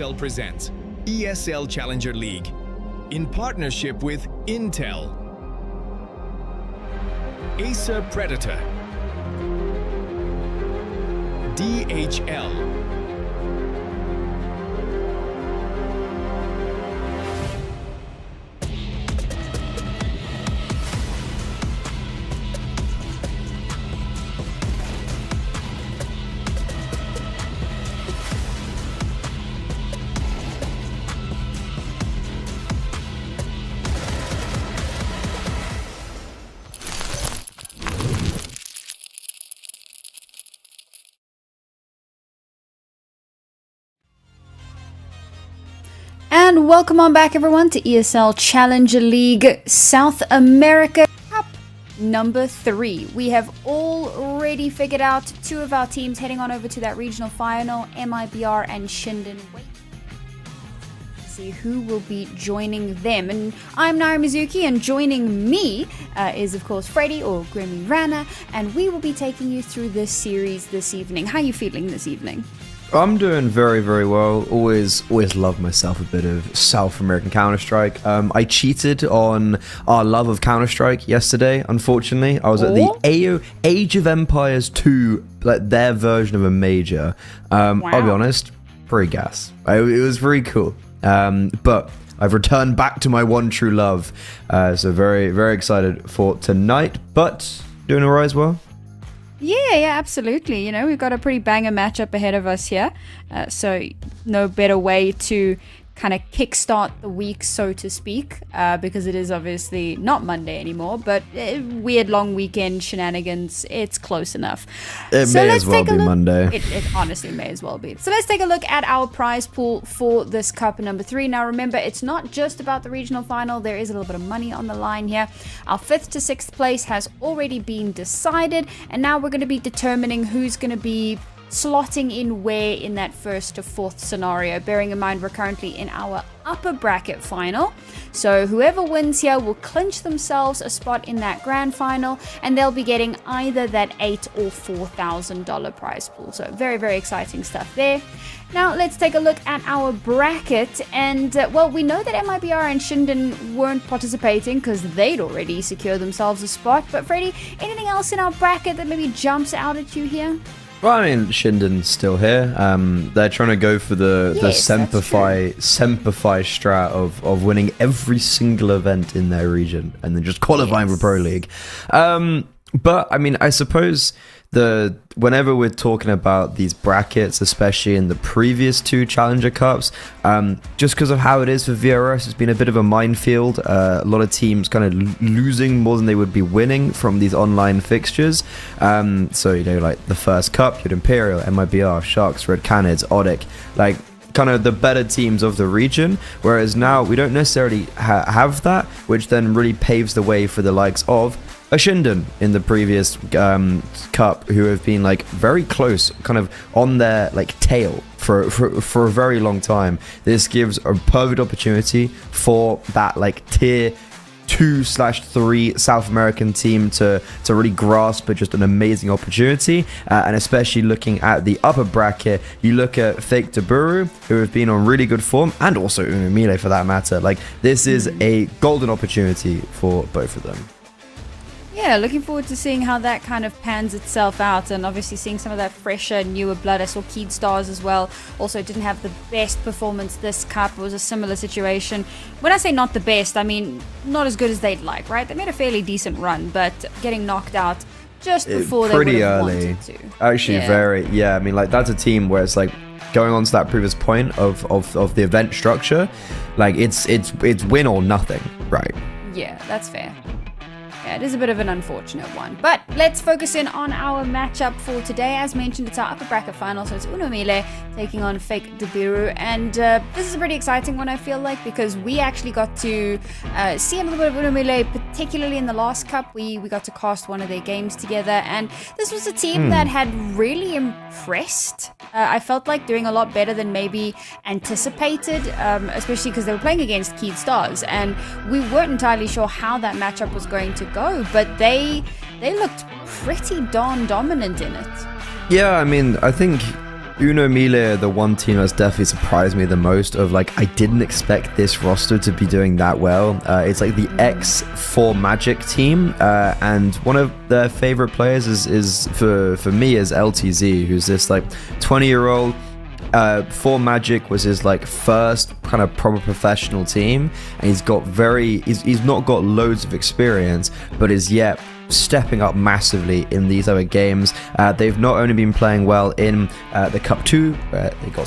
ESL presents ESL Challenger League in partnership with Intel, Acer Predator, DHL, And welcome on back, everyone, to ESL Challenger League South America Cup number 3. We have already figured out 2 of our teams heading on over to that regional final, MIBR and Shinden. Wait. See who will be joining them. And I'm Naira Mizuki, and joining me is, of course, Freddy or Grimmy Rana, and we will be taking you through this series this evening. How are you feeling this evening? I'm doing very, very well. Always love myself a bit of South American Counter-Strike. I cheated on our love of Counter-Strike yesterday, unfortunately. I was at the Age of Empires 2, like their version of a major. Wow. I'll be honest, pretty gas. It was very cool. But I've returned back to my one true love. So very, very excited for tonight, but doing alright as well. Yeah, absolutely. You know, we've got a pretty banger matchup ahead of us here. So no better way to kind of kickstart the week, so to speak, because it is obviously not Monday anymore, but weird long weekend shenanigans, it's close enough. It may as well be Monday. It honestly may as well be. So let's take a look at our prize pool for this cup number 3. Now remember, it's not just about the regional final. There is a little bit of money on the line here. Our 5th to 6th place has already been decided, and now we're going to be determining who's going to be slotting in where in that 1st to 4th scenario, bearing in mind we're currently in our upper bracket final. So whoever wins here will clinch themselves a spot in that grand final, and they'll be getting either that $8,000 or $4,000 prize pool. So very, very exciting stuff there. Now let's take a look at our bracket, and well, we know that MIBR and Shinden weren't participating because they'd already secured themselves a spot. But Freddy, anything else in our bracket that maybe jumps out at you here? Well, I mean, Shinden's still here. They're trying to go for the Semperfi strat of winning every single event in their region and then just qualifying for Pro League. But, I mean, I suppose whenever we're talking about these brackets, especially in the previous 2 Challenger Cups, just because of how it is for VRS, it's been a bit of a minefield. A lot of teams kind of losing more than they would be winning from these online fixtures. So, you know, like the first cup, you had Imperial, MIBR, Sharks, Red Canids, Odic, like kind of the better teams of the region, whereas now we don't necessarily have that, which then really paves the way for the likes of a Shinden in the previous cup, who have been like very close, kind of on their like tail for a very long time. This gives a perfect opportunity for that like tier 2/3 South American team to really grasp just an amazing opportunity. And especially looking at the upper bracket, you look at Fake to Biru, who have been on really good form, and also Mille for that matter. Like, this is a golden opportunity for both of them. Yeah, looking forward to seeing how that kind of pans itself out, and obviously seeing some of that fresher, newer blood. I saw Keed Stars as well. Also didn't have the best performance this cup. It was a similar situation. When I say not the best, I mean not as good as they'd like, right? They made a fairly decent run, but getting knocked out just before they would have wanted to. Actually, I mean, like, that's a team where it's like, going on to that previous point of the event structure, like it's win or nothing, right? Yeah, that's fair. Yeah, it is a bit of an unfortunate one. But let's focus in on our matchup for today. As mentioned, it's our upper bracket final, so it's Mille taking on Fake de Biru. And this is a pretty exciting one, I feel like, because we actually got to see a little bit of Mille, particularly in the last cup. We got to cast one of their games together, and this was a team that had really impressed. I felt like doing a lot better than maybe anticipated, especially because they were playing against Keed Stars, and we weren't entirely sure how that matchup was going to go, but they looked pretty darn dominant in it. Yeah, I mean, I think Uno Mille, the one team that's definitely surprised me the most of like, I didn't expect this roster to be doing that well. It's like the X4 Magic team, and one of their favorite players is for me is LTZ, who's this like 20-year-old. 4 Magic was his like first kind of proper professional team, and he's not got loads of experience, but is yet stepping up massively in these other games. They've not only been playing well in the Cup 2, where they got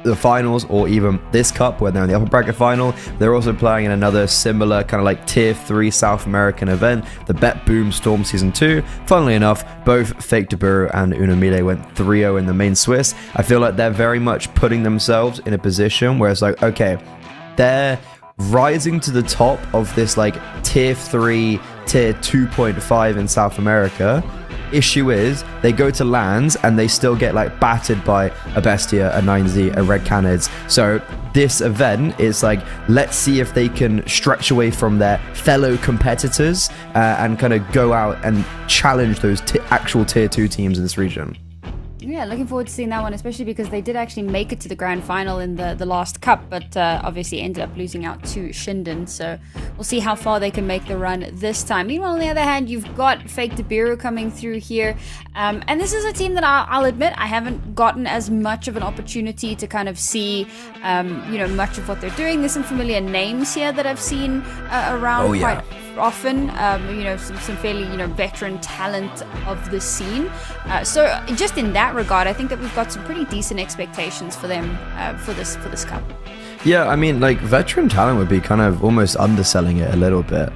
the finals, or even this Cup where they're in the upper bracket final, they're also playing in another similar kind of like tier 3 South American event, the Bet Boom Storm Season 2. Funnily enough, both Fake de Biru and Uno Mille went 3-0 in the main Swiss. I feel like they're very much putting themselves in a position where it's like, okay, they're rising to the top of this like tier 3, tier 2.5 in South America. Issue is they go to lands and they still get like battered by a Bestia, a 9Z, a Red Canids. So this event is like, let's see if they can stretch away from their fellow competitors and kind of go out and challenge those actual tier 2 teams in this region. Yeah, looking forward to seeing that one, especially because they did actually make it to the grand final in the last cup, but obviously ended up losing out to Shinden. So we'll see how far they can make the run this time. Meanwhile, on the other hand, you've got Fake de Biru coming through here. And this is a team that I'll admit I haven't gotten as much of an opportunity to kind of see, much of what they're doing. There's some familiar names here that I've seen around quite often, some fairly, veteran talent of the scene. So just in that regard, I think that we've got some pretty decent expectations for them for this cup. Yeah, I mean, like, veteran talent would be kind of almost underselling it a little bit.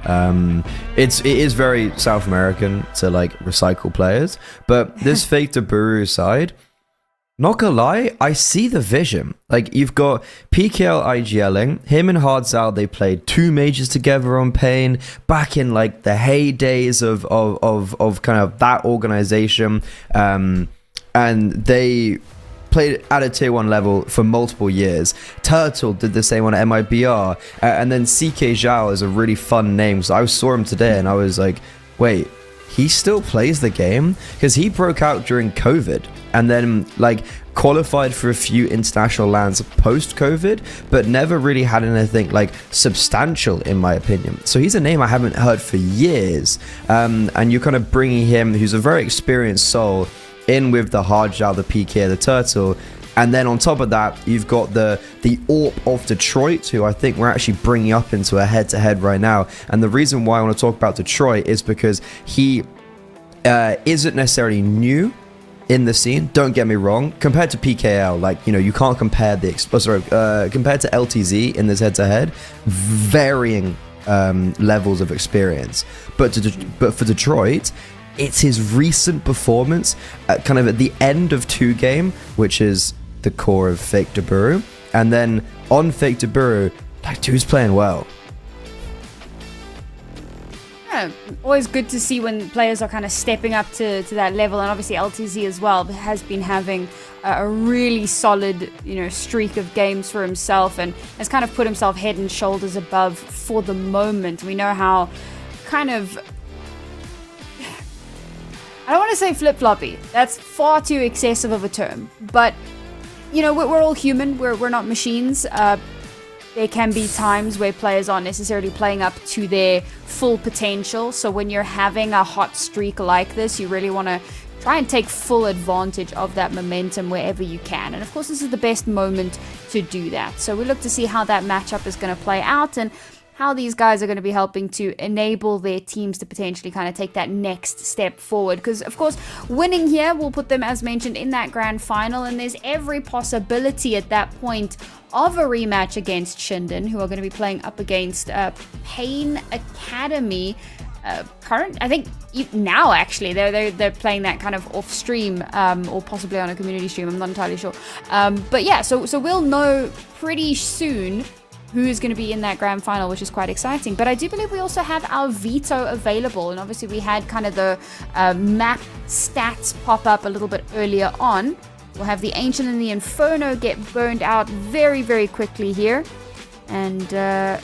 It is very South American to like recycle players, but this Fake de Biru side, not gonna lie, I see the vision. Like, you've got PKL IGLing, him and Hardzal, they played 2 majors together on Pain back in like the heydays of kind of that organization, and they played at a tier 1 level for multiple years. Turtle did the same on MIBR, and then CK Zhao is a really fun name. So I saw him today and I was like, wait, he still plays the game? Because he broke out during COVID and then like qualified for a few international lands post-COVID, but never really had anything like substantial, in my opinion. So he's a name I haven't heard for years, and you're kind of bringing him, who's a very experienced soul, in with the Hardzal, the PK, the Turtle. And then on top of that, you've got the AWP of Detroit, who I think we're actually bringing up into a head-to-head right now. And the reason why I want to talk about Detroit is because he isn't necessarily new in the scene. Don't get me wrong. Compared to PKL, like, you can't compare compared to LTZ in this head-to-head, varying levels of experience. But for Detroit, it's his recent performance kind of at the end of 2 game, which is the core of Fake de Biru. And then on Fake de Biru, like, dude's playing well. Yeah, always good to see when players are kind of stepping up to that level. And obviously LTZ as well has been having a really solid, streak of games for himself, and has kind of put himself head and shoulders above for the moment. We know how kind of, I don't want to say flip-floppy. That's far too excessive of a term. But, we're all human. We're not machines. There can be times where players aren't necessarily playing up to their full potential. So when you're having a hot streak like this, you really want to try and take full advantage of that momentum wherever you can. And of course, this is the best moment to do that. So we look to see how that matchup is going to play out, and how these guys are going to be helping to enable their teams to potentially kind of take that next step forward. Because, of course, winning here will put them, as mentioned, in that grand final, and there's every possibility at that point of a rematch against Shinden, who are going to be playing up against Pain Academy. I think now actually they're playing that kind of off stream, or possibly on a community stream. I'm not entirely sure. But yeah, so we'll know pretty soon who's going to be in that grand final, which is quite exciting. But I do believe we also have our veto available, and obviously we had kind of the map stats pop up a little bit earlier on. We'll have the Ancient and the Inferno get burned out very, very quickly here. And, a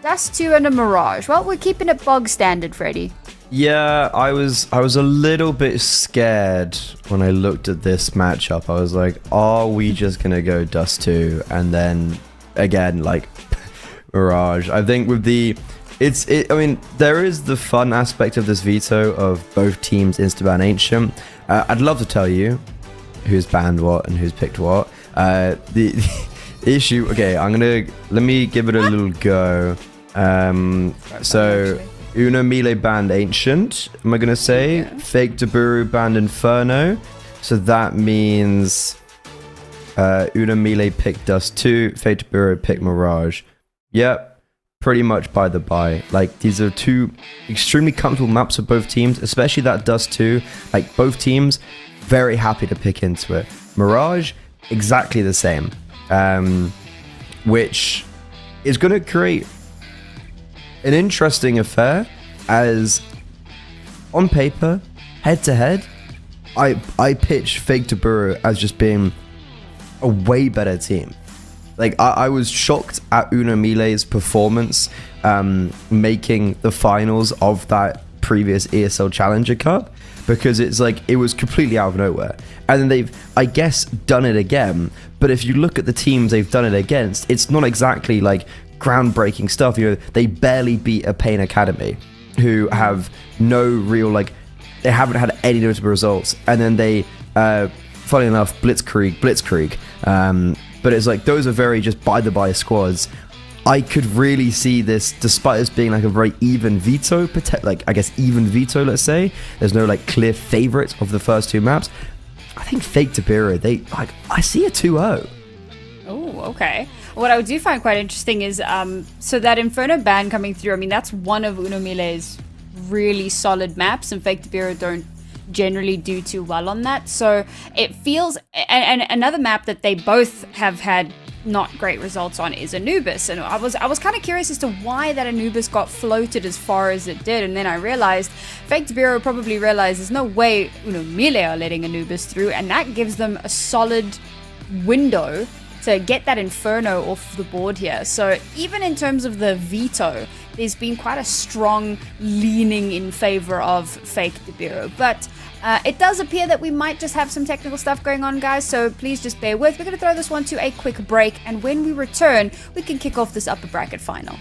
Dust 2 and a Mirage. Well, we're keeping it bog standard, Freddy. Yeah, I was a little bit scared when I looked at this matchup. I was like, are we just gonna go Dust 2 and then again like Mirage? I think with the I mean, there is the fun aspect of this veto of both teams insta-ban Ancient. I'd love to tell you who's banned what and who's picked what. The issue, okay, let me give it a little go. So Mille banned Ancient, am I gonna say? Yeah. Fake to Biru banned Inferno. So that means Mille picked Dust 2, Fake to Biru picked Mirage. Yep. Pretty much by the by. Like, these are two extremely comfortable maps for both teams, especially that Dust 2. Like, both teams very happy to pick into it. Mirage, exactly the same. Which is going to create an interesting affair, as on paper, head to head, I pitch Fake to Biru as just being a way better team. Like, I was shocked at Mille's performance making the finals of that previous ESL Challenger Cup, because it's like, it was completely out of nowhere. And then they've, I guess, done it again. But if you look at the teams they've done it against, it's not exactly like groundbreaking stuff. You know, they barely beat a Pain Academy, who have no real, like, they haven't had any notable results. And then they, funny enough, Blitzkrieg. But it's like, those are very just by-the-by squads. I could really see this, despite this being like a very even veto, like, I guess even veto, let's say. There's no like clear favorite of the first two maps. I think Fake to Biru, I see a 2-0. Oh, okay. What I do find quite interesting is, so that Inferno ban coming through, I mean, that's one of Mille's really solid maps, and Fake to Biru don't generally do too well on that. So it feels, and another map that they both have had not great results on is Anubis, and I was kind of curious as to why that Anubis got floated as far as it did, and then I realized Fake to Biru probably realized there's no way Mille are letting Anubis through, and that gives them a solid window to get that Inferno off the board here. So even in terms of the veto, there's been quite a strong leaning in favor of Fake to Biru. But it does appear that we might just have some technical stuff going on, guys, so please just bear with. We're going to throw this one to a quick break, and when we return, we can kick off this upper bracket final.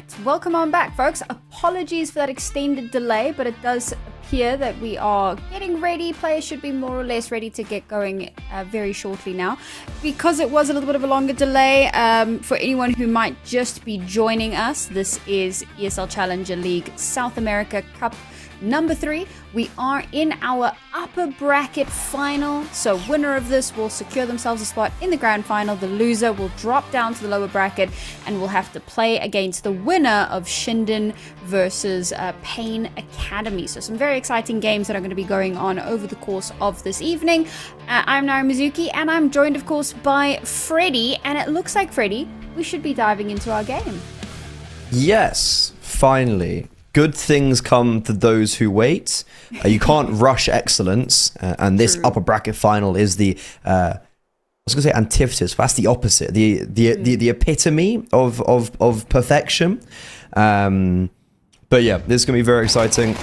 right, welcome on back, folks. Apologies for that extended delay, but it does appear that we are getting ready. Players should be more or less ready to get going very shortly now. Because it was a little bit of a longer delay, for anyone who might just be joining us, this is ESL Challenger League South America Cup number 3. We are in our upper bracket final, so winner of this will secure themselves a spot in the grand final. The loser will drop down to the lower bracket and will have to play against the winner of Shinden versus Pain Academy. So some very exciting games that are going to be going on over the course of this evening. I'm Nara Mizuki, and I'm joined of course by Freddy, and it looks like, Freddy, we should be diving into our game. Yes, finally. Good things come to those who wait. You can't rush excellence, and this upper bracket final is the I was going to say antithesis, but that's the opposite, the epitome of perfection. But yeah, this is going to be very exciting.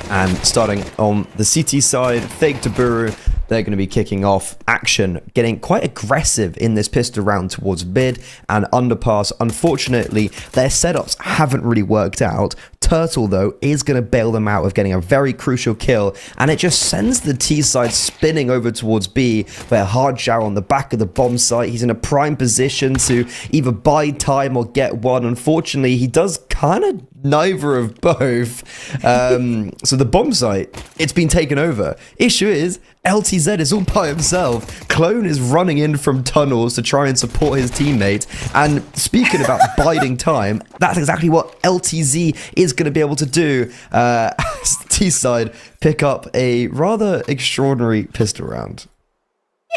And starting on the CT side, Fake to Biru, they're going to be kicking off action, getting quite aggressive in this pistol round towards mid and underpass. Unfortunately, their setups haven't really worked out. Turtle, though, is going to bail them out of getting a very crucial kill, and it just sends the T side spinning over towards B, where Hardjow on the back of the bomb site, he's in a prime position to either buy time or get one. Unfortunately, he does kind of neither of both. So the bomb site, it's been taken over. Issue is, LTZ is all by himself. Clone is running in from tunnels to try and support his teammate. And speaking about biding time, that's exactly what LTZ is going to be able to do. T-side pick up a rather extraordinary pistol round.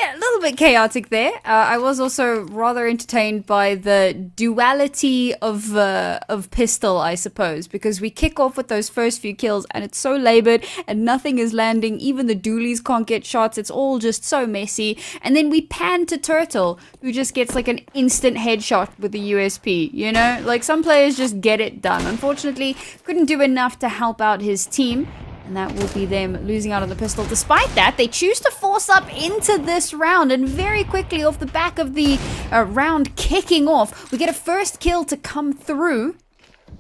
Yeah, a little bit chaotic there. I was also rather entertained by the duality of pistol, I suppose, because we kick off with those first few kills and it's so labored and nothing is landing. Even the dualies can't get shots. It's all just so messy. And then we pan to Turtle, who just gets like an instant headshot with the USP, you know? Like, some players just get it done. Unfortunately, couldn't do enough to help out his team. And that will be them losing out on the pistol. Despite that, they choose to force up into this round. And very quickly, off the back of the round kicking off, we get a first kill to come through.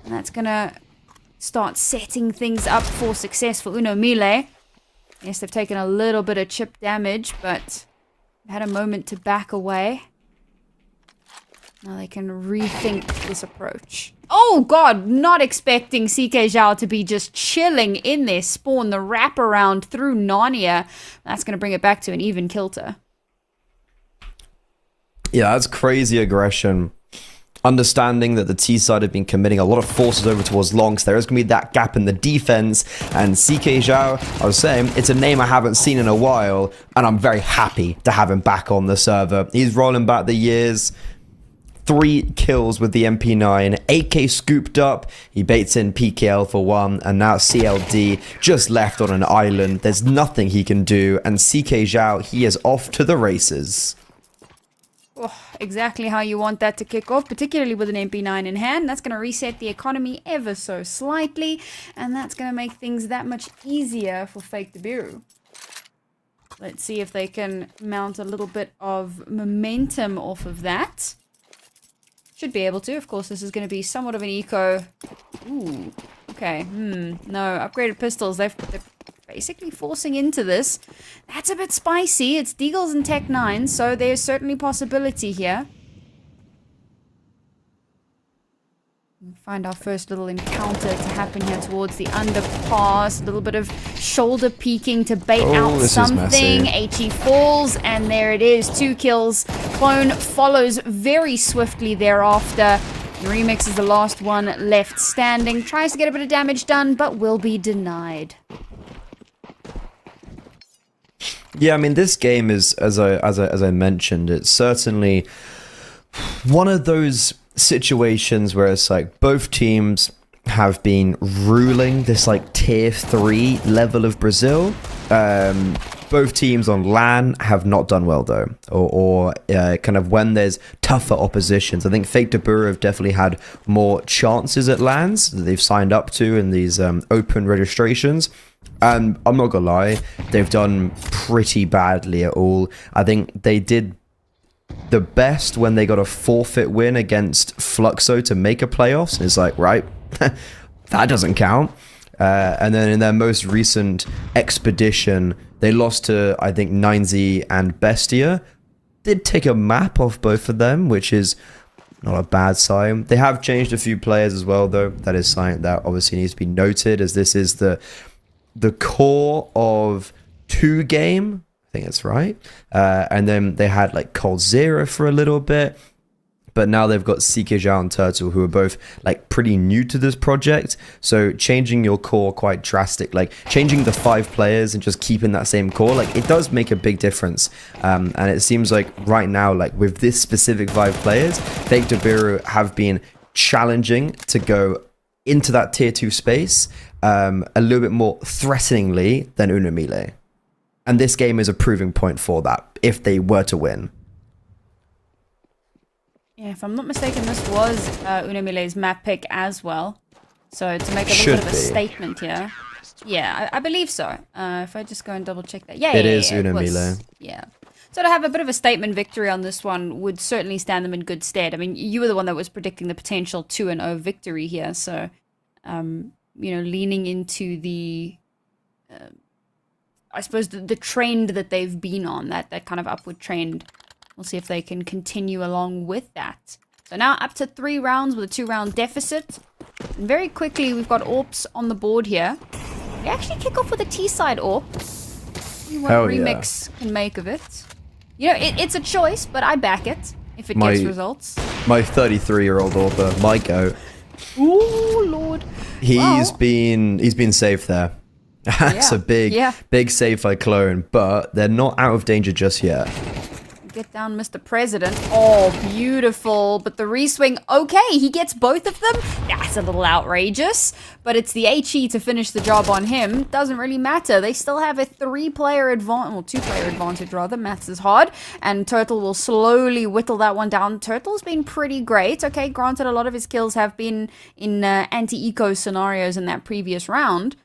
And that's going to start setting things up for success for Uno Mille. Yes, they've taken a little bit of chip damage, but had a moment to back away. Now they can rethink this approach. Oh god, not expecting CK Zhao to be just chilling in there. Spawn the wraparound through Narnia. That's going to bring it back to an even kilter. Yeah, that's crazy aggression. Understanding that the T side have been committing a lot of forces over towards long, so there is going to be that gap in the defense. And CK Zhao, I was saying, it's a name I haven't seen in a while, and I'm very happy to have him back on the server. He's rolling back the years. 3 kills with the MP9, 8k scooped up, he baits in PKL for 1, and now CLD just left on an island. There's nothing he can do, and CK Zhao, he is off to the races. Oh, exactly how you want that to kick off, particularly with an MP9 in hand. That's going to reset the economy ever so slightly, and that's going to make things that much easier for Fake to Biru. Let's see if they can mount a little bit of momentum off of that. Should be able to. Of course, this is going to be somewhat of an eco. Ooh, okay. No, upgraded pistols. They're basically forcing into this. That's a bit spicy. It's Deagles and Tech 9, so there's certainly possibility here. Find our first little encounter to happen here towards the underpass. A little bit of shoulder peeking to bait out something. HE falls, and there it is. 2 kills. Clone follows very swiftly thereafter. Remix is the last one left standing. Tries to get a bit of damage done, but will be denied. Yeah, I mean, this game is, as I mentioned, it's certainly one of those situations where it's like both teams have been ruling this like tier 3 level of Brazil. Both teams on LAN have not done well though, or kind of when there's tougher oppositions. I think Fake to Biru have definitely had more chances at LANs that they've signed up to in these open registrations. And I'm not gonna lie, they've done pretty badly at all. I think they did the best when they got a forfeit win against Fluxo to make a playoffs. And it's like, right, that doesn't count. And then in their most recent expedition, they lost to, I think, 9Z and Bestia. Did take a map off both of them, which is not a bad sign. They have changed a few players as well, though. That is something that obviously needs to be noted, as this is the core of 2 game. I think that's right. And then they had like Cold Zero for a little bit. But now they've got Seeker Zhao and Turtle, who are both like pretty new to this project. So changing your core quite drastic, like changing the 5 players and just keeping that same core, like it does make a big difference. And it seems like right now, like with this specific 5 players, Fake to Biru have been challenging to go into that tier 2 space a little bit more threateningly than Uno Mille. And this game is a proving point for that, if they were to win. Yeah, if I'm not mistaken, this was Uno Mille's map pick as well. So to make a little bit of a statement here. Yeah, I believe so. If I just go and double check that. Yeah, it is Uno Mille. Yeah. So to have a bit of a statement victory on this one would certainly stand them in good stead. I mean, you were the one that was predicting the potential 2-0 victory here. So, leaning into the... I suppose the trend that they've been on, that kind of upward trend. We'll see if they can continue along with that. So now up to 3 rounds with a 2-round deficit. And very quickly, we've got AWPs on the board here. They actually kick off with a T-side AWP. See what Remix can make of it. You know, it's a choice, but I back it if it gets results. My 33-year-old AWPer, my goat. Ooh, Lord. He's been safe there. That's a big save by Clone, but they're not out of danger just yet. Get down, Mr. President. Oh, beautiful. But the reswing, okay, he gets both of them. That's a little outrageous. But it's the HE to finish the job on him. Doesn't really matter. They still have a 2-player advantage rather. Maths is hard. And Turtle will slowly whittle that one down. Turtle's been pretty great. Okay, granted, a lot of his kills have been in anti-eco scenarios in that previous round.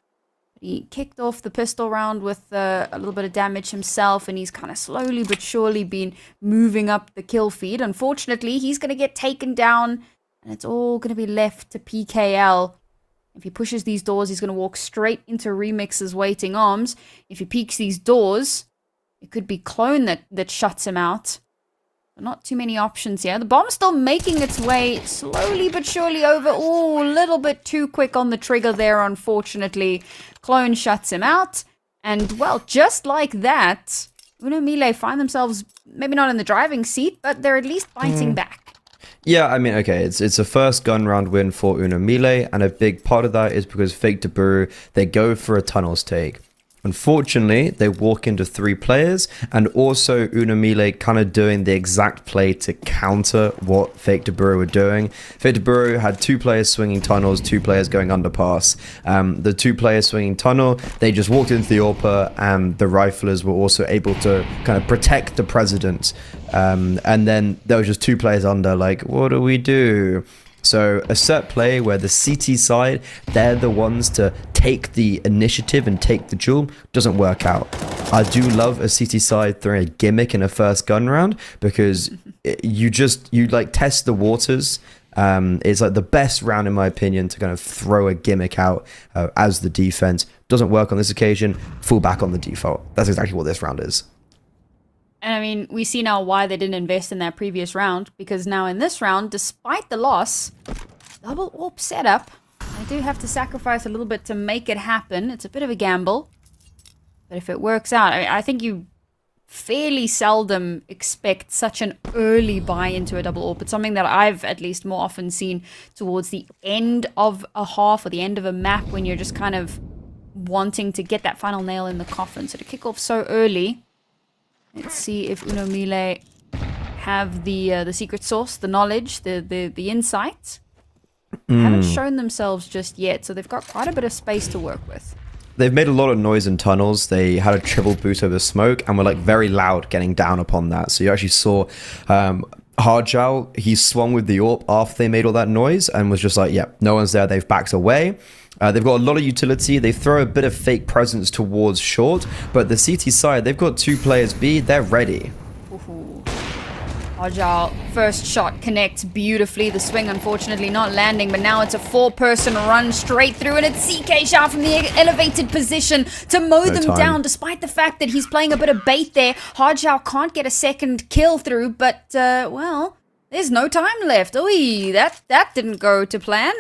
He kicked off the pistol round with a little bit of damage himself, and he's kind of slowly but surely been moving up the kill feed. Unfortunately, he's going to get taken down, and it's all going to be left to PKL. If he pushes these doors, he's going to walk straight into Remix's waiting arms. If he peeks these doors, it could be Clone that shuts him out. Not too many options here. The bomb's still making its way slowly but surely over. Ooh, a little bit too quick on the trigger there, unfortunately. Clone shuts him out. And, well, just like that, Uno Mille find themselves maybe not in the driving seat, but they're at least fighting back. Yeah, I mean, okay, it's a first gun round win for Uno Mille, and a big part of that is because Fake to Biru, they go for a tunnels take. Unfortunately, they walk into 3 players, and also Uno Mille kind of doing the exact play to counter what Fake to Biru were doing. Fake to Biru had 2 players swinging tunnels, 2 players going underpass. The 2 players swinging tunnel, they just walked into the AWPer, and the riflers were also able to kind of protect the president. And then there was just 2 players under, like, what do we do? So a set play where the CT side, they're the ones to take the initiative and take the jewel, doesn't work out. I do love a CT side throwing a gimmick in a first gun round, because you like test the waters. It's like the best round in my opinion to kind of throw a gimmick out as the defense. Doesn't work on this occasion, fall back on the default. That's exactly what this round is. And I mean, we see now why they didn't invest in that previous round, because now in this round, despite the loss, double AWP setup, they do have to sacrifice a little bit to make it happen. It's a bit of a gamble, but if it works out, I think you fairly seldom expect such an early buy into a double AWP. It's something that I've at least more often seen towards the end of a half or the end of a map, when you're just kind of wanting to get that final nail in the coffin. So to kick off so early... Let's see if Uno Mille have the secret sauce, the knowledge, the insight. Haven't shown themselves just yet, so they've got quite a bit of space to work with. They've made a lot of noise in tunnels. They had a triple boot over smoke and were like very loud getting down upon that. So you actually saw Hardjow, he swung with the AWP after they made all that noise and was just like, yeah, no one's there. They've backed away. They've got a lot of utility. They throw a bit of fake presence towards short, but the CT side, they've got 2 players B. They're ready. Ooh. Hajal, first shot connects beautifully. The swing, unfortunately, not landing, but now it's a 4-person run straight through, and it's CK Shah from the elevated position to mow them down, despite the fact that he's playing a bit of bait there. Hajal can't get a second kill through, but, well, there's no time left. Oy, that didn't go to plan.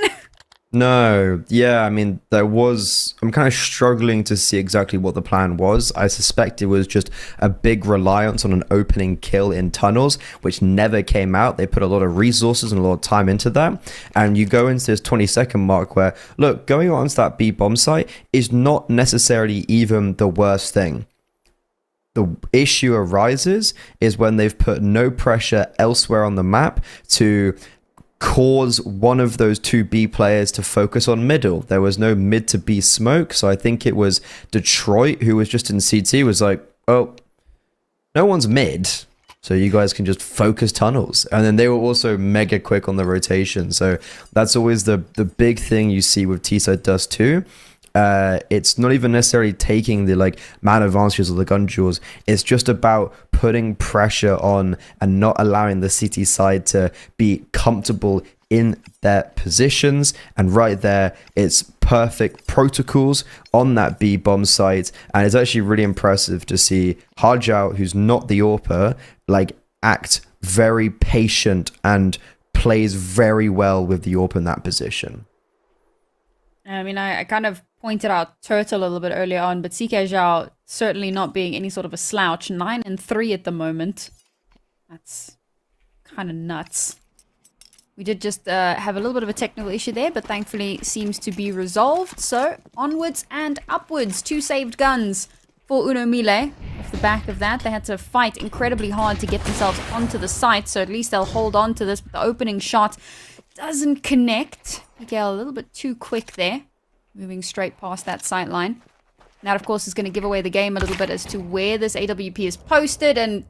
No, yeah, I mean, I'm kind of struggling to see exactly what the plan was. I suspect it was just a big reliance on an opening kill in tunnels, which never came out. They put a lot of resources and a lot of time into that. And you go into this 20-second mark where, look, going onto that B bomb site is not necessarily even the worst thing. The issue arises is when they've put no pressure elsewhere on the map to cause one of those two B players to focus on middle. There was no mid to B smoke, so I think it was Detroit who was just in CT was like, oh, no one's mid, so you guys can just focus tunnels. And then they were also mega quick on the rotation, so that's always the big thing you see with T-side Dust 2. It's not even necessarily taking the like man advantages or the gun duels. It's just about putting pressure on and not allowing the city side to be comfortable in their positions. And right there, it's perfect protocols on that B bomb site. And it's actually really impressive to see Hajao, who's not the AWPer, like act very patient and plays very well with the AWP in that position. I mean, I kind of pointed out Turtle a little bit earlier on, but CK Zhao certainly not being any sort of a slouch. 9-3 at the moment. That's kind of nuts. We did just have a little bit of a technical issue there, but thankfully seems to be resolved. So, onwards and upwards. 2 saved guns for Uno Mille. Off the back of that, they had to fight incredibly hard to get themselves onto the site, so at least they'll hold on to this. But the opening shot doesn't connect. Miguel a little bit too quick there, moving straight past that sight line. That, of course, is going to give away the game a little bit as to where this AWP is posted, and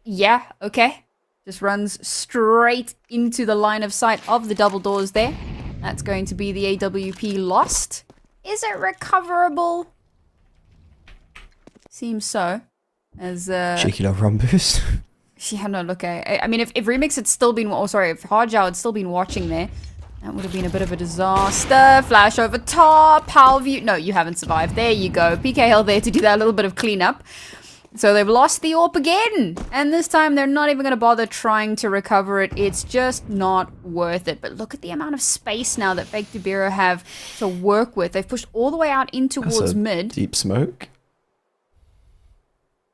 yeah, okay. Just runs straight into the line of sight of the double doors there. That's going to be the AWP lost. Is it recoverable? Seems so. As cheeky little run boost. Yeah, no, look, I mean, if Remix had still been, oh, sorry, if Hardjao had still been watching there, that would have been a bit of a disaster. Flash over top, Power View. No, you haven't survived. There you go. PK held there to do that little bit of cleanup. So they've lost the AWP again. And this time they're not even going to bother trying to recover it. It's just not worth it. But look at the amount of space now that Fake Biru have to work with. They've pushed all the way out in towards mid. Deep smoke.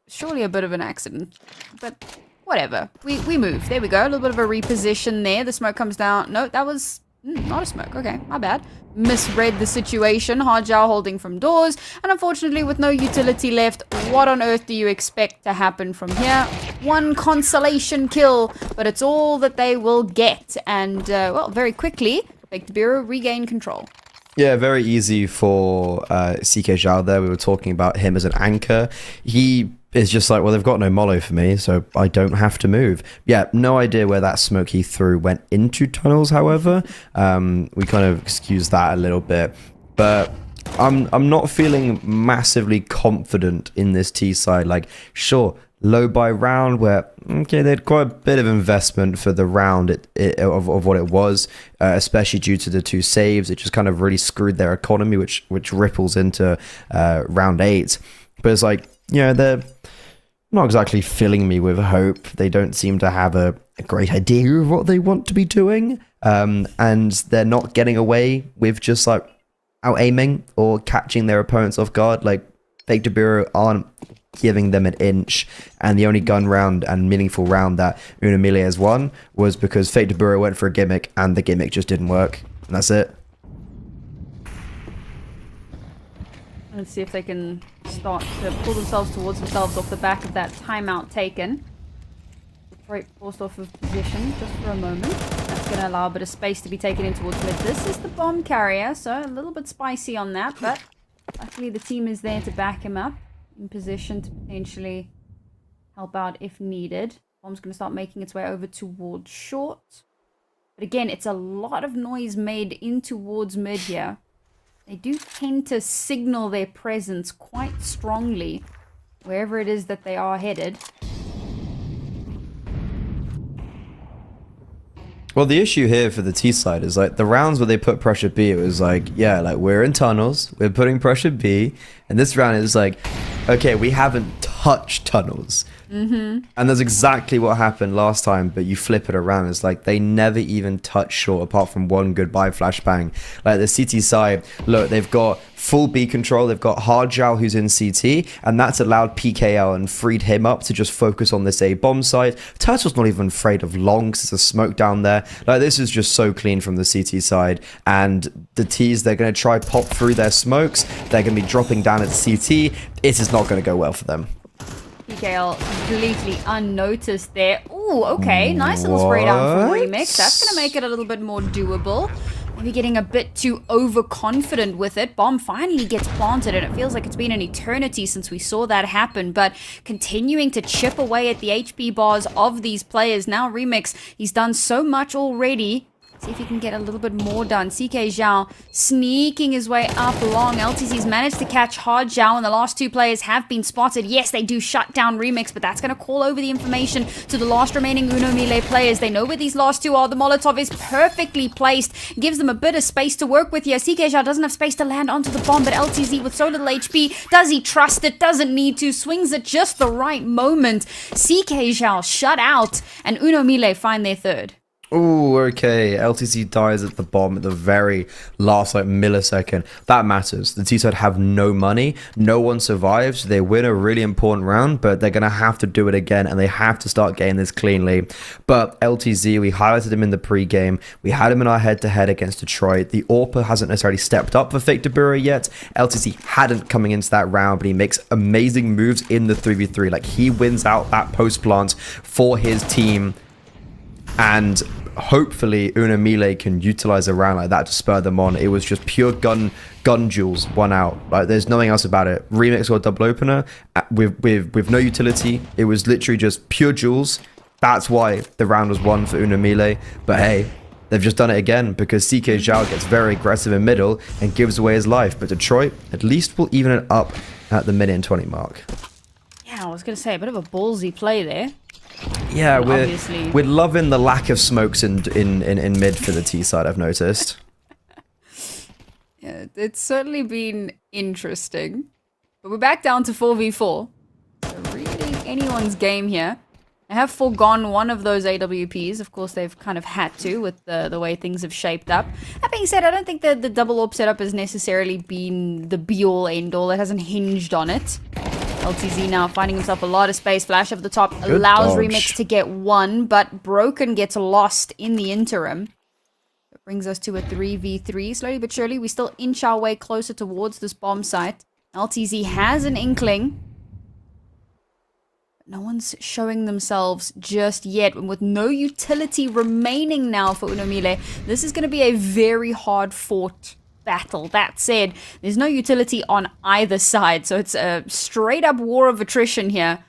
Surely a bit of an accident. But whatever. We move. There we go. A little bit of a reposition there. The smoke comes down. No, that was not a smoke. Okay, my bad. Misread the situation. Hardjao holding from doors. And unfortunately, with no utility left, what on earth do you expect to happen from here? One consolation kill, but it's all that they will get. And, well, very quickly, Fake Biru regain control. Yeah, very easy for CK Zhao there. We were talking about him as an anchor. He is just like, well, they've got no mollo for me, so I don't have to move. Yeah, no idea where that smoke he threw went into tunnels, however. We kind of excuse that a little bit. But I'm not feeling massively confident in this T side. Like, sure, low by round where, okay, they had quite a bit of investment for the round of what it was, especially due to the 2 saves. It just kind of really screwed their economy, which ripples into round 8. But it's like, you know, they're not exactly filling me with hope. They don't seem to have a great idea of what they want to be doing. And they're not getting away with just like out aiming or catching their opponents off guard. Like, Fake Biru aren't giving them an inch, and the only gun round and meaningful round that Uno Mille has won was because Fake Biru went for a gimmick and the gimmick just didn't work. And that's it. Let's see if they can start to pull themselves towards themselves off the back of that timeout taken. Detroit forced off of position just for a moment. That's going to allow a bit of space to be taken in towards mid. This is the bomb carrier, so a little bit spicy on that, but luckily the team is there to back him up, in position to potentially help out if needed. Bomb's going to start making its way over towards short. But again, it's a lot of noise made in towards mid here. They do tend to signal their presence quite strongly wherever it is that they are headed. Well, the issue here for the T side is like the rounds where they put pressure B, it was like, yeah, like we're in tunnels, we're putting pressure B, and this round is like, okay, we haven't touched tunnels. And that's exactly what happened last time, but you flip it around. It's like they never even touch short apart from one goodbye flashbang. Like the CT side, look, they've got full B control. They've got Hardjow who's in CT, and that's allowed PKL and freed him up to just focus on this A bomb side. Turtle's not even afraid of long because there's a smoke down there. Like this is just so clean from the CT side, and the T's, they're going to try pop through their smokes. They're going to be dropping down at CT. It is not going to go well for them. PKL completely unnoticed there. Ooh, okay. Nice little spray down from Remix. That's going to make it a little bit more doable. Maybe getting a bit too overconfident with it. Bomb finally gets planted, and it feels like it's been an eternity since we saw that happen. But continuing to chip away at the HP bars of these players. Now Remix, he's done so much already. See if he can get a little bit more done. CK Zhao sneaking his way up along. LTZ's managed to catch Hard Zhao, and the last two players have been spotted. Yes, they do shut down Remix, but that's going to call over the information to the last remaining Uno Mille players. They know where these last two are. The Molotov is perfectly placed. Gives them a bit of space to work with here. CK Zhao doesn't have space to land onto the bomb, but LTZ with so little HP, does he trust it? Doesn't need to. Swings at just the right moment. CK Zhao shut out, and Uno Mille find their third. Oh, okay. LTC dies at the bomb at the very last like millisecond. That matters. The T-side have no money. No one survives. They win a really important round, but they're going to have to do it again, and they have to start getting this cleanly. But LTZ, we highlighted him in the pre-game. We had him in our head-to-head against Detroit. The AWPer hasn't necessarily stepped up for Fake Biru yet. LTC hadn't coming into that round, but he makes amazing moves in the 3v3. Like, he wins out that post-plant for his team. And hopefully Uno Mille can utilize a round like that to spur them on. It was just pure gun duels, one out. Like there's nothing else about it. Remix or double opener with no utility. It was literally just pure duels. That's why the round was won for Uno Mille. But hey, they've just done it again because CK Zhao gets very aggressive in middle and gives away his life. But Detroit at least will even it up at the minute and 20 mark. Yeah, I was going to say a bit of a ballsy play there. Yeah, we're loving the lack of smokes in mid for the T side, I've noticed. Yeah, it's certainly been interesting. But we're back down to 4v4. So reading anyone's game here. I have foregone one of those AWPs. Of course, they've kind of had to with the way things have shaped up. That being said, I don't think the double AWP setup has necessarily been the be-all, end-all. It hasn't hinged on it. LTZ now finding himself a lot of space. Flash over the top allows Remix to get one, but Broken gets lost in the interim. It brings us to a 3v3. Slowly but surely, we still inch our way closer towards this bomb site. LTZ has an inkling. No one's showing themselves just yet. And with no utility remaining now for Uno Mille, this is going to be a very hard fought battle. That said, there's no utility on either side, so it's a straight up war of attrition here.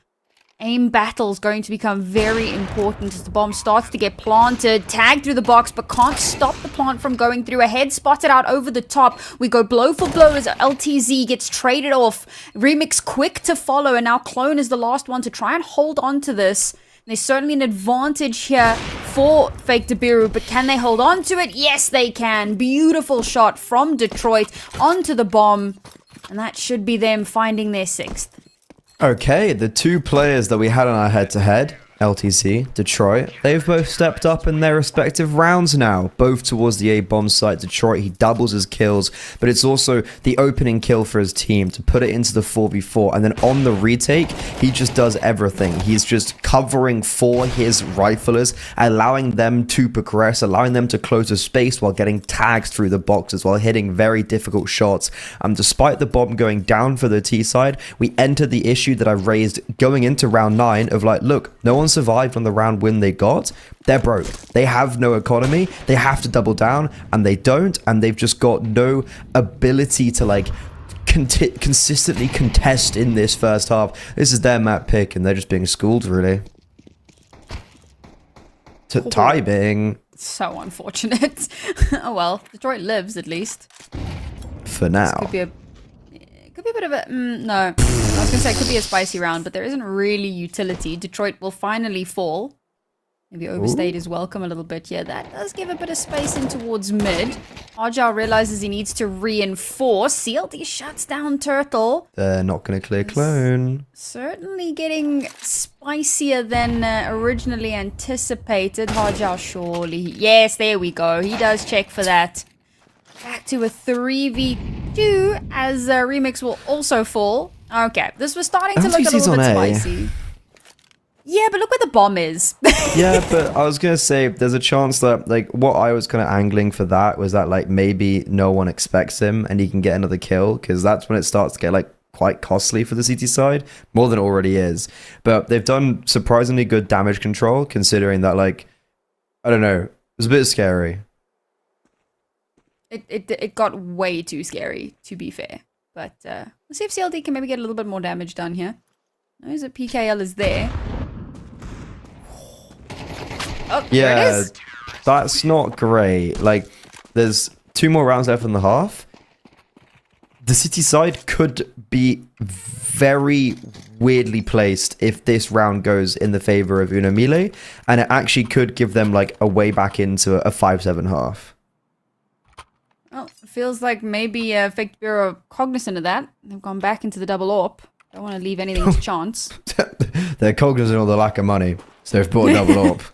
Aim battle's going to become very important as the bomb starts to get planted. Tagged through the box, but can't stop the plant from going through. A head spotted out over the top. We go blow for blow as LTZ gets traded off. Remix quick to follow, and now Clone is the last one to try and hold on to this. There's certainly an advantage here for Fake Biru, but can they hold on to it? Yes, they can. Beautiful shot from Detroit onto the bomb, and that should be them finding their sixth. Okay, the two players that we had on our head-to-head, LTC, Detroit, they've both stepped up in their respective rounds now, both towards the A-bomb site. Detroit, he doubles his kills, but it's also the opening kill for his team to put it into the 4v4, and then on the retake, he just does everything. He's just covering for his riflers, allowing them to progress, allowing them to close the space while getting tags through the boxes, while hitting very difficult shots. Despite the bomb going down for the T side, we entered the issue that I raised going into round 9 of like, look, no one survived on the round win they got. They're broke. They have no economy. They have to double down, and they don't, and they've just got no ability to like consistently contest in this first half. This is their map pick, and they're just being schooled, really. Timing. So unfortunate. Oh well, Detroit lives at least. For now. Could be a bit of a... no. I was going to say it could be a spicy round, but there isn't really utility. Detroit will finally fall. Maybe overstayed his welcome a little bit. Yeah, that does give a bit of space in towards mid. Argyle realizes he needs to reinforce. CLD shuts down Turtle. They're not going to clear clone. Certainly getting spicier than originally anticipated. Argyle surely. Yes, there we go. He does check for that. Back to a 3v2 as Remix will also fall. Okay, this was starting to look a little bit spicy. Yeah, but look where the bomb is. Yeah, but I was going to say, there's a chance that, like, what I was kind of angling for that was that, like, maybe no one expects him and he can get another kill, because that's when it starts to get, like, quite costly for the CT side, more than it already is. But they've done surprisingly good damage control, considering that, like, I don't know, it was a bit scary. It got way too scary, to be fair. But let's see if CLD can maybe get a little bit more damage done here. Knows that PKL is there. Oh, yeah, there it is. That's not great. Like, there's 2 more rounds left in the half. The City side could be very weirdly placed if this round goes in the favor of Mille, and it actually could give them, like, a way back into a 5-7 half. Well, it feels like maybe Fake Biru are cognizant of that. They've gone back into the double AWP. Don't want to leave anything to chance. They're cognizant of the lack of money, so they've bought a double AWP.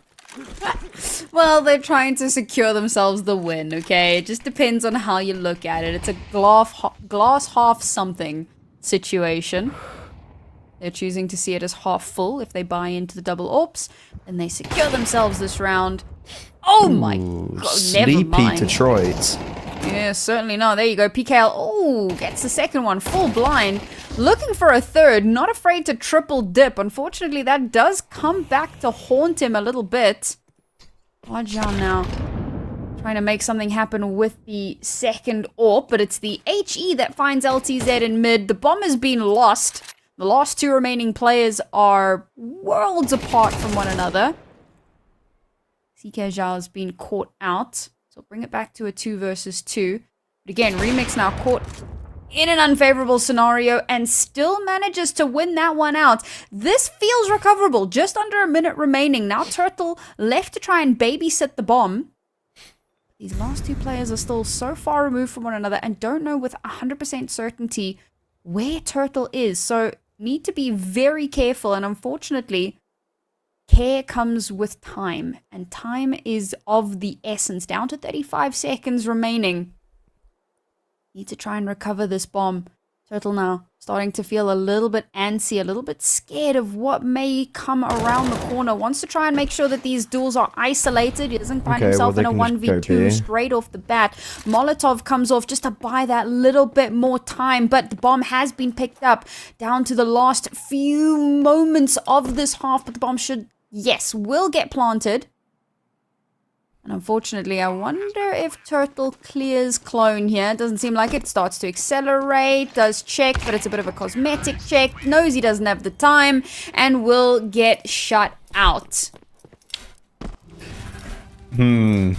Well, they're trying to secure themselves the win, okay? It just depends on how you look at it. It's a glass half something situation. They're choosing to see it as half full. If they buy into the double AWPs, then they secure themselves this round. Oh my god, never mind. Sleepy Detroit. Yeah, certainly not. There you go. PKL, oh, gets the second one full blind. Looking for a third, not afraid to triple dip. Unfortunately, that does come back to haunt him a little bit. Argyle now trying to make something happen with the second AWP, but it's the HE that finds LTZ in mid. The bomb has been lost. The last 2 remaining players are worlds apart from one another. CK Zhao has been caught out. So bring it back to a 2 versus 2. But again, Remix now caught in an unfavorable scenario and still manages to win that one out. This feels recoverable. Just under a minute remaining. Now Turtle left to try and babysit the bomb. These last 2 players are still so far removed from one another and don't know with 100% certainty where Turtle is. So need to be very careful, and unfortunately, care comes with time, and time is of the essence. Down to 35 seconds remaining. Need to try and recover this bomb. Turtle now starting to feel a little bit antsy, a little bit scared of what may come around the corner. Wants to try and make sure that these duels are isolated. He doesn't find himself in a 1v2 straight off the bat. Molotov comes off just to buy that little bit more time, but the bomb has been picked up down to the last few moments of this half, but the bomb should, yes, will get planted. And unfortunately, I wonder if Turtle clears clone here. Doesn't seem like it. Starts to accelerate. Does check, but it's a bit of a cosmetic check. Knows he doesn't have the time. And will get shut out. Not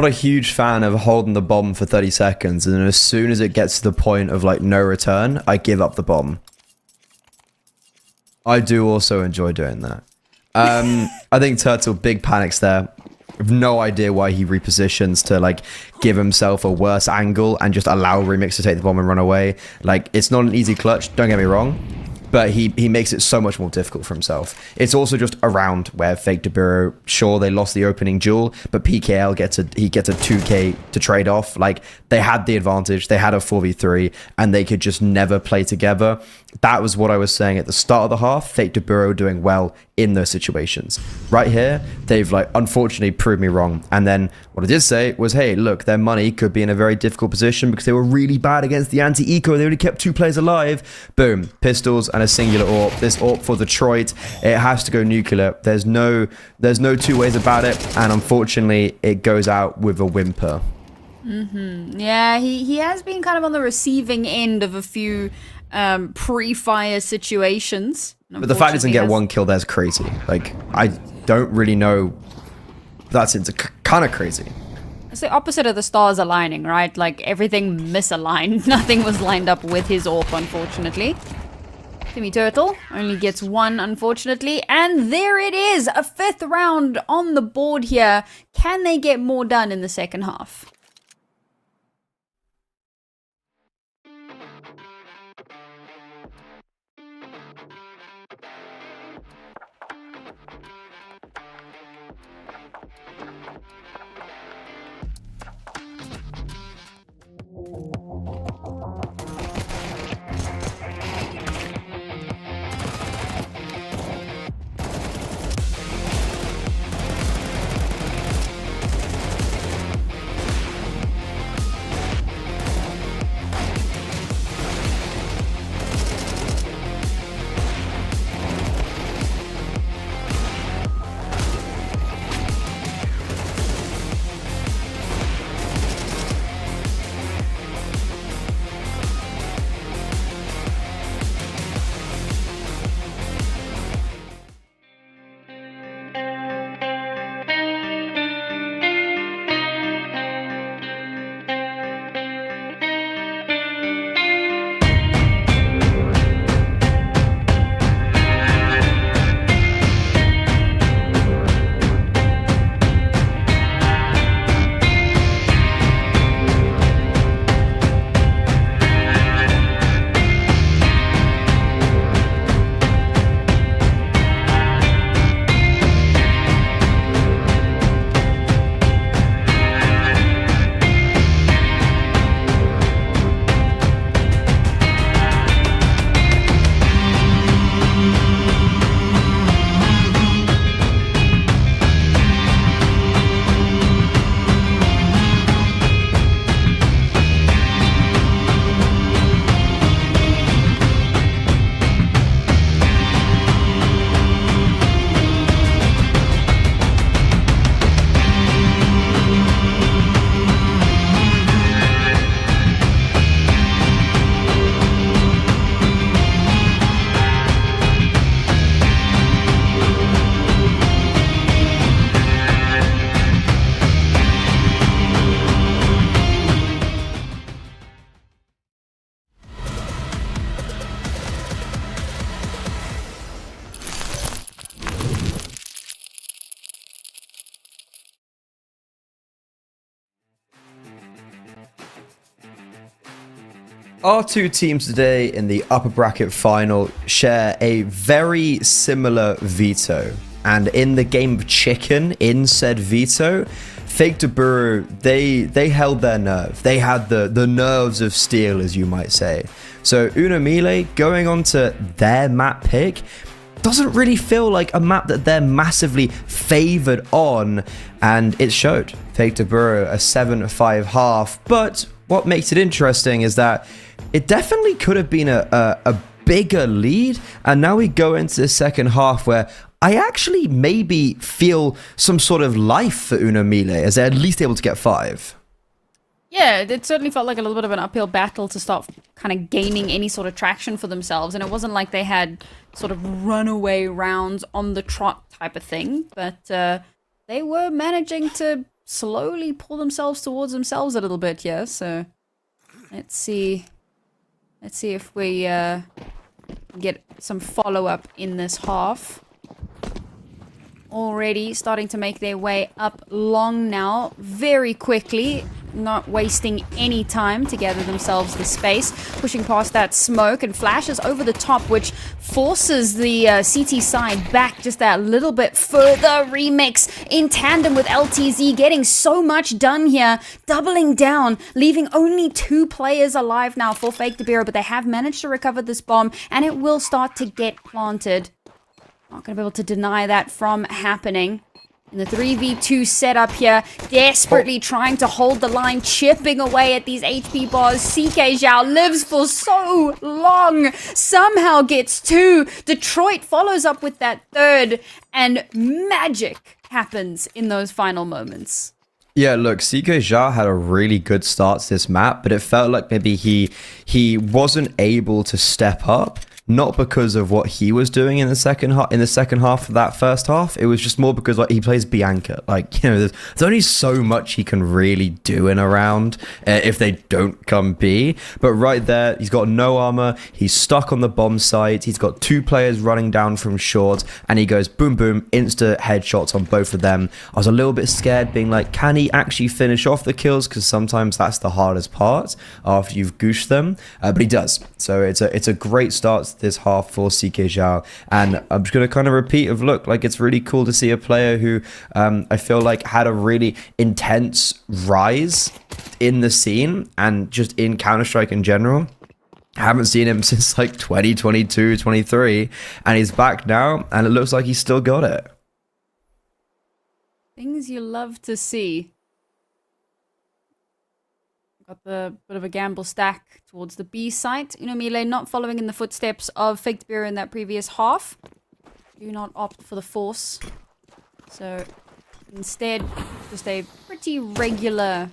a huge fan of holding the bomb for 30 seconds. And then as soon as it gets to the point of, like, no return, I give up the bomb. I do also enjoy doing that. I think Turtle big panics there. I have no idea why he repositions to, like, give himself a worse angle and just allow Remix to take the bomb and run away. Like, it's not an easy clutch, don't get me wrong, but he makes it so much more difficult for himself. It's also just a round where Fake Biru, sure, they lost the opening duel, but PKL gets a 2k to trade off. Like, they had the advantage, they had a 4v3, and they could just never play together. That was what I was saying at the start of the half. Fake Biru doing well in those situations. Right here, they've, like, unfortunately proved me wrong. And then what I did say was, hey, look, their money could be in a very difficult position because they were really bad against the anti-eco. They only kept 2 players alive. Boom, pistols and a singular AWP. This AWP for Detroit, it has to go nuclear. There's no 2 ways about it. And unfortunately, it goes out with a whimper. Yeah, he has been kind of on the receiving end of a few pre-fire situations. But the fact he doesn't get 1 kill there's crazy. Like, I don't really know. That's kind of crazy. It's the opposite of the stars aligning, right? Like, everything misaligned. Nothing was lined up with his AWP, unfortunately. Timmy Turtle only gets one, unfortunately. And there it is, a 5th round on the board here. Can they get more done in the second half? Our two teams today in the upper bracket final share a very similar veto. And in the game of chicken, in said veto, Fake to Biru, they held their nerve. They had the nerves of steel, as you might say. So Mille going on to their map pick doesn't really feel like a map that they're massively favored on, and it showed. Fake to Biru a 7-5 half, but what makes it interesting is that it definitely could have been a bigger lead, and now we go into the second half where I actually maybe feel some sort of life for Mille, as they're at least able to get 5. Yeah, it certainly felt like a little bit of an uphill battle to start kind of gaining any sort of traction for themselves, and it wasn't like they had sort of runaway rounds on the trot type of thing, but they were managing to slowly pull themselves towards themselves a little bit here. So let's see if we get some follow-up in this half. Already starting to make their way up long now, very quickly, not wasting any time to gather themselves the space, pushing past that smoke and flashes over the top, which forces the CT side back just that little bit further. Remix in tandem with LTZ, getting so much done here, doubling down, leaving only 2 players alive now for Fake to Biru, but they have managed to recover this bomb, and it will start to get planted. Not going to be able to deny that from happening. In the 3v2 setup here, desperately trying to hold the line, chipping away at these HP bars. CK Zhao lives for so long, somehow gets 2. Detroit follows up with that 3rd, and magic happens in those final moments. Yeah, look, CK Zhao had a really good start to this map, but it felt like maybe he wasn't able to step up not because of what he was doing in the second half of that first half. It was just more because like he plays Bianca. Like, you know, there's only so much he can really do in a round if they don't come B. But right there, he's got no armor. He's stuck on the bomb site. He's got 2 players running down from short, and he goes boom, boom, insta headshots on both of them. I was a little bit scared, being like, can he actually finish off the kills? Because sometimes that's the hardest part after you've gooshed them. But he does. So it's a great start to this half for CK Zhao. And I'm just going to kind of repeat of, look, like it's really cool to see a player who I feel like had a really intense rise in the scene and just in Counter-Strike in general. Haven't seen him since like 2022, 23, and he's back now, and it looks like he's still got it. Things you love to see. Got the bit of a gamble stack towards the B site. Mille not following in the footsteps of Faked Biru in that previous half. Do not opt for the force. So instead, just a pretty regular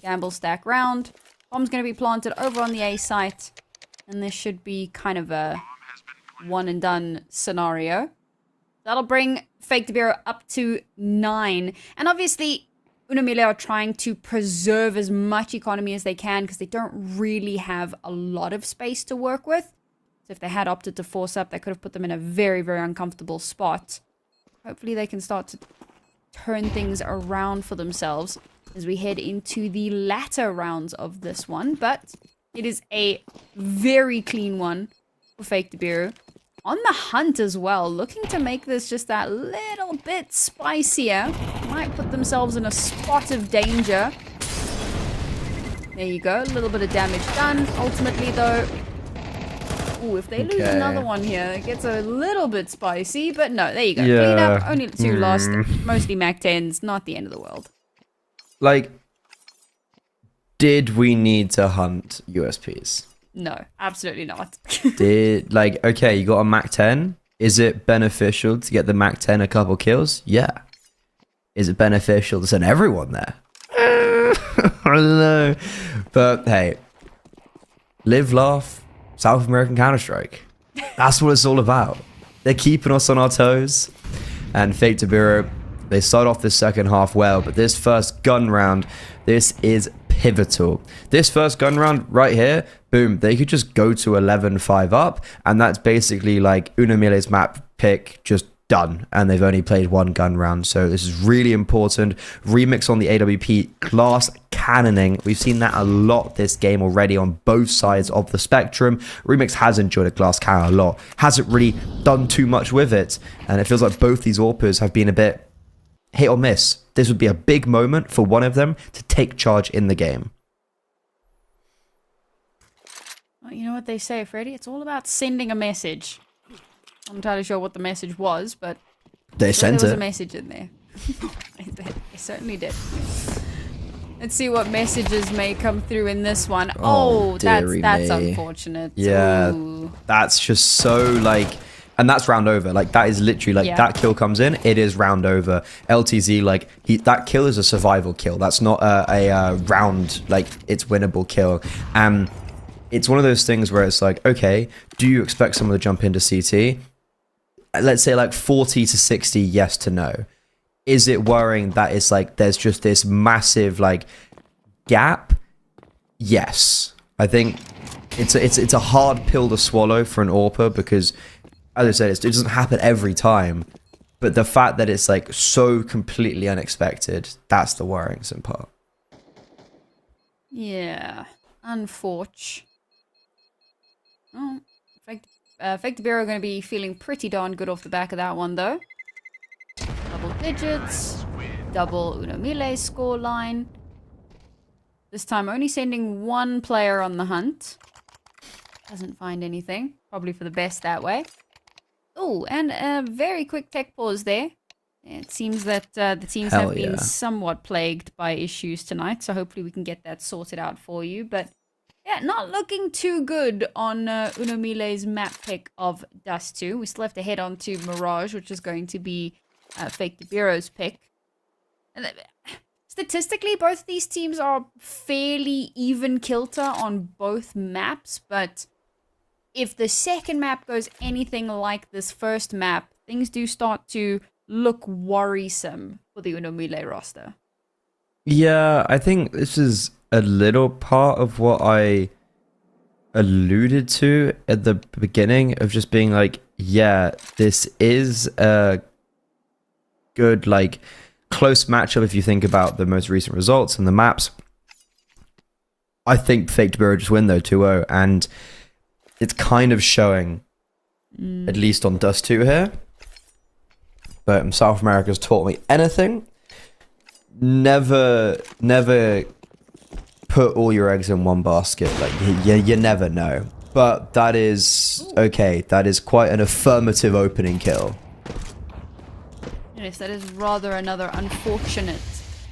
gamble stack round. Bomb's going to be planted over on the A site. And this should be kind of a one and done scenario. That'll bring Faked Biru up to 9. And obviously, Mille are trying to preserve as much economy as they can because they don't really have a lot of space to work with. So if they had opted to force up, that could have put them in a very, very uncomfortable spot. Hopefully they can start to turn things around for themselves as we head into the latter rounds of this one. But it is a very clean one for Faked Biru. On the hunt as well, looking to make this just that little bit spicier. Might put themselves in a spot of danger. There you go, a little bit of damage done. Ultimately though, ooh, if they lose another one here, it gets a little bit spicy. But no, there you go. Clean up, only 2 lost. Mostly Mac 10s, not the end of the world. Like, did we need to hunt USPs? No, absolutely not. Okay, you got a Mac 10. Is it beneficial to get the Mac 10 a couple kills? Yeah. Is it beneficial to send everyone there? I don't know. But hey, live, laugh, South American Counter-Strike. That's what it's all about. They're keeping us on our toes. And Faked Biru, they start off this second half well, but this first gun round, this is pivotal. This first gun round right here, boom, they could just go to 11-5 up, and that's basically like Mille's map pick just done, and they've only played 1 gun round, so this is really important. Remix on the AWP, glass cannoning. We've seen that a lot this game already on both sides of the spectrum. Remix has enjoyed a glass cannon a lot, hasn't really done too much with it, and it feels like both these AWPers have been a bit hit or miss. This would be a big moment for one of them to take charge in the game. Well, you know what they say, Freddy? It's all about sending a message. I'm not entirely sure what the message was, but they sent there was it. a message in there. They certainly did. Let's see what messages may come through in this one. Oh, that's unfortunate. Yeah, ooh. That's just so like, and that's round over. Like that is literally like that kill comes in, it is round over. LTZ, like that kill is a survival kill. That's not a round, like it's winnable kill. And it's one of those things where it's like, okay, do you expect someone to jump into CT? Let's say like 40 to 60, yes to no. Is it worrying that it's like there's just this massive like gap? Yes. I think it's a hard pill to swallow for an AWPer because, as I said, it doesn't happen every time. But the fact that it's like so completely unexpected, that's the worrisome part. Yeah, unfortunate. Oh, Faked Biru are going to be feeling pretty darn good off the back of that one, though. Double digits, double Mille score line. This time only sending 1 player on the hunt. Doesn't find anything. Probably for the best that way. Oh, and a very quick tech pause there. It seems that the teams have been somewhat plagued by issues tonight, so hopefully we can get that sorted out for you. But yeah, not looking too good on Mille's map pick of Dust 2. We still have to head on to Mirage, which is going to be Faked Biru's pick. And statistically, both these teams are fairly even kilter on both maps, but if the second map goes anything like this first map, things do start to look worrisome for the Mille roster. Yeah, I think this is a little part of what I alluded to at the beginning of just being like, yeah, this is a good, like, close matchup if you think about the most recent results and the maps. I think Fake to Biru just win though 2-0, and it's kind of showing, at least on Dust 2 here. But South America's taught me anything. Never put all your eggs in one basket. Like, you never know. But that is okay. That is quite an affirmative opening kill. Yes, that is rather another unfortunate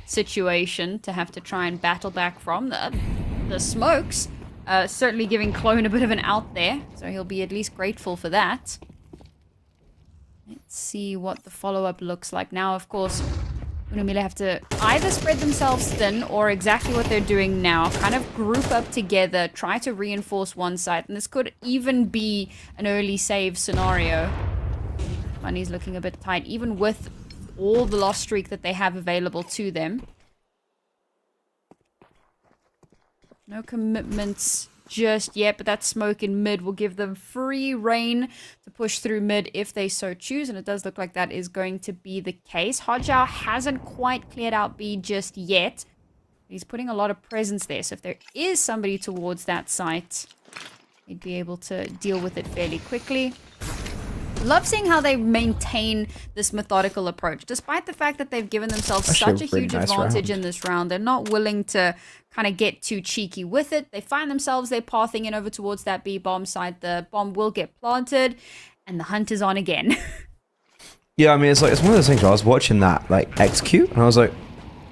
situation to have to try and battle back from. The smokes certainly giving Clone a bit of an out there, so he'll be at least grateful for that. Let's see what the follow-up looks like. Now, of course, Mille have to either spread themselves thin or exactly what they're doing now, kind of group up together, try to reinforce one side, and this could even be an early save scenario. Money's looking a bit tight, even with all the loss streak that they have available to them. No commitments just yet, but that smoke in mid will give them free reign to push through mid if they so choose, and it does look like that is going to be the case. Hojao hasn't quite cleared out B just yet. He's putting a lot of presence there, so if there is somebody towards that site, he'd be able to deal with it fairly quickly. Love seeing how they maintain this methodical approach, despite the fact that they've given themselves such a huge advantage in this round. They're not willing to kind of get too cheeky with it. They find themselves, they're pathing in over towards that B bomb site. The bomb will get planted, and the hunt is on again. Yeah, I mean, it's one of those things where I was watching that, like, execute, and I was like,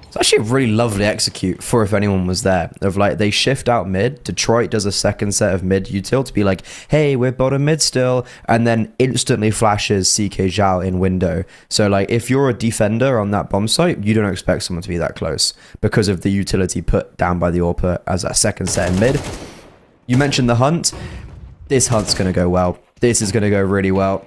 it's actually a really lovely execute for if anyone was there. Of like, they shift out mid. Detroit does a second set of mid util to be like, hey, we're bottom mid still. And then instantly flashes CK Zhao in window. So like, if you're a defender on that bomb site, you don't expect someone to be that close because of the utility put down by the AWP as that second set in mid. You mentioned the hunt. This hunt's going to go well. This is going to go really well.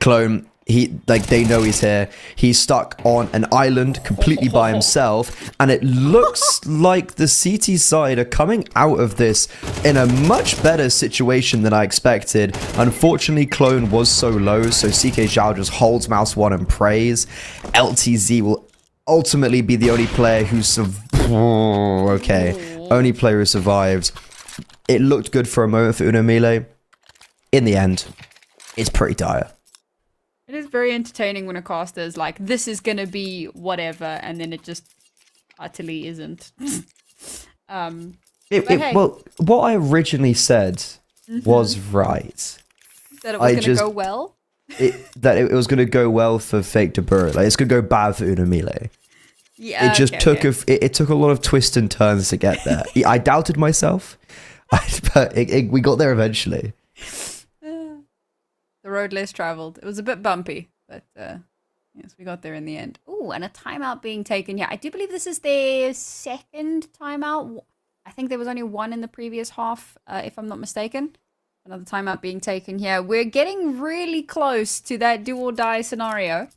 Clone, they know he's here. He's stuck on an island completely by himself, and it looks like the CT side are coming out of this in a much better situation than I expected. Unfortunately, Clone was so low, so CK Zhao just holds mouse 1 and prays. LTZ will ultimately be the only player who only player who survived. It looked good for a moment for Mille. In the end, it's pretty dire. It is very entertaining when a caster is like, this is going to be whatever, and then it just utterly isn't. Well, what I originally said was right. That it was going to go well? That it was going to go well for Fake to Biru. Like, it's going to go bad for Mille. Yeah, it just it took a lot of twists and turns to get there. I doubted myself, but we got there eventually. The road less traveled. It was a bit bumpy, but yes, we got there in the end. Oh, and a timeout being taken here. I do believe this is their second timeout. I think there was only one in the previous half, if I'm not mistaken. Another timeout being taken here. We're getting really close to that do or die scenario.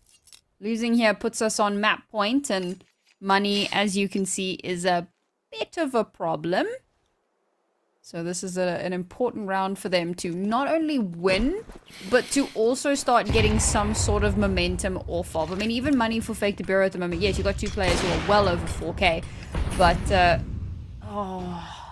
Losing here puts us on map point, and money, as you can see, is a bit of a problem. So this is an important round for them to not only win, but to also start getting some sort of momentum off of. I mean, even money for Fake to Biru at the moment. Yes, you've got two players who are well over 4K. But,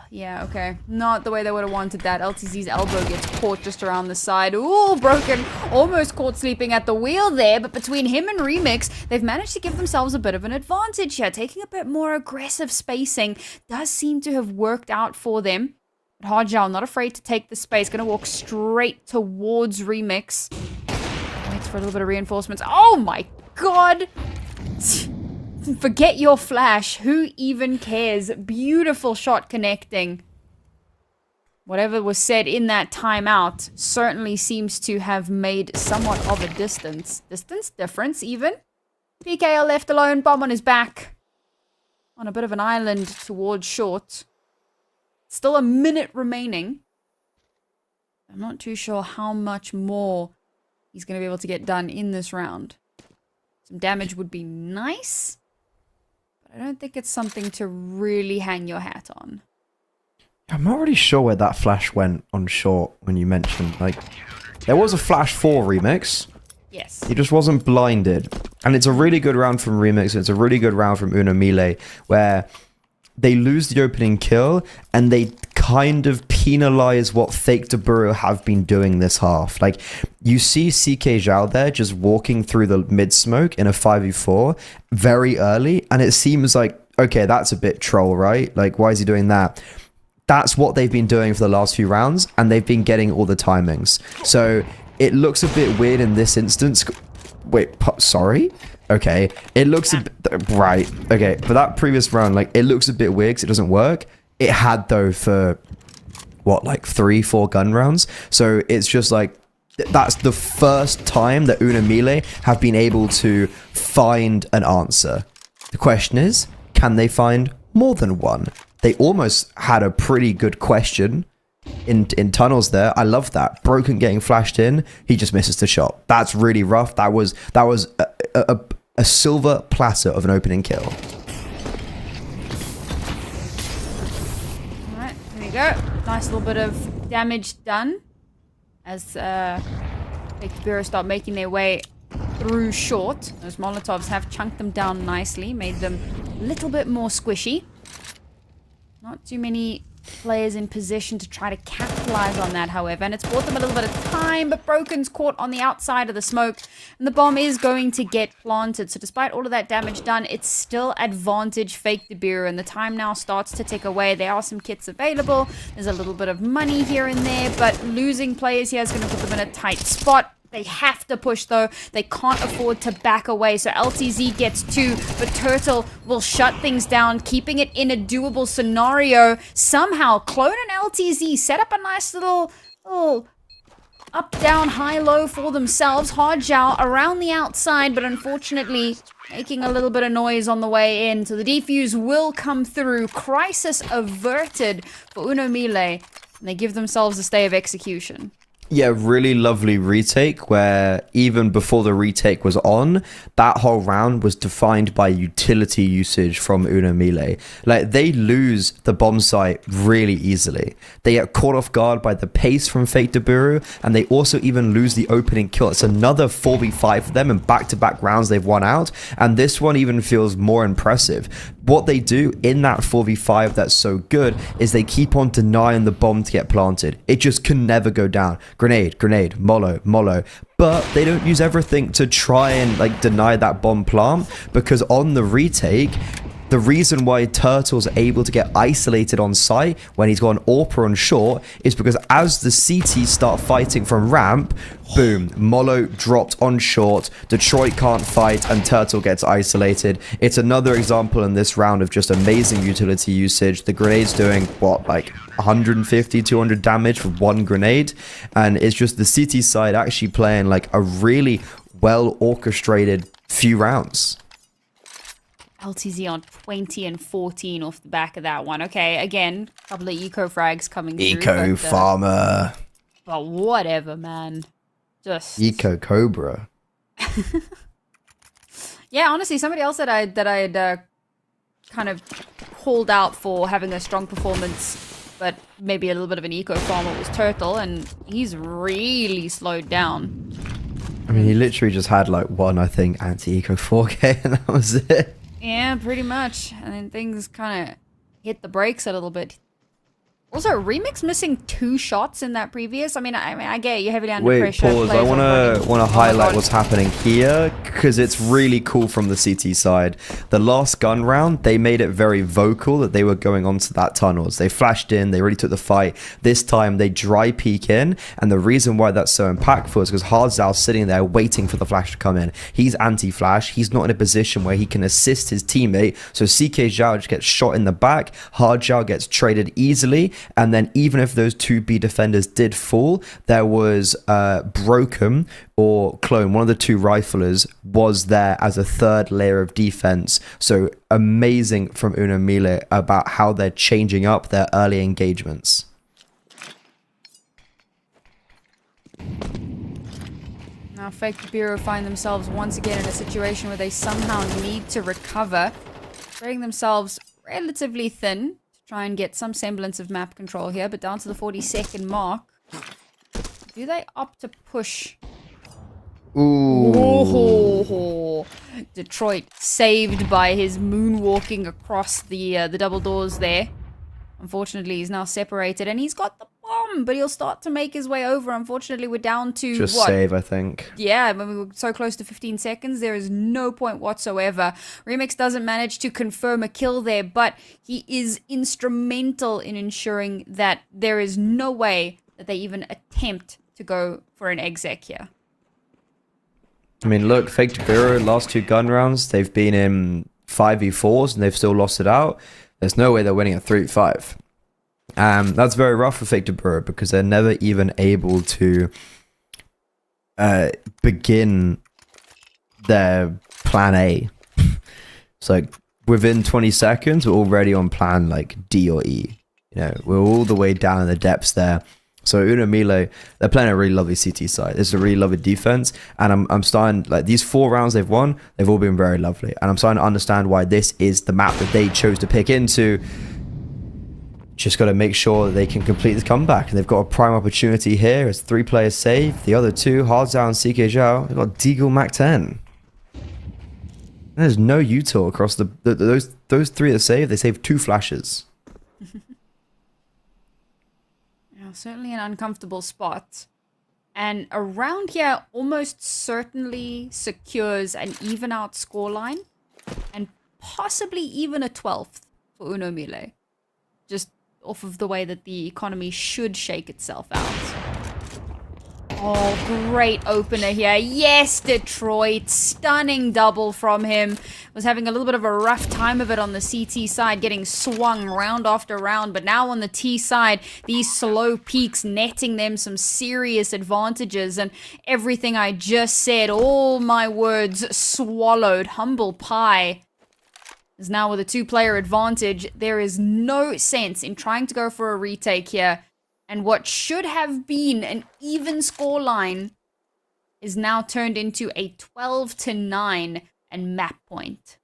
yeah, okay. Not the way they would have wanted that. LTZ's elbow gets caught just around the side. Ooh, broken. Almost caught sleeping at the wheel there. But between him and Remix, they've managed to give themselves a bit of an advantage here. Taking a bit more aggressive spacing does seem to have worked out for them. Hojao, not afraid to take the space. Going to walk straight towards Remix. Waits for a little bit of reinforcements. Oh my god! Forget your flash. Who even cares? Beautiful shot connecting. Whatever was said in that timeout certainly seems to have made somewhat of a distance difference even. PKL left alone. Bomb on his back. On a bit of an island towards short. Still a minute remaining. I'm not too sure how much more he's going to be able to get done in this round. Some damage would be nice, but I don't think it's something to really hang your hat on. I'm not really sure where that flash went on short when you mentioned, like, there was a Flash 4 remix. Yes. He just wasn't blinded. And it's a really good round from Remix. It's a really good round from Mille, where they lose the opening kill and they kind of penalize what Fake Biru have been doing this half. Like, you see CK Zhao there just walking through the mid smoke in a 5v4 very early, and it seems like, okay, that's a bit troll, right? Like, why is he doing that? That's what they've been doing for the last few rounds, and they've been getting all the timings. So it looks a bit weird in this instance. Wait, sorry? Okay, it looks a bit, right, okay, for that previous round, like, it looks a bit weird because it doesn't work. It had, though, for, what, like 3-4 gun rounds? So it's just like, that's the first time that Mille have been able to find an answer. The question is, can they find more than one? They almost had a pretty good question in tunnels there. I love that. Broken getting flashed in, he just misses the shot. That's really rough. That was a silver platter of an opening kill. Alright, there we go. Nice little bit of damage done as Fake Biru start making their way through short. Those Molotovs have chunked them down nicely, made them a little bit more squishy. Not too many players in position to try to capitalize on that, however, and it's bought them a little bit of time, but Broken's caught on the outside of the smoke, and the bomb is going to get planted. So despite all of that damage done, it's still advantage Fake Biru, and the time now starts to tick away. There are some kits available. There's a little bit of money here and there, but losing players here is going to put them in a tight spot. They have to push, though. They can't afford to back away. So LTZ gets 2, but Turtle will shut things down, keeping it in a doable scenario. Somehow, Clone and LTZ set up a nice little up, down, high, low for themselves. Hardjow around the outside, but unfortunately making a little bit of noise on the way in. So the defuse will come through. Crisis averted for Mille, and they give themselves a stay of execution. Yeah, really lovely retake where even before the retake was on, that whole round was defined by utility usage from Mille. Like, they lose the bomb site really easily. They get caught off guard by the pace from Fake Biru, and they also even lose the opening kill. It's another 4v5 for them, and back-to-back rounds they've won out, and this one even feels more impressive. What they do in that 4v5 that's so good is they keep on denying the bomb to get planted. It just can never go down. Grenade, Molo. But they don't use everything to try and, like, deny that bomb plant, because on the retake, the reason why Turtle's able to get isolated on site when he's got an AWPer on short is because as the CT start fighting from ramp, boom, Molo dropped on short, Detroit can't fight, and Turtle gets isolated. It's another example in this round of just amazing utility usage. The grenade's doing, what, like 150, 200 damage for one grenade, and it's just the CT side actually playing like a really well orchestrated few rounds. LTZ on 20 and 14 off the back of that one. Okay, again, a couple of eco frags coming through. Eco farmer. But whatever, man. Just Eco Cobra. Yeah, honestly, somebody else that I'd kind of called out for having a strong performance, but maybe a little bit of an eco farmer was Turtle, and he's really slowed down. I mean, he literally just had like one, I think, anti-eco 4K, and that was it. Yeah, pretty much. And then things kind of hit the brakes a little bit. Also, Remix missing 2 shots in that previous. I mean, I get you heavily under pressure. Wait, pause. I want to highlight what's happening here because it's really cool from the CT side. The last gun round, they made it very vocal that they were going onto that tunnels. They flashed in. They really took the fight. This time, they dry peek in, and the reason why that's so impactful is because Hardzal's sitting there waiting for the flash to come in. He's anti-flash. He's not in a position where he can assist his teammate. So CK Zhao just gets shot in the back. Hardzal gets traded easily. And then even if those 2B defenders did fall, there was Broken or Clone, one of the 2 riflers, was there as a third layer of defense. So amazing from Mille about how they're changing up their early engagements. Now Fake Biru find themselves once again in a situation where they somehow need to recover, spreading themselves relatively thin to try and get some semblance of map control here, but down to the 42nd mark. Do they opt to push? Ooh. Oh, Detroit saved by his moonwalking across the double doors there. Unfortunately, he's now separated, and he's got the bomb, but he'll start to make his way over. Unfortunately, we're down to Just what? save, I think. Yeah, when we were so close to 15 seconds, there is no point whatsoever. Remix doesn't manage to confirm a kill there, but he is instrumental in ensuring that there is no way that they even attempt to go for an exec here. I mean, look, Fake Biru, last 2 gun rounds, they've been in 5v4s and they've still lost it out. There's no way they're winning at 3v5. That's very rough for Fake Biru because they're never even able to begin their plan A. It's like within 20 seconds, we're already on plan like D or E. You know, we're all the way down in the depths there. So Mille, they're playing a really lovely CT side. It's a really lovely defense, and I'm starting, like, these 4 rounds they've won, they've all been very lovely, and I'm starting to understand why this is the map that they chose to pick into. Just got to make sure that they can complete this comeback, and they've got a prime opportunity here. It's 3 players saved. The other 2, Hardzao and CK Zhao, they've got Deagle Mac 10. There's no util across those 3 that saved. They saved 2 flashes. Certainly an uncomfortable spot. And around here almost certainly secures an even out scoreline and possibly even a 12th for Mille. Just off of the way that the economy should shake itself out. Oh, great opener here. Yes, Detroit. Stunning double from him. Was having a little bit of a rough time of it on the CT side, getting swung round after round. But now on the T side, these slow peaks netting them some serious advantages. And everything I just said, all my words swallowed. Humble pie is now with a 2-player advantage. There is no sense in trying to go for a retake here. And what should have been an even scoreline is now turned into a 12-9 and map point.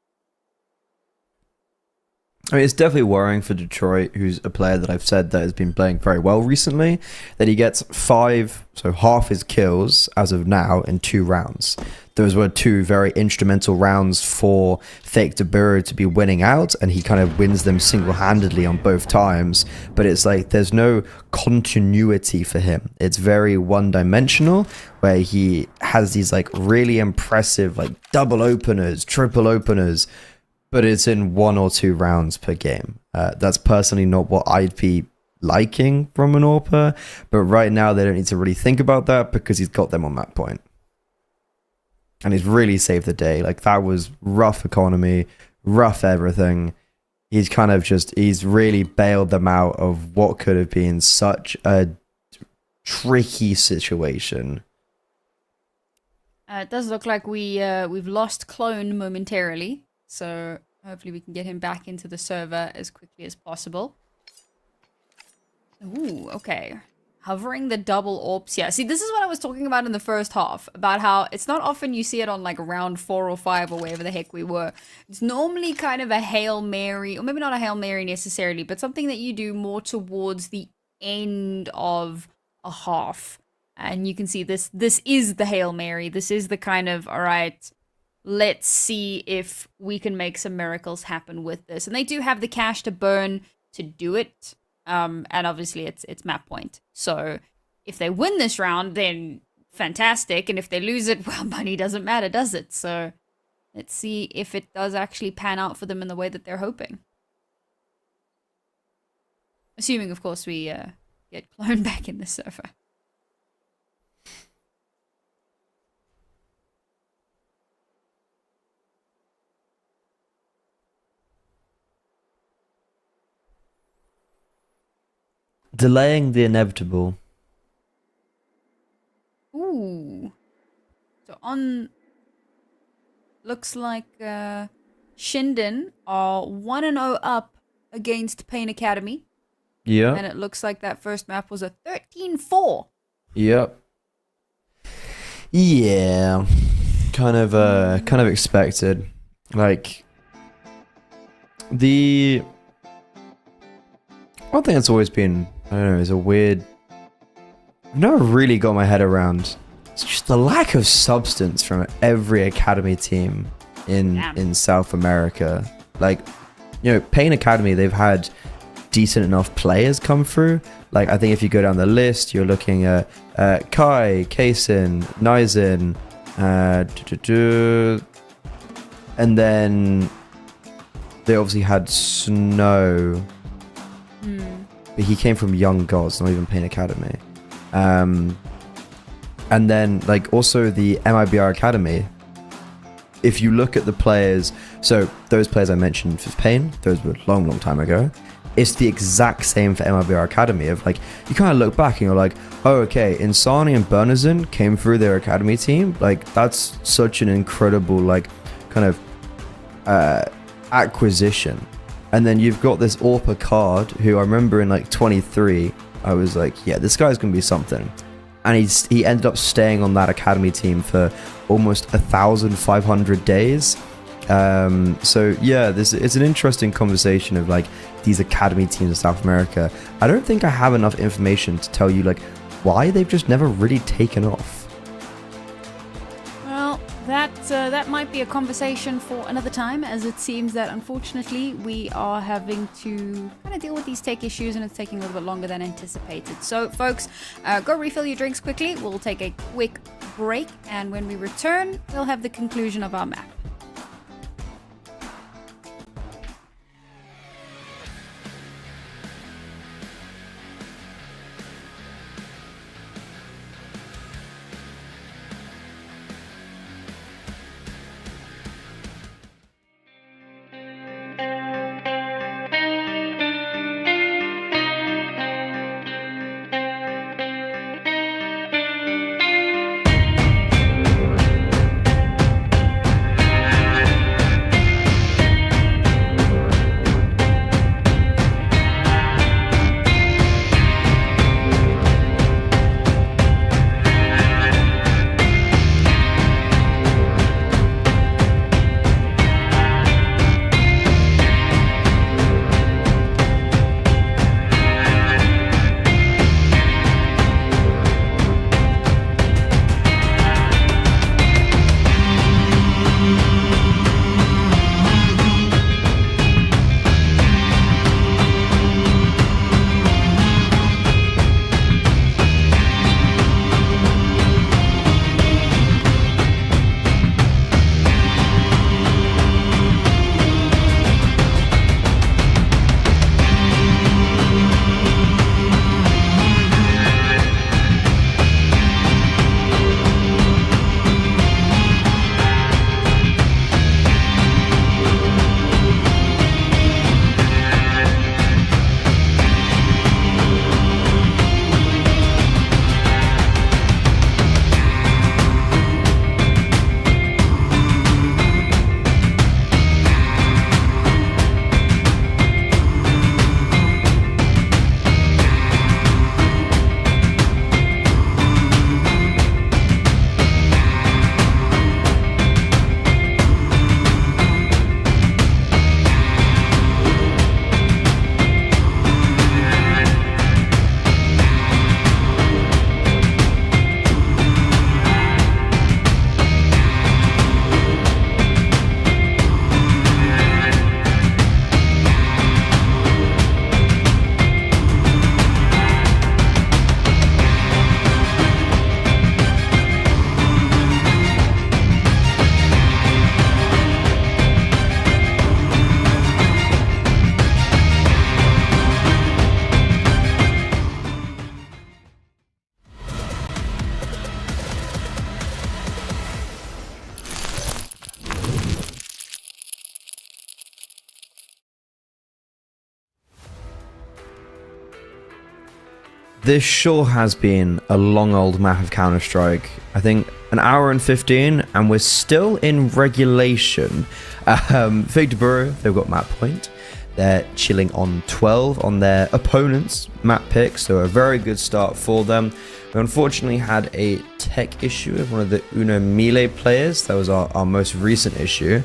I mean, it's definitely worrying for Detroit, who's a player that I've said that has been playing very well recently, that he gets 5, so half his kills as of now in 2 rounds. Those were 2 very instrumental rounds for Fake Biru to be winning out, and he kind of wins them single-handedly on both times. But it's like there's no continuity for him. It's very one-dimensional, where he has these like really impressive like double openers, triple openers, but it's in 1 or 2 rounds per game. That's personally not what I'd be liking from an AWPer, but right now they don't need to really think about that because he's got them on that point. And he's really saved the day. Like, that was rough economy, rough everything. He's kind of he's really bailed them out of what could have been such a tricky situation. It does look like we've lost Clone momentarily. So hopefully we can get him back into the server as quickly as possible. Ooh, okay. Hovering the double AWPs here. See, this is what I was talking about in the first half, about how it's not often you see it on like round 4 or 5 or wherever the heck we were. It's normally kind of a Hail Mary, or maybe not a Hail Mary necessarily, but something that you do more towards the end of a half. And you can see this is the Hail Mary. This is the kind of, all right, let's see if we can make some miracles happen with this. And they do have the cash to burn to do it. And obviously it's map point. So if they win this round, then fantastic. And if they lose it, well, money doesn't matter, does it? So let's see if it does actually pan out for them in the way that they're hoping. Assuming, of course, we get Clone back in the server. Delaying the inevitable. Ooh. So on... Looks like Shinden are 1-0 up against Pain Academy. Yeah. And it looks like that first map was a 13-4. Yep. Yeah, kind of expected. Like, the one thing that's always been, I don't know, is a weird, I've never really got my head around. It's just the lack of substance from every academy team in South America. Like, you know, Pain Academy, they've had decent enough players come through. Like, I think if you go down the list, you're looking at Kai, Kaysen, Naizen, and then they obviously had Snow, but he came from Young Gods, not even Pain Academy. And then, like, also the MIBR Academy, if you look at the players, so those players I mentioned for Pain, those were long time ago. It's the exact same for MIBR Academy. Of like, you kind of look back and you're like, oh, okay, Insani and Bernazin came through their academy team. Like, that's such an incredible, like, kind of acquisition. And then you've got this Orpa card, who I remember in like 23, I was like, yeah, this guy's gonna be something. And he ended up staying on that academy team for almost 1,500 days. So yeah, it's an interesting conversation of like these academy teams in South America. I don't think I have enough information to tell you like why they've just never really taken off. Well, that might be a conversation for another time, as it seems that unfortunately we are having to kind of deal with these tech issues and it's taking a little bit longer than anticipated. So folks, go refill your drinks quickly. We'll take a quick break, and when we return, we'll have the conclusion of our map. This sure has been a long old map of Counter-Strike. I think an hour and 15, and we're still in regulation. Fake to Biru, they've got map point. They're chilling on 12 on their opponent's map pick, so a very good start for them. We unfortunately had a tech issue with one of the Mille players. That was our most recent issue.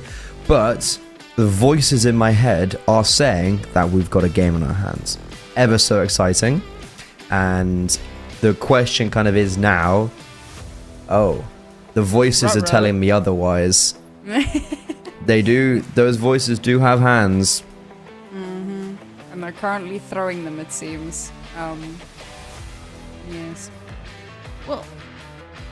But the voices in my head are saying that we've got a game on our hands. Ever so exciting. And the question kind of is now, oh, the voices are telling me otherwise. Those voices do have hands. And they're currently throwing them, it seems. Yes. Well,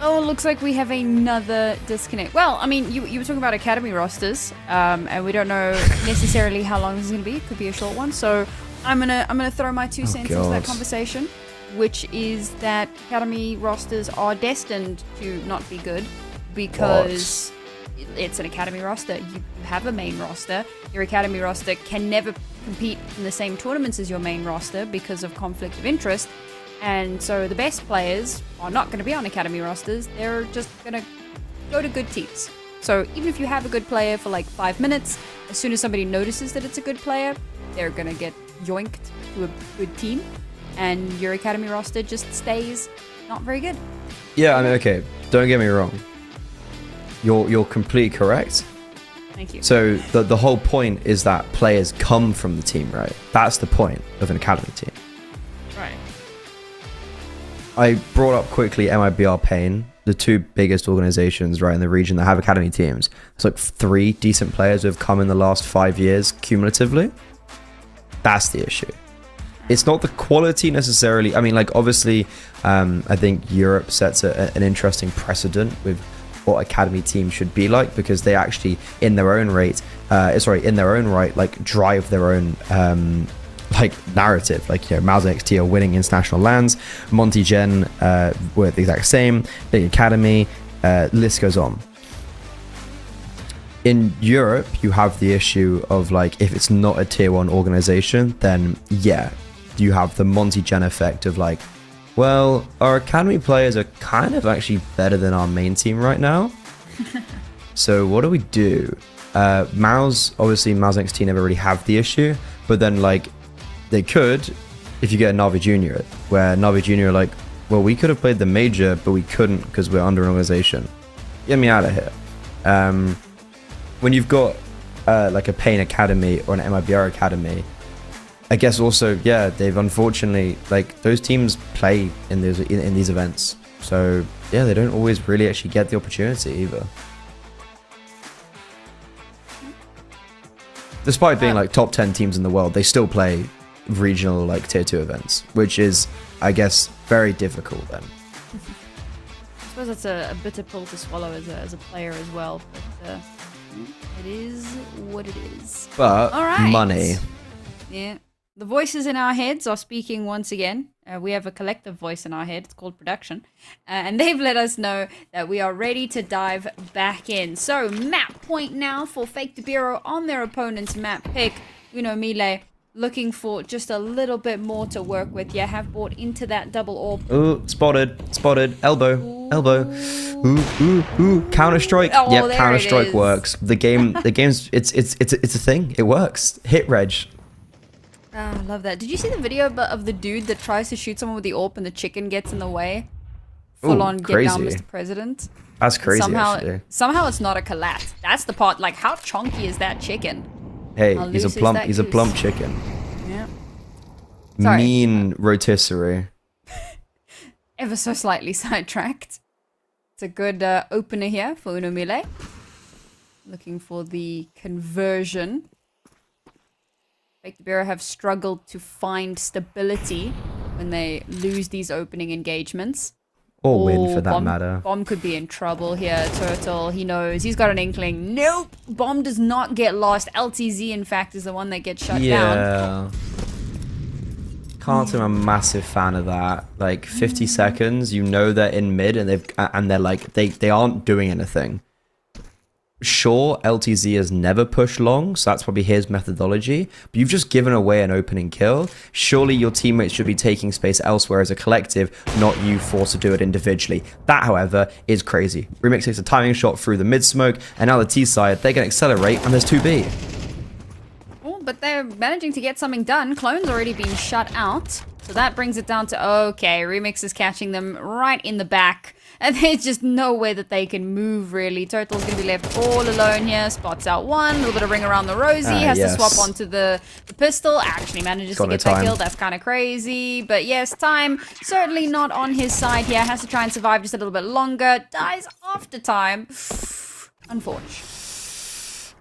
oh, looks like we have another disconnect. Well, I mean, you were talking about academy rosters, and we don't know necessarily how long this is going to be. It could be a short one. So I'm gonna throw my 2 cents into that conversation, which is that academy rosters are destined to not be good because it's an academy roster. You have a main roster. Your academy roster can never compete in the same tournaments as your main roster because of conflict of interest. And so the best players are not going to be on academy rosters. They're just going to go to good teams. So even if you have a good player for like 5 minutes, as soon as somebody notices that it's a good player, they're going to get yoinked to a good team. And your academy roster just stays not very good. Yeah, I mean, okay, don't get me wrong. You're completely correct. Thank you. So the whole point is that players come from the team, right? That's the point of an academy team. Right. I brought up quickly MIBR Pain, the 2 biggest organizations right in the region that have academy teams. It's like 3 decent players who have come in the last 5 years cumulatively. That's the issue. It's not the quality necessarily. I mean, like, obviously, I think Europe sets an interesting precedent with what academy teams should be like, because they actually in their own right like drive their own like narrative. Like, you know, Mouse XT are winning international lands, Monty Gen were the exact same, Big Academy, list goes on. In Europe, you have the issue of, like, if it's not a tier 1 organization, then yeah, you have the Monty Gen effect of, like, well, our academy players are kind of actually better than our main team right now. So what do we do? Mouse XT never really have the issue, but then, like, they could if you get a Navi Junior, where Navi Junior are like, well, we could have played the major, but we couldn't because we're under an organization. Get me out of here. When you've got like a Pain Academy or an MIBR Academy, I guess also, yeah, they've unfortunately, like, those teams play in these events, so yeah, they don't always really actually get the opportunity either. Despite being like top 10 teams in the world, they still play regional, like, tier 2 events, which is, I guess, very difficult then. I suppose that's a bitter pill to swallow as a player as well, but it is what it is. But all right. Money. Yeah. The voices in our heads are speaking once again. We have a collective voice in our head. It's called production. And they've let us know that we are ready to dive back in. So, map point now for Fake to Biru on their opponent's map pick. Mille looking for just a little bit more to work with. Yeah, have bought into that double orb. Ooh, spotted. Elbow. Ooh. Elbow. Ooh. Counter-Strike. Oh, yep, Counter-Strike works. The game's, it's a thing. It works. Hit reg. Oh, I love that. Did you see the video of the dude that tries to shoot someone with the AWP and the chicken gets in the way? Full on get down, Mr. President. That's crazy, actually. Somehow it's not a collat. That's the part. Like, how chunky is that chicken? Hey, he's a plump chicken. Yeah. Sorry. Mean rotisserie. Ever so slightly sidetracked. It's a good opener here for Mille. Looking for the conversion. Fake Biru have struggled to find stability when they lose these opening engagements. Or win, for that matter. Bomb could be in trouble here. Turtle, he knows. He's got an inkling. Nope! Bomb does not get lost. LTZ, in fact, is the one that gets shut down. Yeah. Can't say I'm a massive fan of that. Like, 50 seconds, you know they're in mid, and they're like, they aren't doing anything. Sure, LTZ has never pushed long, so that's probably his methodology, but you've just given away an opening kill. Surely your teammates should be taking space elsewhere as a collective, not you forced to do it individually. That, however, is crazy. Remix takes a timing shot through the mid smoke, and now the T side, they can accelerate, and there's 2B. but they're managing to get something done. Clone's already been shut out. So that brings it down to, okay, Remix is catching them right in the back. And there's just no way that they can move, really. Turtle's going to be left all alone here. Spots out one. A little bit of ring around the Rosie. Has to swap onto the pistol. Actually manages to get that kill. That's kind of crazy. But yes, time certainly not on his side here. Has to try and survive just a little bit longer. Dies after time. Unfortunate.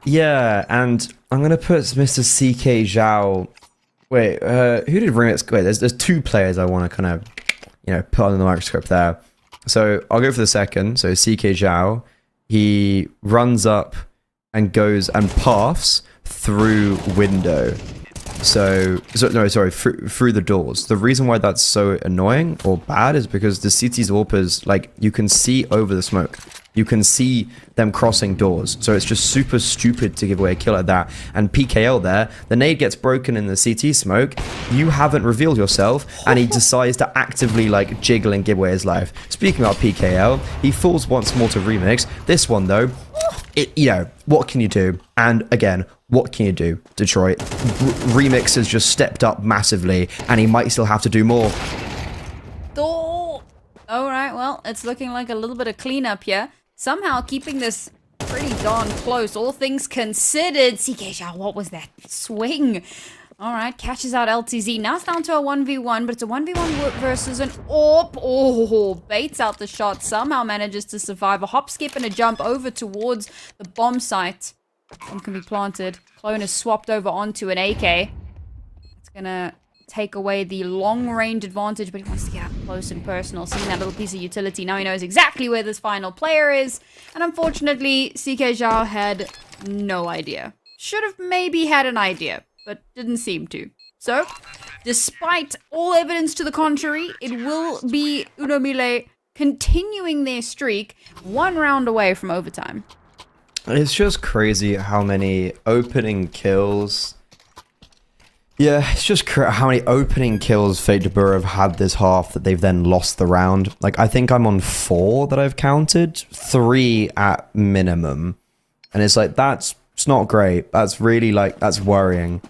Yeah, and I'm going to put Mr. CK Zhao... Wait, who did Remix... Wait, there's two players I want to kind of, you know, put on the microscope there. So I'll go for the second. So CK Zhao, he runs up and goes and paths through window. Through the doors. The reason why that's so annoying or bad is because the CT's AWPers, like, you can see over the smoke. You can see them crossing doors. So it's just super stupid to give away a kill like that. And PKL there, the nade gets broken in the CT smoke. You haven't revealed yourself. And he decides to actively, like, jiggle and give away his life. Speaking about PKL, he falls once more to Remix. This one, though, you know, what can you do? And again, what can you do, Detroit? Remix has just stepped up massively, and he might still have to do more. Oh, all right, well, it's looking like a little bit of cleanup here. Somehow keeping this pretty darn close, all things considered. CK Zhao, what was that swing? All right, catches out LTZ. Now it's down to a 1v1, but it's a 1v1 versus an AWP. Oh, baits out the shot. Somehow manages to survive. A hop, skip, and a jump over towards the bomb site. Bomb can be planted. Clone is swapped over onto an AK. It's gonna take away the long-range advantage, but he wants to get up close and personal. Seeing that little piece of utility, now he knows exactly where this final player is. And unfortunately, CK Zhao had no idea. Should have maybe had an idea, but didn't seem to. So, despite all evidence to the contrary, it will be Mille continuing their streak, 1 round away from overtime. It's just crazy how many opening kills... Yeah, it's just how many opening kills Fate de Boer have had this half that they've then lost the round. Like, I think I'm on 4 that I've counted. 3 at minimum. And it's like, it's not great. That's really, like, that's worrying.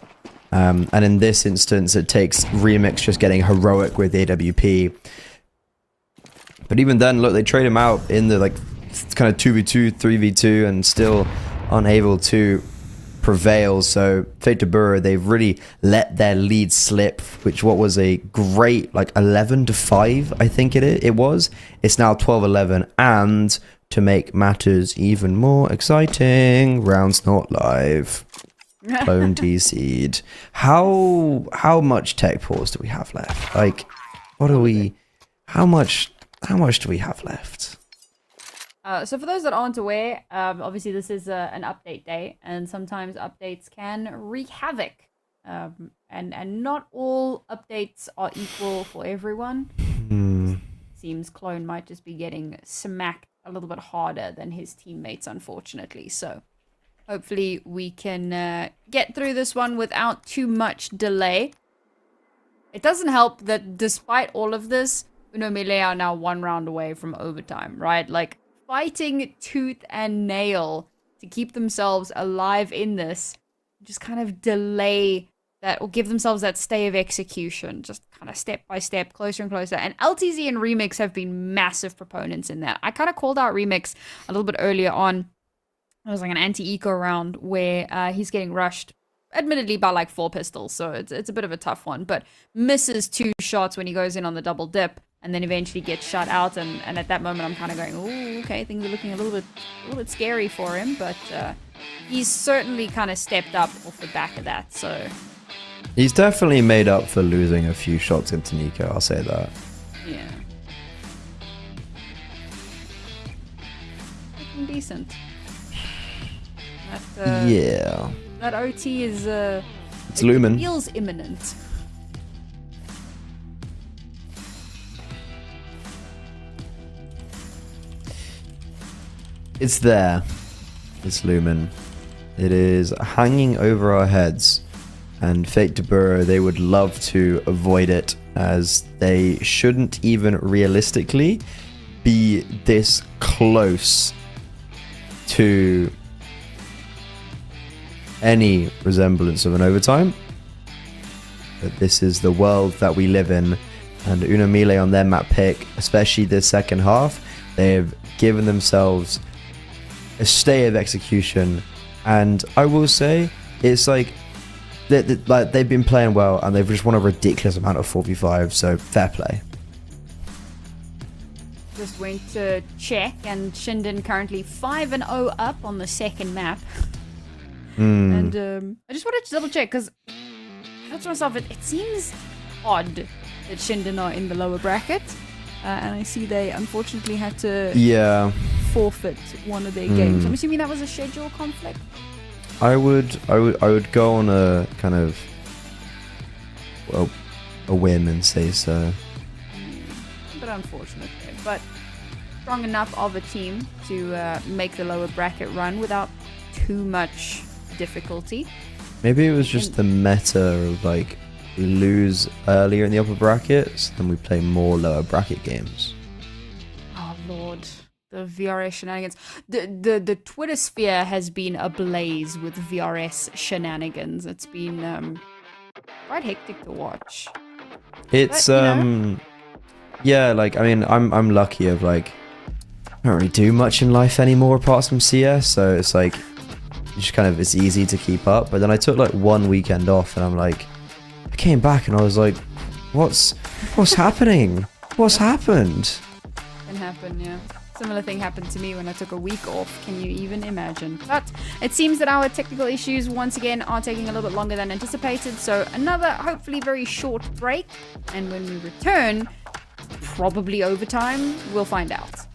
And in this instance, it takes Remix just getting heroic with AWP. But even then, look, they trade him out in the, like, kind of 2v2, 3v2, and still unable to prevail. So Fate de Boer, they've really let their lead slip, which what was a great, like, 11-5, I think it was. It's now 12-11, and to make matters even more exciting, round's not live. Clone DC'd. How much tech pause do we have left? Like, what are we... How much do we have left? So for those that aren't aware, obviously this is an update day, and sometimes updates can wreak havoc. And not all updates are equal for everyone. Seems Clone might just be getting smacked a little bit harder than his teammates, unfortunately. So hopefully we can get through this one without too much delay. It doesn't help that despite all of this, Mille are now 1 round away from overtime, right? Like, fighting tooth and nail to keep themselves alive in this, just kind of delay that, or give themselves that stay of execution, just kind of step by step, closer and closer. And LTZ and Remix have been massive proponents in that. I kind of called out Remix a little bit earlier on. It was like an anti-eco round where he's getting rushed, admittedly by like 4 pistols, so it's a bit of a tough one, but misses 2 shots when he goes in on the double dip, and then eventually gets shut out. And at that moment, I'm kind of going, "Ooh, okay, things are looking a little bit scary for him." But he's certainly kind of stepped up off the back of that. So he's definitely made up for losing a few shots into Nico. I'll say that. Yeah, looking decent. Yeah. That OT is it's Lumen. Feels imminent. It's there. It's Lumen. It is hanging over our heads. And Fate de Boer, they would love to avoid it, as they shouldn't even realistically be this close to any resemblance of an overtime. But this is the world that we live in. And Mille on their map pick, especially the second half, they've given themselves a stay of execution. And I will say, it's like they've been playing well, and they've just won a ridiculous amount of 4v5, so fair play. Just went to check, and Shinden currently 5-0 up on the second map. And I just wanted to double check, because I thought to myself, it seems odd that Shinden are in the lower bracket. And I see they unfortunately had to forfeit one of their games. I'm assuming that was a schedule conflict. I would go on a kind of a whim and say so. But unfortunate, but strong enough of a team to make the lower bracket run without too much difficulty. Maybe it was just the meta of like we lose earlier in the upper brackets, then we play more lower bracket games. Oh Lord. The VRS shenanigans. The Twitter sphere has been ablaze with VRS shenanigans. It's been quite hectic to watch. It's yeah, like I mean I'm lucky of like I don't really do much in life anymore apart from CS, so it's like just kind of it's easy to keep up. But then I took like one weekend off and I'm like I came back and I was like, what's happening? What's happened? Can happen, yeah. Similar thing happened to me when I took a week off. Can you even imagine? But it seems that our technical issues once again are taking a little bit longer than anticipated. So another hopefully very short break. And when we return, probably overtime, we'll find out.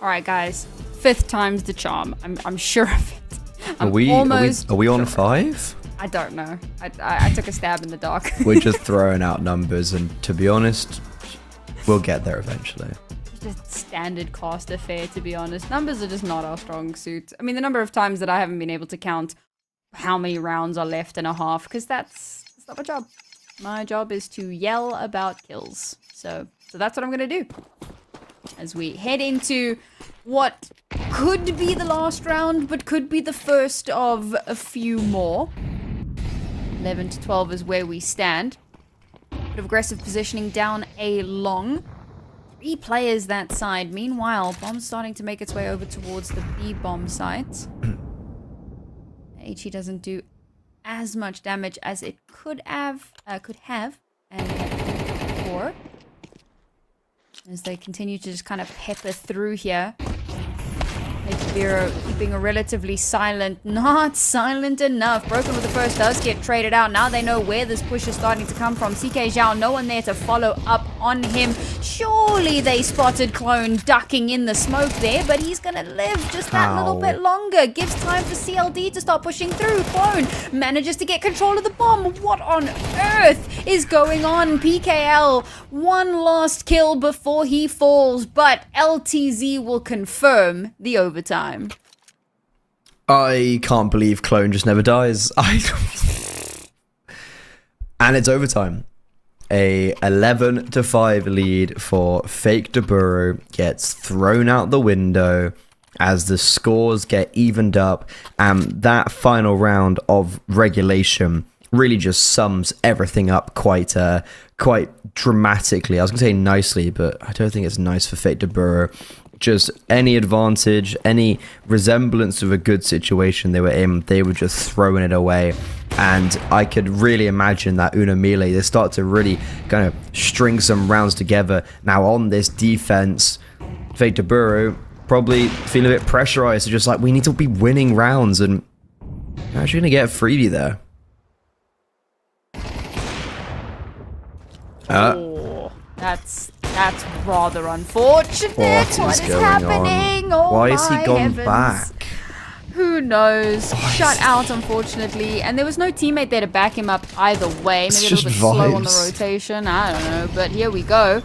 All right, guys. 5th time's the charm. I'm sure of it. Are we on 5? I don't know. I took a stab in the dark. We're just throwing out numbers, and to be honest, we'll get there eventually. Just a standard cast affair, to be honest. Numbers are just not our strong suit. I mean, the number of times that I haven't been able to count how many rounds are left in a half, because that's not my job. My job is to yell about kills. So that's what I'm gonna do. As we head into what could be the last round, but could be the first of a few more. 11 to 12 is where we stand. Bit of aggressive positioning down A long. 3 players that side. Meanwhile, bomb's starting to make its way over towards the B bomb site. HE doesn't do as much damage as it could have, and before. As they continue to just kind of pepper through here. Biru keeping a relatively silent, not silent enough. Broken with the first does get traded out. Now they know where this push is starting to come from. CK Zhao, no one there to follow up on him. Surely they spotted Clone ducking in the smoke there, but he's gonna live just that little bit longer. Gives time for CLD to start pushing through. Clone manages to get control of the bomb. What on earth is going on? PKL, one last kill before he falls, but LTZ will confirm the overtime. I can't believe Clone just never dies. And it's overtime. A 11-5 lead for Fake Biru gets thrown out the window as the scores get evened up, and that final round of regulation really just sums everything up quite dramatically. I was gonna say nicely, but I don't think it's nice for Fake Biru. Just any advantage, any resemblance of a good situation they were in, they were just throwing it away. And I could really imagine that Mille, they start to really kind of string some rounds together. Now on this defense, Fake Biru probably feel a bit pressurized. So just like, we need to be winning rounds, and you're actually going to get a freebie there. That's rather unfortunate. What is happening? Oh, why has he gone heavens. back? Who knows? Shut out, unfortunately. And there was no teammate there to back him up either way. Maybe a little bit slow on the rotation. I don't know. But here we go.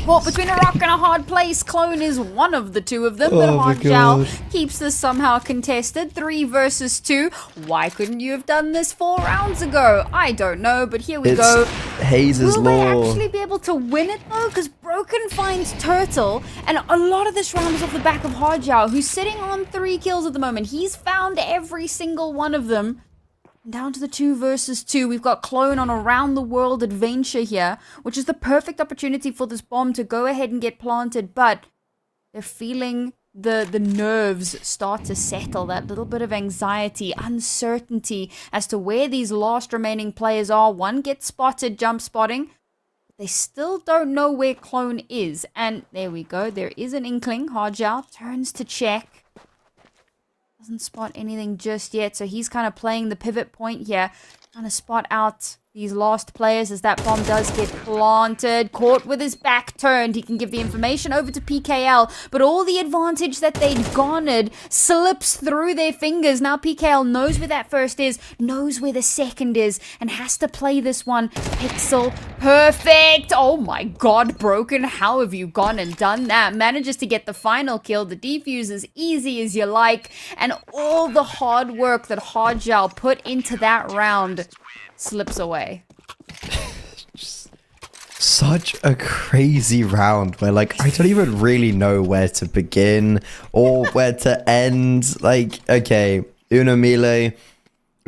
Caught between a rock and a hard place. Clone is one of the two of them, but Hard Zhao keeps this somehow contested. 3 versus 2. Why couldn't you have done this 4 rounds ago? I don't know, but here we go. Hayes' Will law. they actually be able to win it though? Because Broken finds Turtle, and a lot of this round is off the back of Hard Zhao, who's sitting on 3 kills at the moment. He's found every single one of them. Down to the 2 versus 2. We've got Clone on a round-the-world adventure here, which is the perfect opportunity for this bomb to go ahead and get planted, but they're feeling the nerves start to settle, that little bit of anxiety, uncertainty as to where these last remaining players are. One gets spotted, jump spotting. They still don't know where Clone is, and there we go. There is an inkling. Hard Zhao turns to check. Doesn't spot anything just yet, so he's kind of playing the pivot point here, trying to spot out these last players as that bomb does get planted. Caught with his back turned. He can give the information over to PKL, but all the advantage that they'd garnered slips through their fingers. Now PKL knows where that first is, knows where the second is, and has to play this one pixel perfect. Oh my god, Broken, how have you gone and done that? Manages to get the final kill. The defuse as easy as you like, and all the hard work that Hard Zhao put into that round slips away. Such a crazy round where, like, I don't even really know where to begin or where to end. Like, okay, Mille,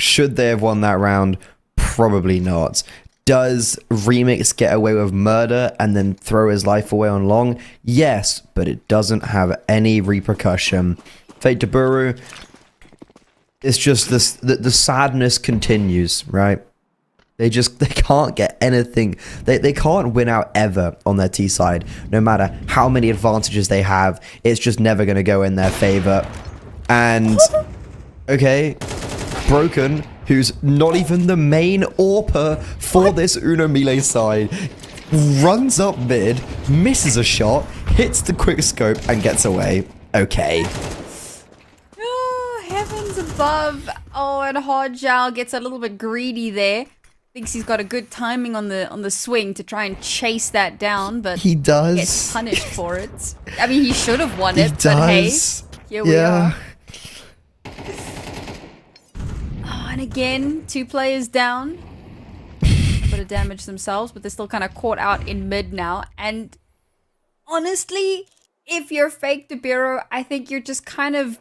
should they have won that round? Probably not. Does Remix get away with murder and then throw his life away on long? Yes, but it doesn't have any repercussion. Fake Biru, it's just this, the sadness continues, right? They can't get anything. They can't win out ever on their T side. No matter how many advantages they have, it's just never going to go in their favor. And, okay, Broken, who's not even the main AWPer for this Mille side, runs up mid, misses a shot, hits the quick scope, and gets away. Okay. Oh, heavens above. Oh, and Hard Zhao gets a little bit greedy there. Thinks he's got a good timing on the swing to try and chase that down, but he does. Gets punished for it. I mean, he should have won it, but hey, here we are. Oh, and again, 2 players down. A bit of damage themselves, but they're still kind of caught out in mid now. And honestly, if you're Fake Biru, I think you're just kind of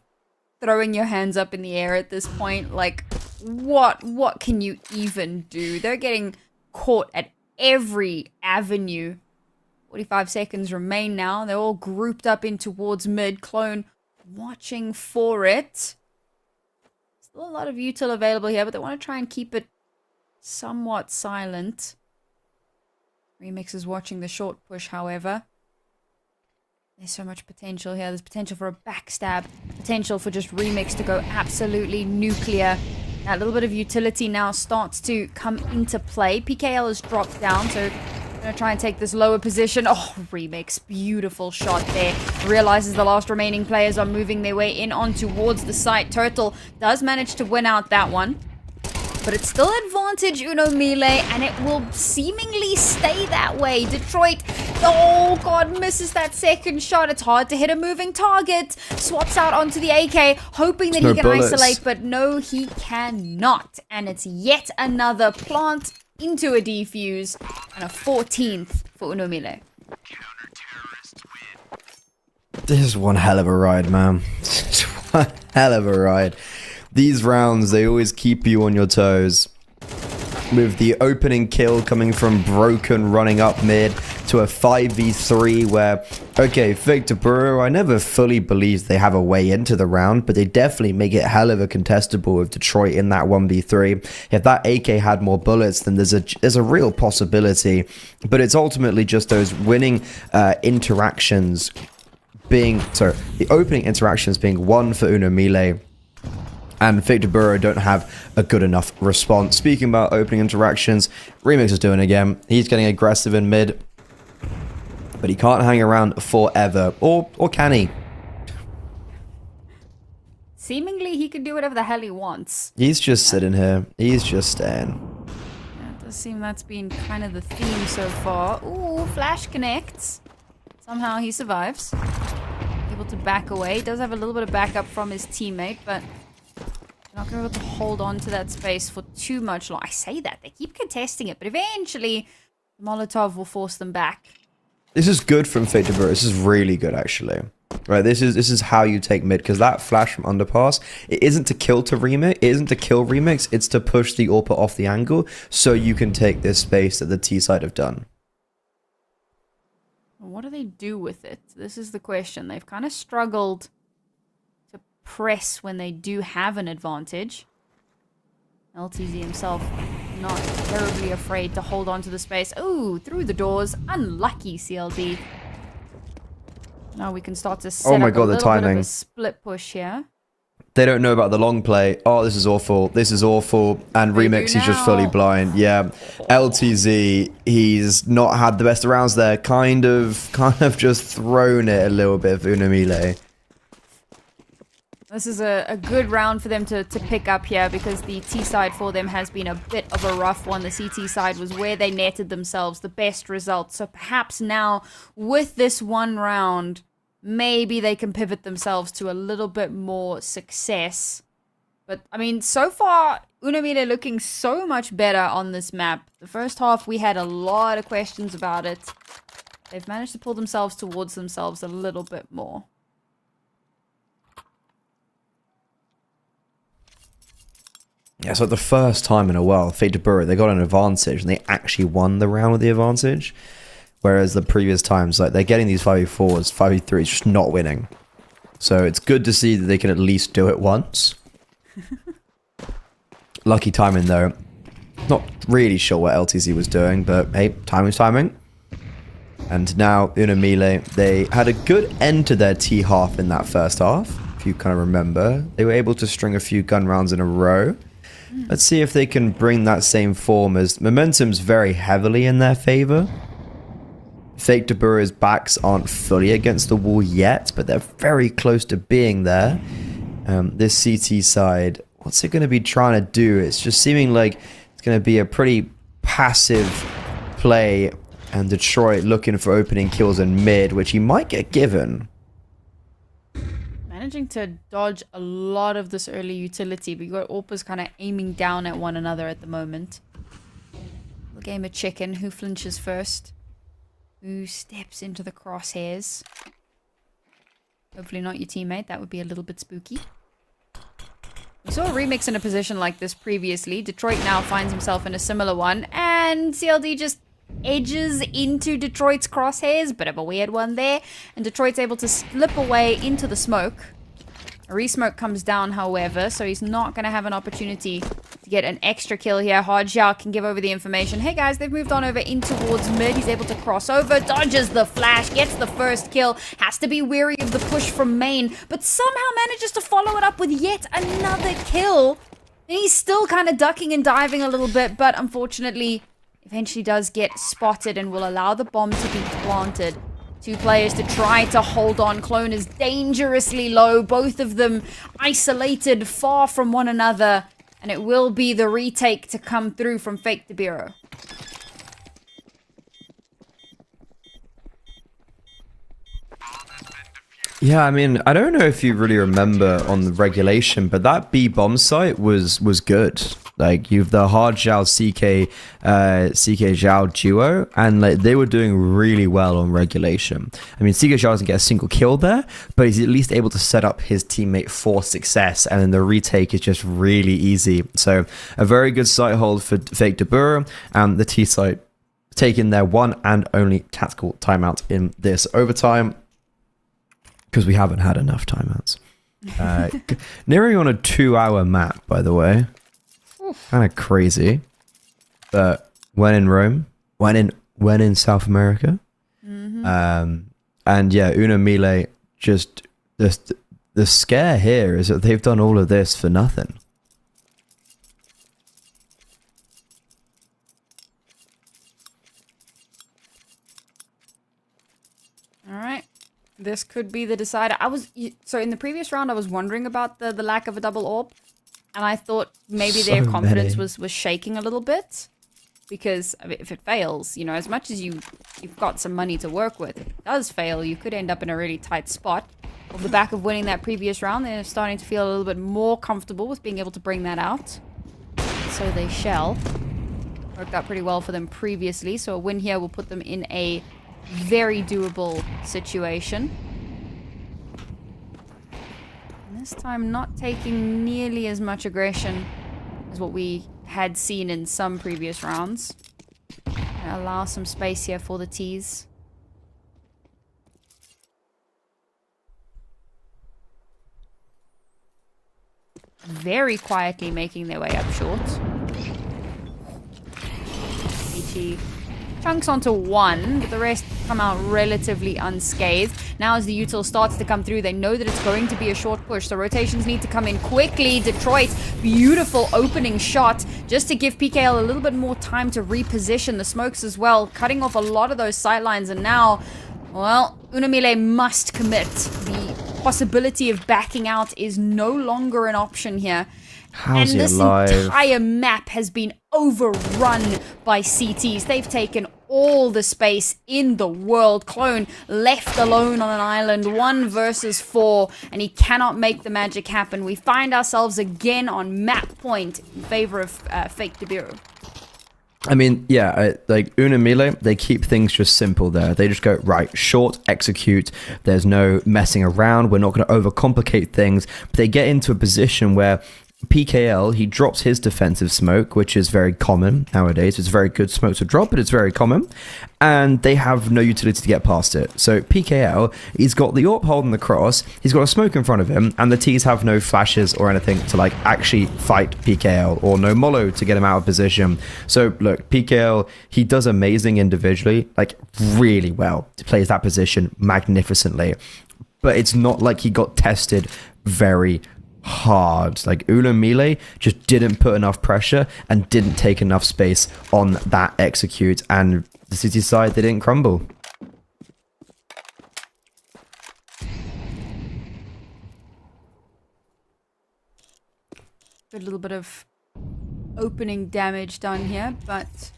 throwing your hands up in the air at this point. Like, what can you even do? They're getting caught at every avenue. 45 seconds remain now. They're all grouped up in towards mid. Clone watching for it. Still a lot of util available here, but they want to try and keep it somewhat silent. Remix is watching the short push, however. There's so much potential here. There's potential for a backstab. Potential for just Remix to go absolutely nuclear. That little bit of utility now starts to come into play. PKL has dropped down, so I'm going to try and take this lower position. Oh, Remix. Beautiful shot there. Realizes the last remaining players are moving their way in on towards the site. Turtle does manage to win out that one. But it's still advantage Mille, and it will seemingly stay that way. Detroit, oh god, misses that second shot. It's hard to hit a moving target. Swaps out onto the AK, hoping that he can isolate, but no, he cannot. And it's yet another plant into a defuse, and a 14th for Mille. This is one hell of a ride, man. This is one hell of a ride. These rounds, they always keep you on your toes. With the opening kill coming from Broken running up mid to a 5v3 where, okay, Victor Biru, I never fully believed they have a way into the round, but they definitely make it hell of a contestable with Detroit in that 1v3. If that AK had more bullets, then there's a real possibility. But it's ultimately just those winning interactions being, sorry, the opening interactions being won for Mille. And Victor Biru don't have a good enough response. Speaking about opening interactions, Remix is doing it again. He's getting aggressive in mid. But he can't hang around forever. Or can he? Seemingly, he can do whatever the hell he wants. He's just sitting here. He's just staying. Yeah, it does seem that's been kind of the theme so far. Ooh, flash connects. Somehow he survives. Able to back away. He does have a little bit of backup from his teammate, but not going to be able to hold on to that space for too much long. I say that. They keep contesting it, but eventually Molotov will force them back. This is good from Victor Biru. This is really good, actually. Right, this is how you take mid, because that flash from underpass, it isn't to kill Remix, it isn't to kill Remix, it's to push the AWP off the angle so you can take this space that the T side have done. What do they do with it? This is the question. They've kind of struggled to press when they do have an advantage. LTZ himself not terribly afraid to hold on to the space. Ooh, through the doors. Unlucky CLD. Now we can start to set up a little bit of a split push here. They don't know about the long play. Oh, this is awful. This is awful. And Remix, he's just fully blind. Yeah. LTZ, he's not had the best rounds there. Kind of just thrown it a little bit for Mille. This is a good round for them to pick up here, because the T side for them has been a bit of a rough one. The CT side was where they netted themselves the best results. So perhaps now with this one round, maybe they can pivot themselves to a little bit more success. But, I mean, so far, Mille looking so much better on this map. The first half, we had a lot of questions about it. They've managed to pull themselves towards themselves a little bit more. Yeah, so the first time in a while, Victor Biru, they got an advantage, and they actually won the round with the advantage. Whereas the previous times, like, they're getting these 5v4s, 5v3s, just not winning. So it's good to see that they can at least do it once. Lucky timing, though. Not really sure what LTZ was doing, but hey, timing's timing. And now, Mille, they had a good end to their T half in that first half, if you kind of remember. They were able to string a few gun rounds in a row. Let's see if they can bring that same form, as momentum's very heavily in their favor. Victor Biru's backs aren't fully against the wall yet, but they're very close to being there. This CT side, what's it going to be trying to do? It's just seeming like it's going to be a pretty passive play, and Detroit looking for opening kills in mid, which he might get given. Managing to dodge a lot of this early utility, but you got AWPers kind of aiming down at one another at the moment. The game of chicken. Who flinches first? Who steps into the crosshairs? Hopefully not your teammate. That would be a little bit spooky. We saw a Remix in a position like this previously. Detroit now finds himself in a similar one. And CLD just edges into Detroit's crosshairs. Bit of a weird one there. And Detroit's able to slip away into the smoke. A resmoke comes down, however, so he's not going to have an opportunity to get an extra kill here. Hardjiao can give over the information. Hey guys, they've moved on over in towards mid. He's able to cross over, dodges the flash, gets the first kill. Has to be wary of the push from main, but somehow manages to follow it up with yet another kill. And he's still kind of ducking and diving a little bit, but unfortunately, eventually does get spotted and will allow the bomb to be planted. 2 players to try to hold on. Clone is dangerously low. Both of them isolated far from one another. And it will be the retake to come through from Fake to Biru. Yeah, I mean, I don't know if you really remember on the regulation, but that B bomb site was good. Like, you've the hard Zhao CK Zhao duo, and like they were doing really well on regulation. I mean, CK Zhao doesn't get a single kill there, but he's at least able to set up his teammate for success, and then the retake is just really easy. So a very good site hold for Fake to Biru, and the T site taking their one and only tactical timeout in this overtime, because we haven't had enough timeouts. Nearing on a 2-hour map, by the way. Kind of crazy, but when in Rome, when in South America, and yeah, Uno Mille, just the scare here is that they've done all of this for nothing. All right, this could be the decider. So in the previous round, I was wondering about the lack of a double AWP. And I thought maybe their confidence was shaking a little bit. Because I mean, if it fails, you know, as much as you've got some money to work with, if it does fail, you could end up in a really tight spot. Off the back of winning that previous round, they're starting to feel a little bit more comfortable with being able to bring that out. So they shall. Worked out pretty well for them previously. So a win here will put them in a very doable situation. This time not taking nearly as much aggression as what we had seen in some previous rounds. Allow some space here for the T's. Very quietly making their way up short. Ichi chunks onto one, but the rest come out relatively unscathed. Now as the util starts to come through, they know that it's going to be a short push, so rotations need to come in quickly. Detroit, beautiful opening shot, just to give PKL a little bit more time to reposition the smokes as well, cutting off a lot of those sightlines, and now, well, Uno Mille must commit. The possibility of backing out is no longer an option here. How's and this alive? Entire map has been overrun by CTs. They've taken all the space in the world. Clone left alone on an island, 1 versus 4, and he cannot make the magic happen. We find ourselves again on map point in favor of Fake to Biru. I mean, yeah, like Uno Mille, they keep things just simple there. They just go, right, short, execute. There's no messing around. We're not going to overcomplicate things. But they get into a position where PKL, he drops his defensive smoke, which is very common nowadays. It's very good smoke to drop, but it's very common. And they have no utility to get past it. So PKL, he's got the AWP holding the cross, he's got a smoke in front of him, and the T's have no flashes or anything to like actually fight PKL, or no Molo to get him out of position. So look, PKL, he does amazing individually, like really well. He plays that position magnificently. But it's not like he got tested very hard. Like Uno Mille just didn't put enough pressure and didn't take enough space on that execute, and the City side, they didn't crumble. Good little bit of opening damage done here, but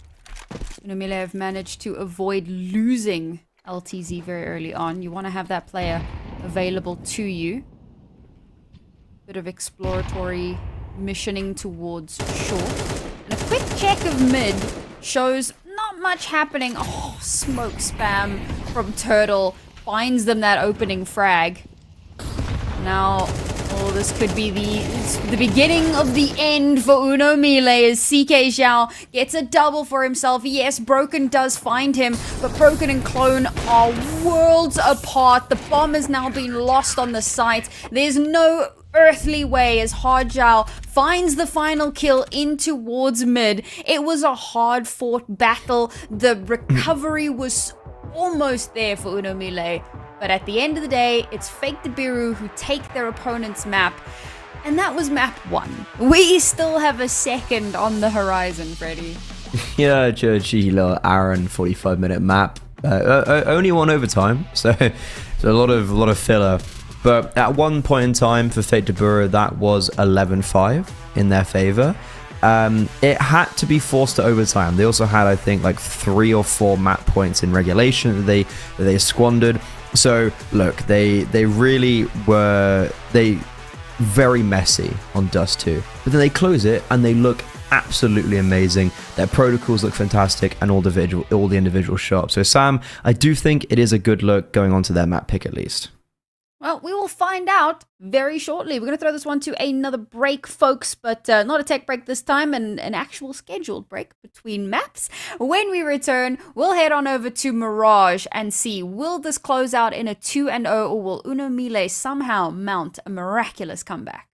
Uno Mille have managed to avoid losing LTZ very early on. You want to have that player available to you. Bit of exploratory missioning towards short. And a quick check of mid shows not much happening. Oh, smoke spam from Turtle finds them that opening frag. Now, oh, this could be the beginning of the end for Uno Mille as CK Zhao gets a double for himself. Yes, Broken does find him, but Broken and Clone are worlds apart. The bomb has now been lost on the site. There's no unearthly way as Hardjal finds the final kill in towards mid. It was a hard-fought battle. The recovery was almost there for Uno Mille. But at the end of the day, it's Fake the Biru who take their opponent's map. And that was map 1. We still have a second on the horizon, Freddy. Yeah, cheeky little hour and 45-minute map. Only one overtime, so it's a lot of filler. But at one point in time for Fate de Biru, that was 11-5 in their favor. It had to be forced to overtime. They also had, I think, like 3 or 4 map points in regulation that they squandered. So look, they really were very messy on Dust 2, but then they close it and they look absolutely amazing. Their protocols look fantastic, and all the individual shops. So Sam, I do think it is a good look going on to their map pick at least. Well, we will find out very shortly. We're going to throw this one to another break, folks, but not a tech break this time, and an actual scheduled break between maps. When we return, we'll head on over to Mirage and see, will this close out in a 2-0, or will Uno Mille somehow mount a miraculous comeback?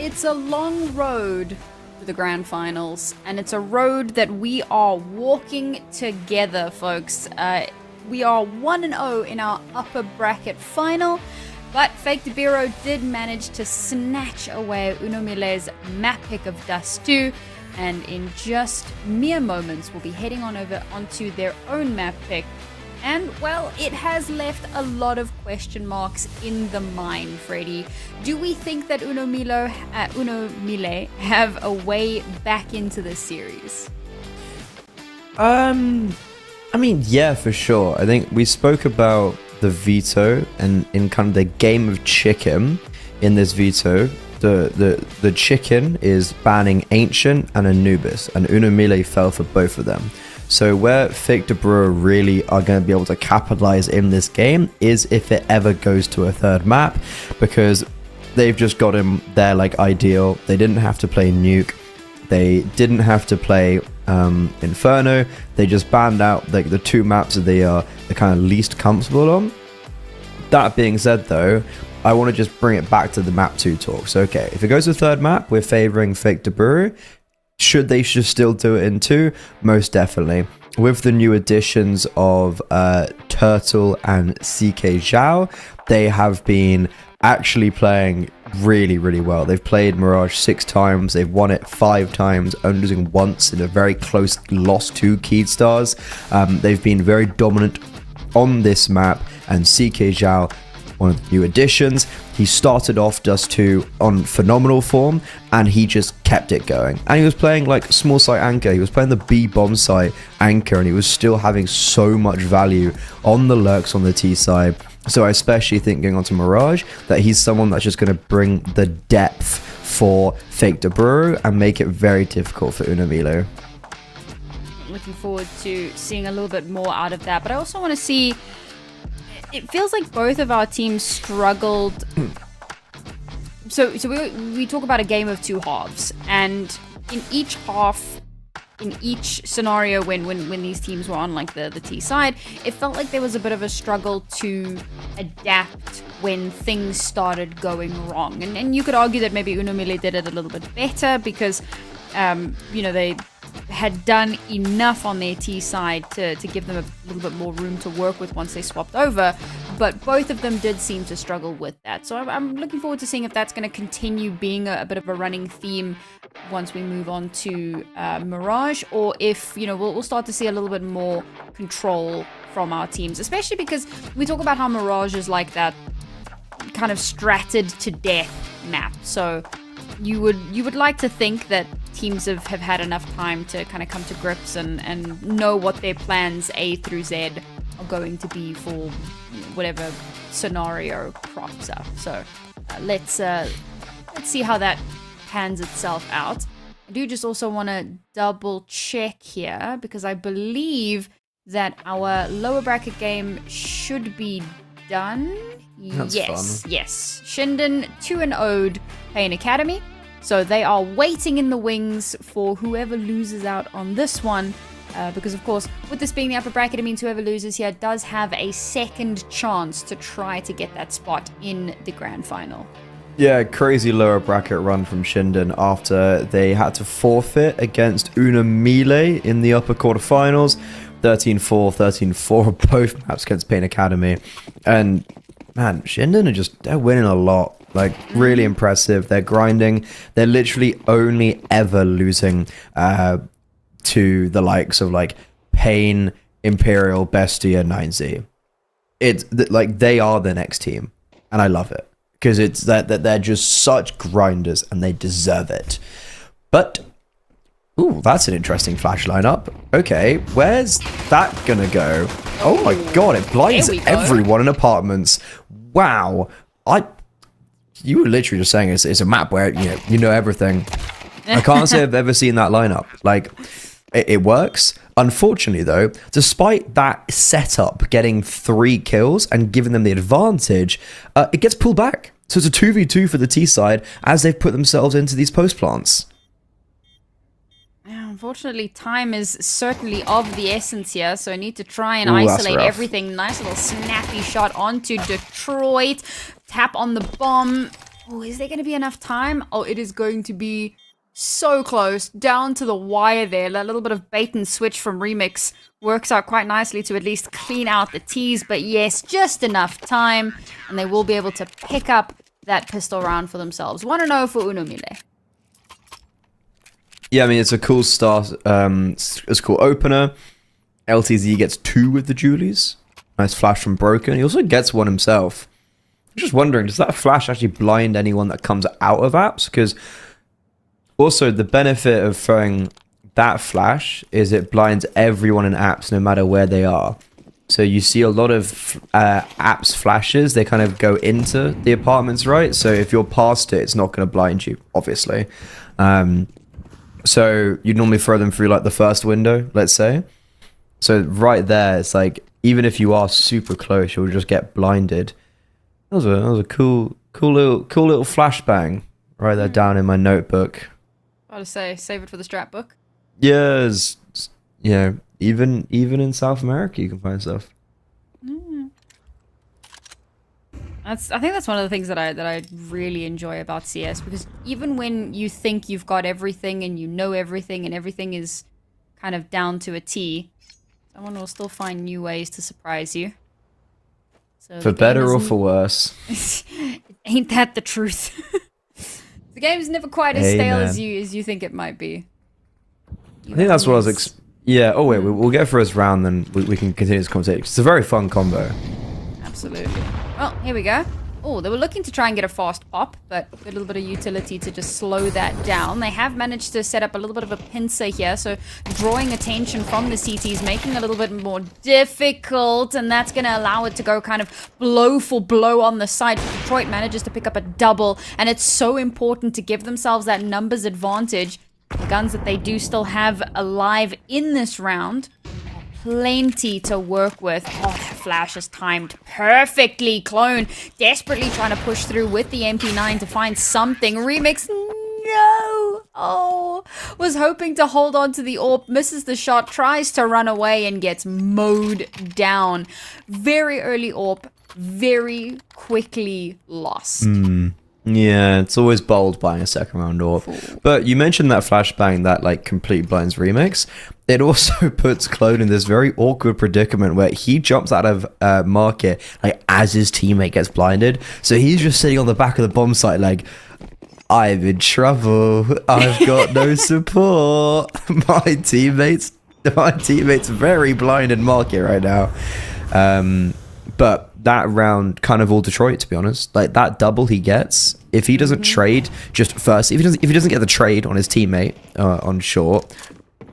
it's a long road to the grand finals, and it's a road that we are walking together, folks. We are 1-0 in our upper bracket final, but Fake Biru did manage to snatch away Mille's map pick of Dust 2, and in just mere moments will be heading on over onto their own map pick. And, well, it has left a lot of question marks in the mine, Freddy. Do we think that Mille have a way back into this series? I mean, yeah, for sure. I think we spoke about the veto, and in kind of the game of chicken in this veto, the chicken is banning Ancient and Anubis, and Mille fell for both of them. So where Fake Biru really are going to be able to capitalize in this game is if it ever goes to a third map, because they've just got him there like ideal. They didn't have to play Nuke. They didn't have to play Inferno. They just banned out like the two maps that they are the kind of least comfortable on. That being said, though, I want to just bring it back to the map 2 talk. So, okay, if it goes to third map, we're favoring Fake Biru. Should they still do it in 2? Most definitely. With the new additions of Turtle and CK Zhao, they have been actually playing really, really well. They've played Mirage 6 times, they've won it 5 times, only losing once in a very close loss to Keyed Stars. They've been very dominant on this map, and CK Zhao, one of the new additions, he started off Dust 2 on phenomenal form, and he just kept it going. And he was playing like small site anchor, he was playing the B bomb site anchor, and he was still having so much value on the lurks on the T side. So I especially think going on to Mirage that he's someone that's just going to bring the depth for Fake Biru and make it very difficult for Mille. Looking forward to seeing a little bit more out of that, but I also want to see. It feels like both of our teams struggled. So we talk about a game of 2 halves, and in each half, in each scenario when these teams were on like the T side, it felt like there was a bit of a struggle to adapt when things started going wrong. And you could argue that maybe Mille did it a little bit better because they had done enough on their T side to give them a little bit more room to work with once they swapped over, but both of them did seem to struggle with that. So I'm looking forward to seeing if that's going to continue being a bit of a running theme once we move on to Mirage, or if we'll start to see a little bit more control from our teams, especially because we talk about how Mirage is like that kind of stratted to death map. So you would like to think that teams have had enough time to kind of come to grips and know what their plans A through Z are going to be for whatever scenario crops up. So let's see how that pans itself out. I do just also want to double check here because I believe that our lower bracket game should be done. That's fun. Yes. Shinden 2-0'd Pain Academy. So they are waiting in the wings for whoever loses out on this one. Because, of course, with this being the upper bracket, it means whoever loses here does have a second chance to try to get that spot in the grand final. Yeah, crazy lower bracket run from Shinden after they had to forfeit against Mille in the upper quarterfinals. 13-4, 13-4, both maps against Pain Academy. And, man, Shinden they're winning a lot. Like, really impressive. They're grinding. They're literally only ever losing to the likes of, like, Pain, Imperial, Bestia, 9Z. It's, like, they are the next team. And I love it. Because it's that they're just such grinders, and they deserve it. But, ooh, that's an interesting flash lineup. Okay, where's that gonna go? Oh my god, it blinds everyone in apartments. Wow. You were literally just saying it's a map where you know everything. I can't say I've ever seen that lineup. Like, it works. Unfortunately, though, despite that setup getting 3 kills and giving them the advantage, it gets pulled back. So it's a 2v2 for the T side as they've put themselves into these post plants. Unfortunately, time is certainly of the essence here, so I need to try and isolate everything. Nice little snappy shot onto Detroit. Tap on the bomb. Oh, is there going to be enough time? Oh, it is going to be so close, down to the wire there. That little bit of bait and switch from Remix works out quite nicely to at least clean out the tees. But yes, just enough time, and they will be able to pick up that pistol round for themselves. 1-0 for Uno Mille. Yeah, I mean, it's a cool start. It's a cool opener. LTZ gets 2 with the Julies. Nice flash from Broken. He also gets one himself. I'm just wondering, does that flash actually blind anyone that comes out of apps? Because also the benefit of throwing that flash is it blinds everyone in apps no matter where they are. So you see a lot of apps flashes, they kind of go into the apartments, right? So if you're past it, it's not going to blind you, obviously. So you normally throw them through like the first window, let's say. So right there, it's like, even if you are super close, you'll just get blinded. That was a cool little flashbang right there down in my notebook. I was to say, save it for the strat book. Yes, even in South America, you can find stuff. I think that's one of the things that I really enjoy about CS, because even when you think you've got everything and you know everything and everything is kind of down to a T, someone will still find new ways to surprise you. So for better or for worse. Ain't that the truth? The game's never quite as stale as you think it might be. I think that's what I was. Yeah. Oh wait, we'll get for this round, then we can continue this conversation. It's a very fun combo. Absolutely. Well, here we go. Oh, they were looking to try and get a fast pop, but a little bit of utility to just slow that down. They have managed to set up a little bit of a pincer here, so drawing attention from the CTs, making it a little bit more difficult, and that's going to allow it to go kind of blow for blow on the side. Detroit manages to pick up a double, and it's so important to give themselves that numbers advantage. The guns that they do still have alive in this round, plenty to work with. Oh, that flash is timed perfectly. Clone desperately trying to push through with the MP9 to find something. Remix, no! Oh, was hoping to hold on to the AWP, misses the shot, tries to run away and gets mowed down. Very early AWP, very quickly lost. Yeah, it's always bold buying a second round AWP. But you mentioned that flashbang that like complete blinds Remix. It also puts Clone in this very awkward predicament where he jumps out of market like as his teammate gets blinded. So he's just sitting on the back of the bomb site like, I'm in trouble. I've got no support. My teammate's very blind in market right now. But that round, kind of all Detroit, to be honest. Like that double he gets, if he doesn't trade just first, if he doesn't get the trade on his teammate on short,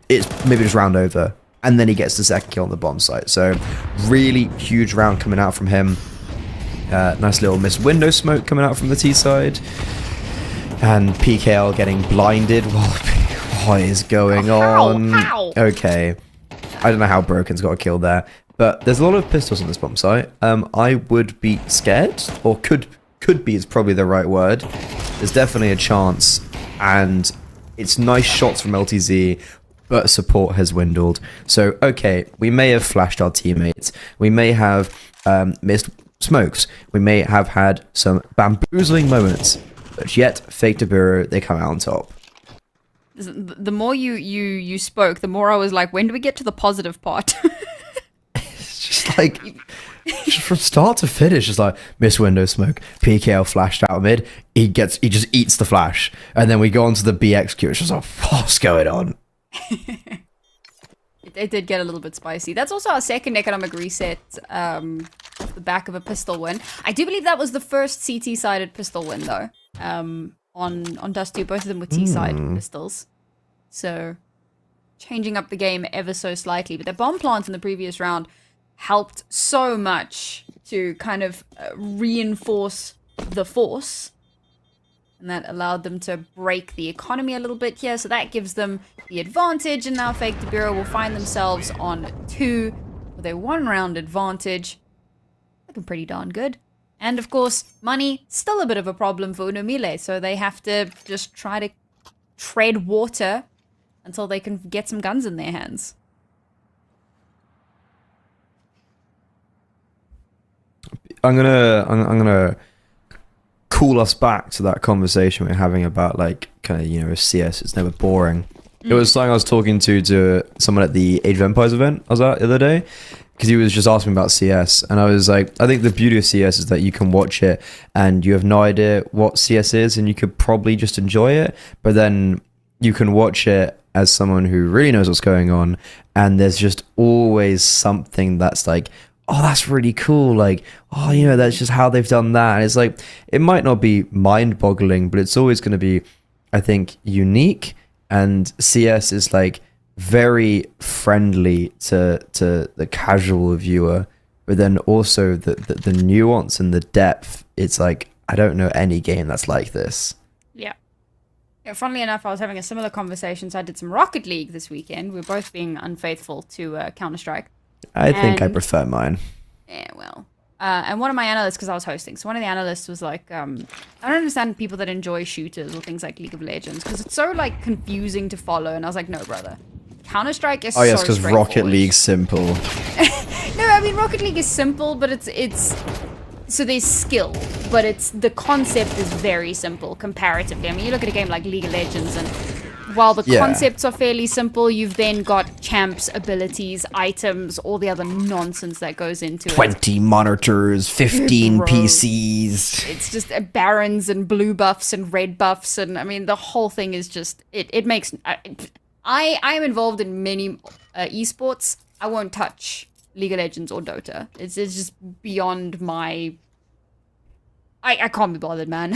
it's maybe just round over, and then he gets the second kill on the bomb site. So really huge round coming out from him. Nice little missed window smoke coming out from the T side, and PKL getting blinded. What is going on? How? Okay, I don't know how Broken's got a kill there. But there's a lot of pistols on this bomb site. I would be scared, or could be is probably the right word. There's definitely a chance, and it's nice shots from LTZ, but support has dwindled. So, okay, we may have flashed our teammates. We may have missed smokes. We may have had some bamboozling moments, but yet, fake to Biru, they come out on top. The more you spoke, the more I was like, when do we get to the positive part? Just like, just from start to finish, just like miss window smoke, PKL flashed out mid, he just eats the flash, and then we go on to the BXQ. It's just like, what's going on? It did get a little bit spicy. That's also our second economic reset off the back of a pistol win. I do believe that was the first CT-sided pistol win, though, on Dust 2. Both of them were T-side pistols. So, changing up the game ever so slightly. But the bomb plant in the previous round helped so much to kind of reinforce the force. And that allowed them to break the economy a little bit here. So that gives them the advantage. And now Fake to Bureau will find themselves on 2 with a 1-round advantage. Looking pretty darn good. And of course, money, still a bit of a problem for Uno Mille. So they have to just try to tread water until they can get some guns in their hands. I'm gonna call us back to that conversation we we're having about like kind of, you know, CS. It's never boring. It was something I was talking to someone at the Age of Empires event I was at the other day, because he was just asking about CS, and I was like, I think the beauty of CS is that you can watch it and you have no idea what CS is, and you could probably just enjoy it, but then you can watch it as someone who really knows what's going on, and there's just always something that's like, oh, that's really cool, like, oh, you know, that's just how they've done that, and it's like, it might not be mind-boggling, but it's always going to be, I think, unique. And CS is like very friendly to the casual viewer, but then also the nuance and the depth. It's like, I don't know any game that's like this. Yeah. Funnily enough, I was having a similar conversation. So I did some Rocket League this weekend. We're both being unfaithful to Counter-Strike. I think I prefer mine. Yeah, well. And one of my analysts, because I was hosting, so one of the analysts was like, I don't understand people that enjoy shooters or things like League of Legends, because it's so, like, confusing to follow. And I was like, no, brother. Counter-Strike is so yes, because Rocket League's simple. No, I mean, Rocket League is simple, but it's... So there's skill, but the concept is very simple comparatively. I mean, you look at a game like League of Legends, and while the concepts are fairly simple, you've then got champs, abilities, items, all the other nonsense that goes into 20 monitors, 15 PCs. It's just barons and blue buffs and red buffs, and I mean, the whole thing is just, it makes... I am involved in many esports. I won't touch League of Legends or Dota. It's just beyond my... I can't be bothered, man.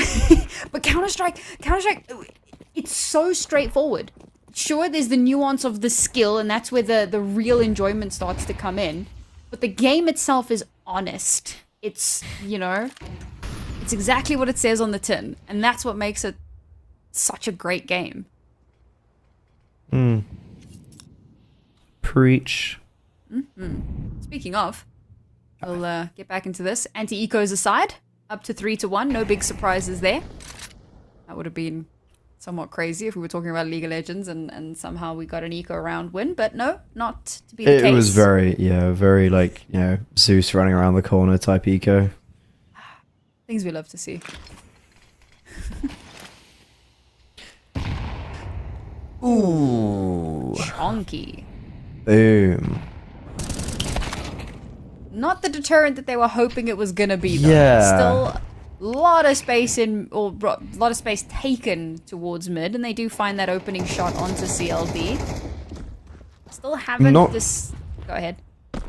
But Counter-Strike, it's so straightforward. Sure, there's the nuance of the skill, and that's where the real enjoyment starts to come in. But the game itself is honest. It's, you know, it's exactly what it says on the tin. And that's what makes it such a great game. Preach. Speaking of, we'll get back into this. Anti-ecos aside, up to 3-1. No big surprises there. That would have been somewhat crazy if we were talking about League of Legends and somehow we got an eco round win, but no, not to be the case. It was very like, you know, Zeus running around the corner type eco. Things we love to see. Ooh. Chonky. Boom. Not the deterrent that they were hoping it was gonna be, though. Yeah. Still lot of space taken towards mid, and they do find that opening shot onto CLB. Still haven't Go ahead.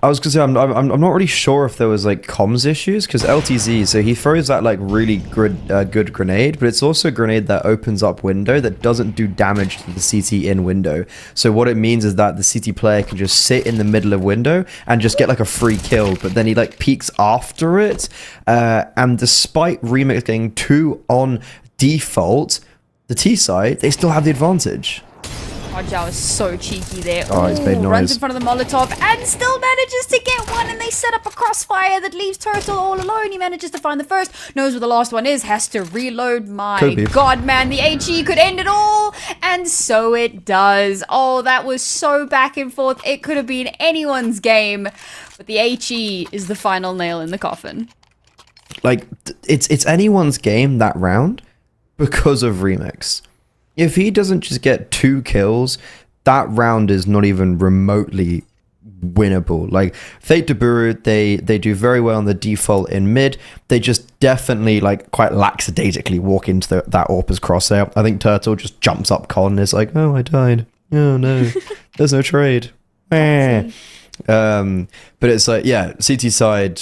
I was gonna say I'm not really sure if there was like comms issues, because LTZ, so he throws that like really good grenade, but it's also a grenade that opens up window that doesn't do damage to the CT in window. So what it means is that the CT player can just sit in the middle of window and just get like a free kill, but then he like peeks after it, and despite Remix getting 2 on default, the T side, they still have the advantage. Rajao is so cheeky there. Oh, he's made noise. Runs in front of the Molotov and still manages to get one, and they set up a crossfire that leaves Turtle all alone. He manages to find the first, knows where the last one is, has to reload. My God, man, the HE could end it all, and so it does. Oh, that was so back and forth. It could have been anyone's game, but the HE is the final nail in the coffin. Like, it's anyone's game that round because of Remix. If he doesn't just get 2 kills, that round is not even remotely winnable. Like, Fate to Biru, they do very well on the default in mid. They just definitely, like, quite lackadaisically walk into that Orpa's crosshair. I think Turtle just jumps up con and is like, oh, I died. Oh, no. There's no trade. But it's like, yeah, CT side,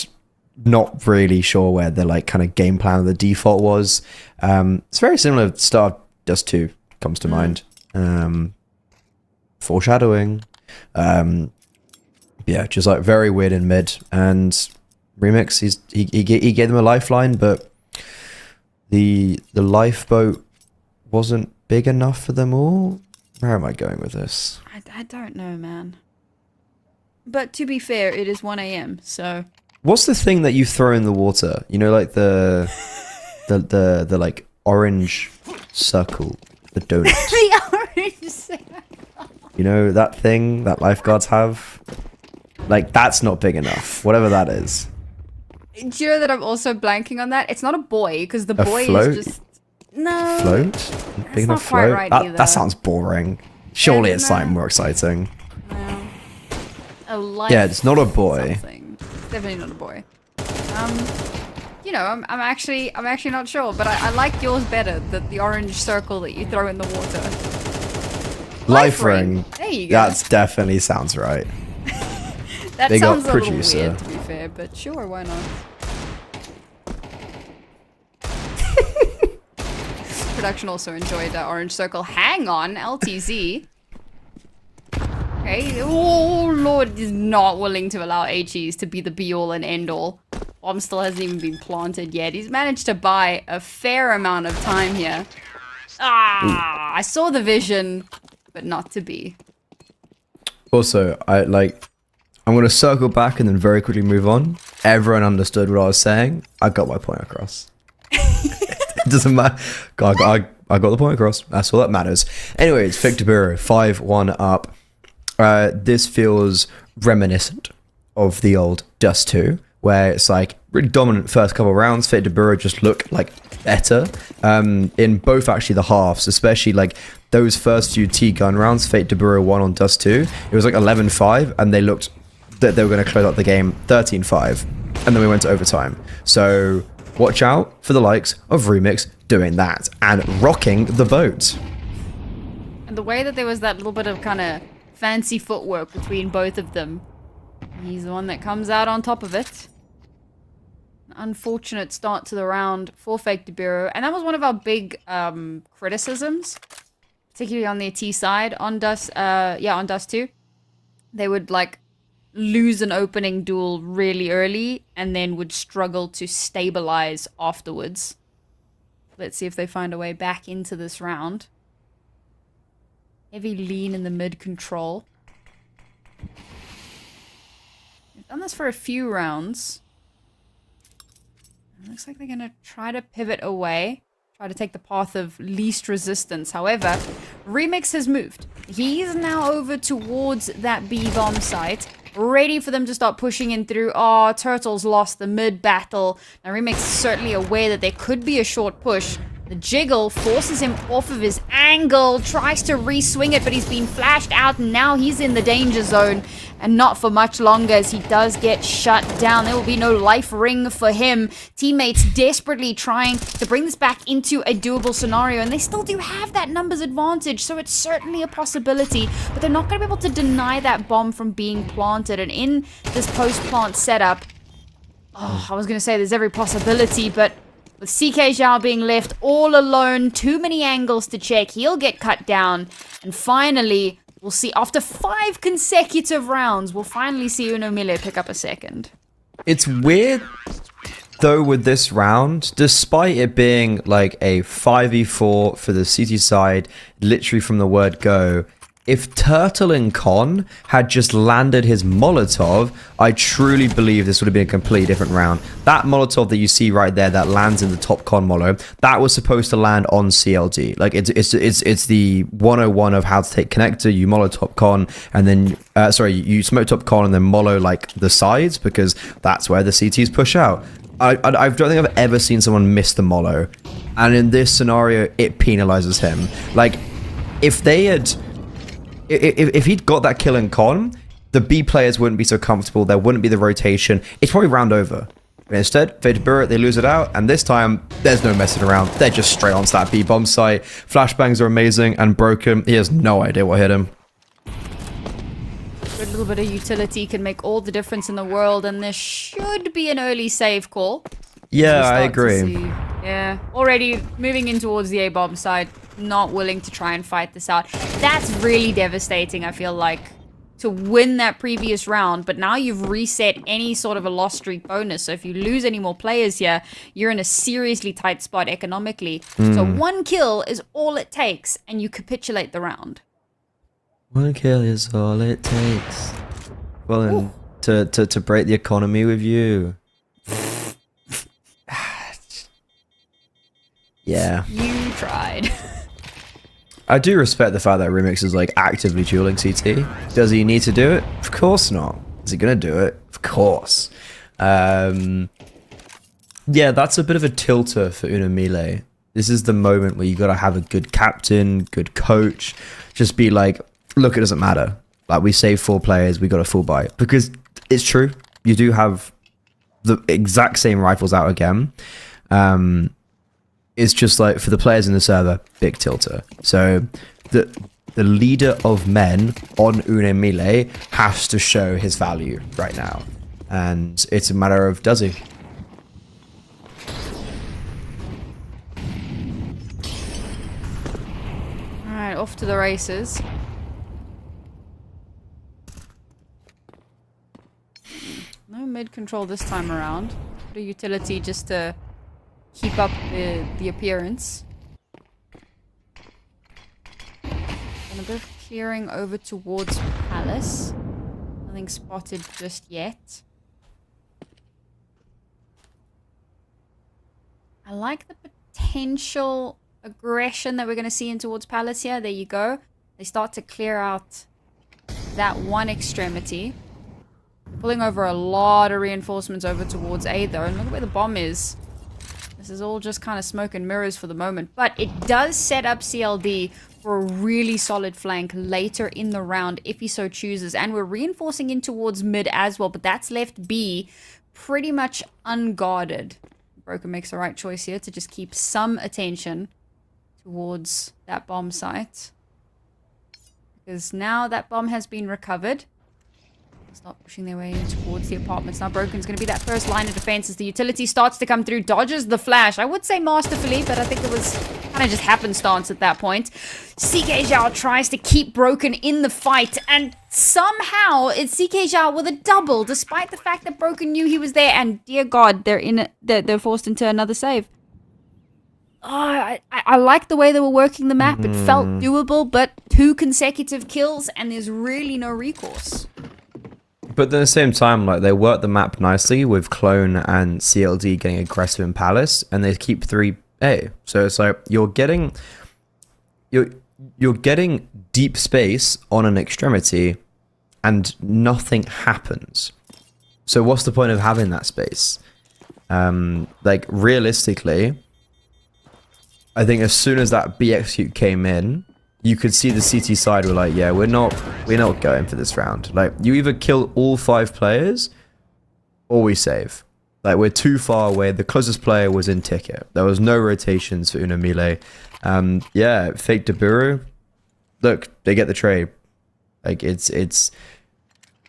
not really sure where the, like, kind of game plan of the default was. It's very similar to Star Dust 2. Comes to mind. Foreshadowing. Yeah, just like very weird in mid, and Remix, he gave them a lifeline, but the lifeboat wasn't big enough for them all. Where am I going with this? I don't know, man. But to be fair, it is 1 AM, so... What's the thing that you throw in the water? You know, like the like orange circle. The donut. The orange circle. You know, that thing that lifeguards have? Like, that's not big enough. Whatever that is. Do you know that I'm also blanking on that? It's not a boy, because the boy float? is just... No. Float? Big not enough quite float? right that, either. that sounds boring. Surely Yeah, it's no. something more exciting. No. A life Yeah, it's not a boy. something. It's definitely not a boy. You know, I'm actually not sure, but I like yours better. The orange circle that you throw in the water. Life ring. There you go. That definitely sounds right. That Big sounds up a little producer. weird, to be fair, but sure, why not? Production also enjoyed that orange circle. Hang on, LTZ. Okay. Oh, Lord is not willing to allow HEs to be the be-all and end-all. Bomb still hasn't even been planted yet. He's managed to buy a fair amount of time here. Ah, I saw the vision, but not to be. Also, I'm going to circle back and then very quickly move on. Everyone understood what I was saying. I got my point across. It doesn't matter. I got the point across. That's all that matters. Anyways, Victor Biru, 5-1 up. This feels reminiscent of the old Dust 2, where it's like really dominant first couple of rounds. Victor Biru just looked like better in both actually the halves, especially like those first few T-gun rounds. Victor Biru won on Dust 2. It was like 11-5, and they looked that they were going to close out the game 13-5, and then we went to overtime. So watch out for the likes of Remix doing that and rocking the boat. And the way that there was that little bit of kind of fancy footwork between both of them, he's the one that comes out on top of it. An unfortunate start to the round for Fake Biru, and that was one of our big criticisms, particularly on their T side on Dust. On Dust 2, they would like lose an opening duel really early and then would struggle to stabilize afterwards. Let's see if they find a way back into this round. Heavy lean in the mid control. They've done this for a few rounds. It looks like they're going to try to pivot away. Try to take the path of least resistance. However, Remix has moved. He's now over towards that B-bomb site, ready for them to start pushing in through. Oh, Turtles lost the mid battle. Now Remix is certainly aware that there could be a short push. The jiggle forces him off of his angle, tries to re-swing it, but he's been flashed out, and now he's in the danger zone, and not for much longer as he does get shut down. There will be no life ring for him. Teammates desperately trying to bring this back into a doable scenario, and they still do have that numbers advantage, so it's certainly a possibility, but they're not going to be able to deny that bomb from being planted. And in this post-plant setup, I was going to say there's every possibility, but with CK Zhao being left all alone, too many angles to check, he'll get cut down. And finally, we'll see, after 5 consecutive rounds, we'll finally see Uno Mille pick up a second. It's weird, though, with this round, despite it being like a 5v4 for the CT side, literally from the word go, if Turtle and Con had just landed his Molotov, I truly believe this would have been a completely different round. That Molotov that you see right there that lands in the top Con Molo, that was supposed to land on CLD. Like it's the 101 of how to take connector, you Molotov Con, and then you smoke top Con and then Molo like the sides, because that's where the CTs push out. I don't think I've ever seen someone miss the Molo, and in this scenario it penalizes him. Like if they had If he'd got that kill in Con, the B players wouldn't be so comfortable. There wouldn't be the rotation. It's probably round over. But instead, Victor Biru, they lose it out. And this time, there's no messing around. They're just straight onto that B bomb site. Flashbangs are amazing and broken. He has no idea what hit him. A little bit of utility can make all the difference in the world. And this should be an early save call. Yeah, I agree. Yeah, already moving in towards the A-bomb side, not willing to try and fight this out. That's really devastating, I feel like, to win that previous round, but now you've reset any sort of a loss streak bonus, so if you lose any more players here, you're in a seriously tight spot economically. So 1 kill is all it takes, and you capitulate the round. 1 kill is all it takes. Well, and to break the economy with you. Yeah. You tried. I do respect the fact that Remix is like actively dueling CT. Does he need to do it? Of course not. Is he gonna do it? Of course. Yeah, that's a bit of a tilter for Una Mille. This is the moment where you got to have a good captain, good coach. Just be like, look, it doesn't matter. Like, we saved 4 players, we got a full buy. Because it's true, you do have the exact same rifles out again. It's just like, for the players in the server, big tilter. So the leader of men on Una Mille has to show his value right now. And it's a matter of, does he? Alright, off to the races. No mid control this time around. Put a utility just to keep up the appearance. And a bit of clearing over towards Palace. Nothing spotted just yet. I like the potential aggression that we're going to see in towards Palace here. There you go. They start to clear out that one extremity. Pulling over a lot of reinforcements over towards A though. And look at where the bomb is. This is all just kind of smoke and mirrors for the moment. But it does set up CLD for a really solid flank later in the round if he so chooses. And we're reinforcing in towards mid as well. But that's left B pretty much unguarded. Broken makes the right choice here to just keep some attention towards that bomb site. Because now that bomb has been recovered. Start pushing their way in towards the apartments. Now Broken's going to be that first line of defense as the utility starts to come through. Dodges the flash. I would say masterfully, but I think it was kind of just happenstance at that point. CK Zhao tries to keep Broken in the fight, and somehow it's CK Zhao with a double, despite the fact that Broken knew he was there. And dear God, they're forced into another save. Oh, I like the way they were working the map. It felt doable, but 2 consecutive kills, and there's really no recourse. But at the same time, like, they work the map nicely with Clone and CLD getting aggressive in Palace, and they keep 3A. So it's like you're getting deep space on an extremity, and nothing happens. So what's the point of having that space? Like, realistically, I think as soon as that B execute came in, you could see the CT side were like, yeah, we're not going for this round. Like, you either kill all 5 players or we save. Like, we're too far away. The closest player was in ticket. There was no rotations for Una Mille. Yeah, fake to Biru. Look, they get the trade. Like, it's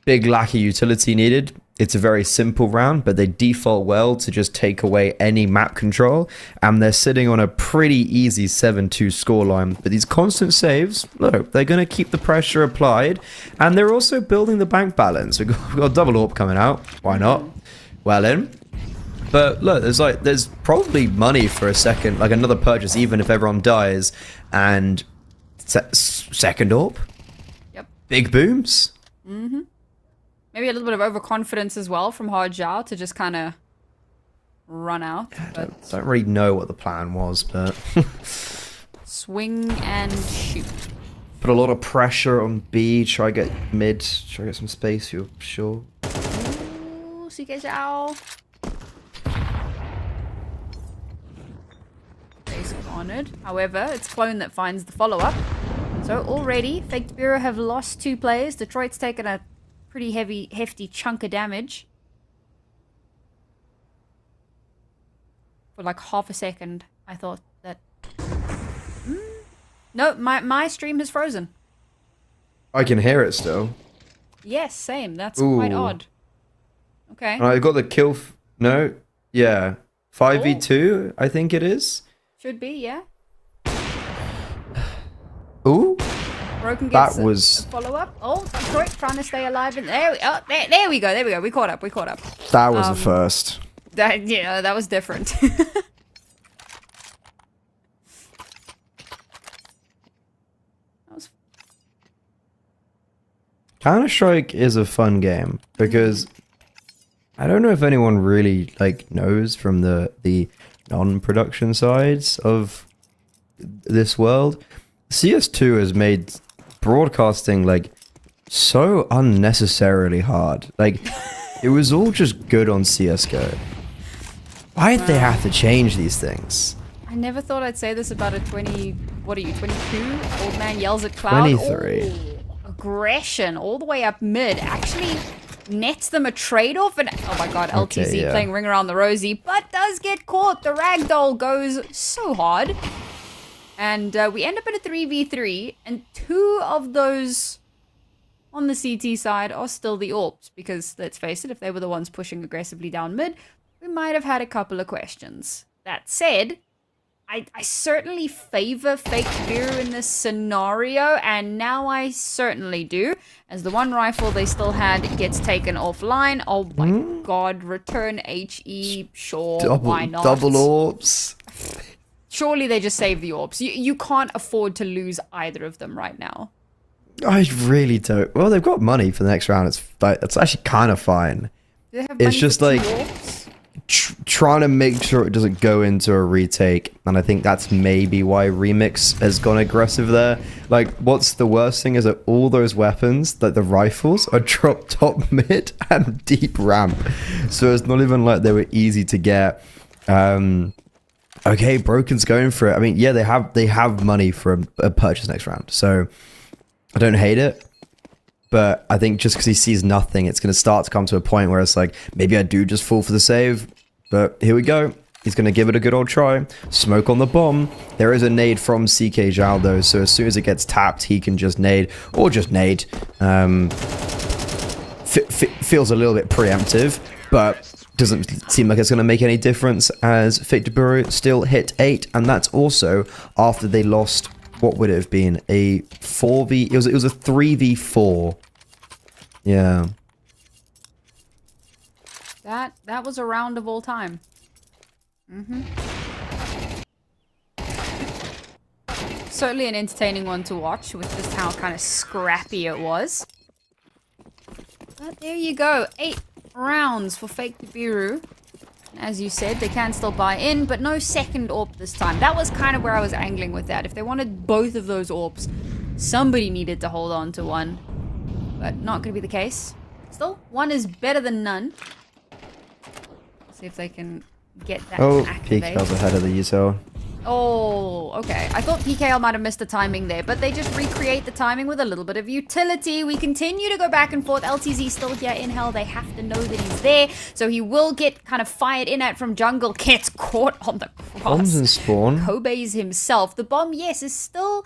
big lack of utility needed. It's a very simple round, but they default well to just take away any map control, and they're sitting on a pretty easy 7-2 scoreline. But these constant saves, look, they're going to keep the pressure applied, and they're also building the bank balance. We've got double AWP coming out. Why not? Well in. But look, there's probably money for a second, like another purchase, even if everyone dies, and second AWP. Yep. Big booms. Mm-hmm. Maybe a little bit of overconfidence as well from Hard Zhao to just kind of run out. I don't really know what the plan was, but... swing and shoot. Put a lot of pressure on B, try get mid, try get some space, you're sure. Ooh, CK Zhao. Base honored. However, it's Clone that finds the follow-up. So already, Faked Biru have lost 2 players. Detroit's taken a pretty hefty chunk of damage. For like half a second, I thought that... No, my stream has frozen. I can hear it still. Yes, same. That's quite odd. Okay. I got the kill... No? Yeah. 5v2, I think it is. Should be, yeah. Ooh. Broken gets that was a follow-up. Oh, Detroit trying to stay alive. And there we go. We caught up. That was a first. That was different. Counter-Strike is a fun game because I don't know if anyone really like knows from the non-production sides of this world. CS2 has made broadcasting like so unnecessarily hard. Like, it was all just good on CSGO. Why'd they have to change these things? I never thought I'd say this about a 20... What are you, 22? Old man yells at Cloud. 23. Oh, aggression all the way up mid. Actually nets them a trade-off. And oh my god, LTZ playing Ring Around the Rosie. But does get caught. The ragdoll goes so hard. And we end up in a 3v3. And 2 of those on the CT side are still the AWPs. Because, let's face it, if they were the ones pushing aggressively down mid, we might have had a couple of questions. That said, I certainly favor fake Biru in this scenario, and now I certainly do, as the one rifle they still had gets taken offline. Oh my god, return HE, sure, why not? Double AWPs. Surely they just save the AWPs. You can't afford to lose either of them right now. I really don't. Well, they've got money for the next round. It's actually kind of fine. Do they have money It's just for 2 like... AWPs? Trying to make sure it doesn't go into a retake, and I think that's maybe why Remix has gone aggressive there. Like, what's the worst thing is that all those weapons, like the rifles, are dropped top mid and deep ramp, so it's not even like they were easy to get. Okay, Broken's going for it. I mean, yeah, they have money for a purchase next round, so I don't hate it. But I think just because he sees nothing, it's going to start to come to a point where it's like, maybe I do just fall for the save. But here we go. He's going to give it a good old try. Smoke on the bomb. There is a nade from CK Zhao, though. So as soon as it gets tapped, he can just nade. Or just nade. Feels a little bit preemptive. But doesn't seem like it's going to make any difference, as Fake Biru still hit 8. And that's also after they lost... What would it have been? A 4v... It was a 3v4. Yeah. That was a round of all time. Certainly an entertaining one to watch, with just how kind of scrappy it was. But there you go. 8 rounds for Fake Biru. As you said, they can still buy in, but no second AWP this time. That was kind of where I was angling with that. If they wanted both of those AWPs, somebody needed to hold on to one. But not going to be the case. Still, one is better than none. See if they can get that to activate. PK's ahead of the ESL. Oh, okay. I thought PKL might have missed the timing there, but they just recreate the timing with a little bit of utility. We continue to go back and forth. LTZ still here in hell. They have to know that he's there, so he will get kind of fired in at from jungle. Gets caught on the cross. Bombs in spawn. Kobe's himself. The bomb, yes, is still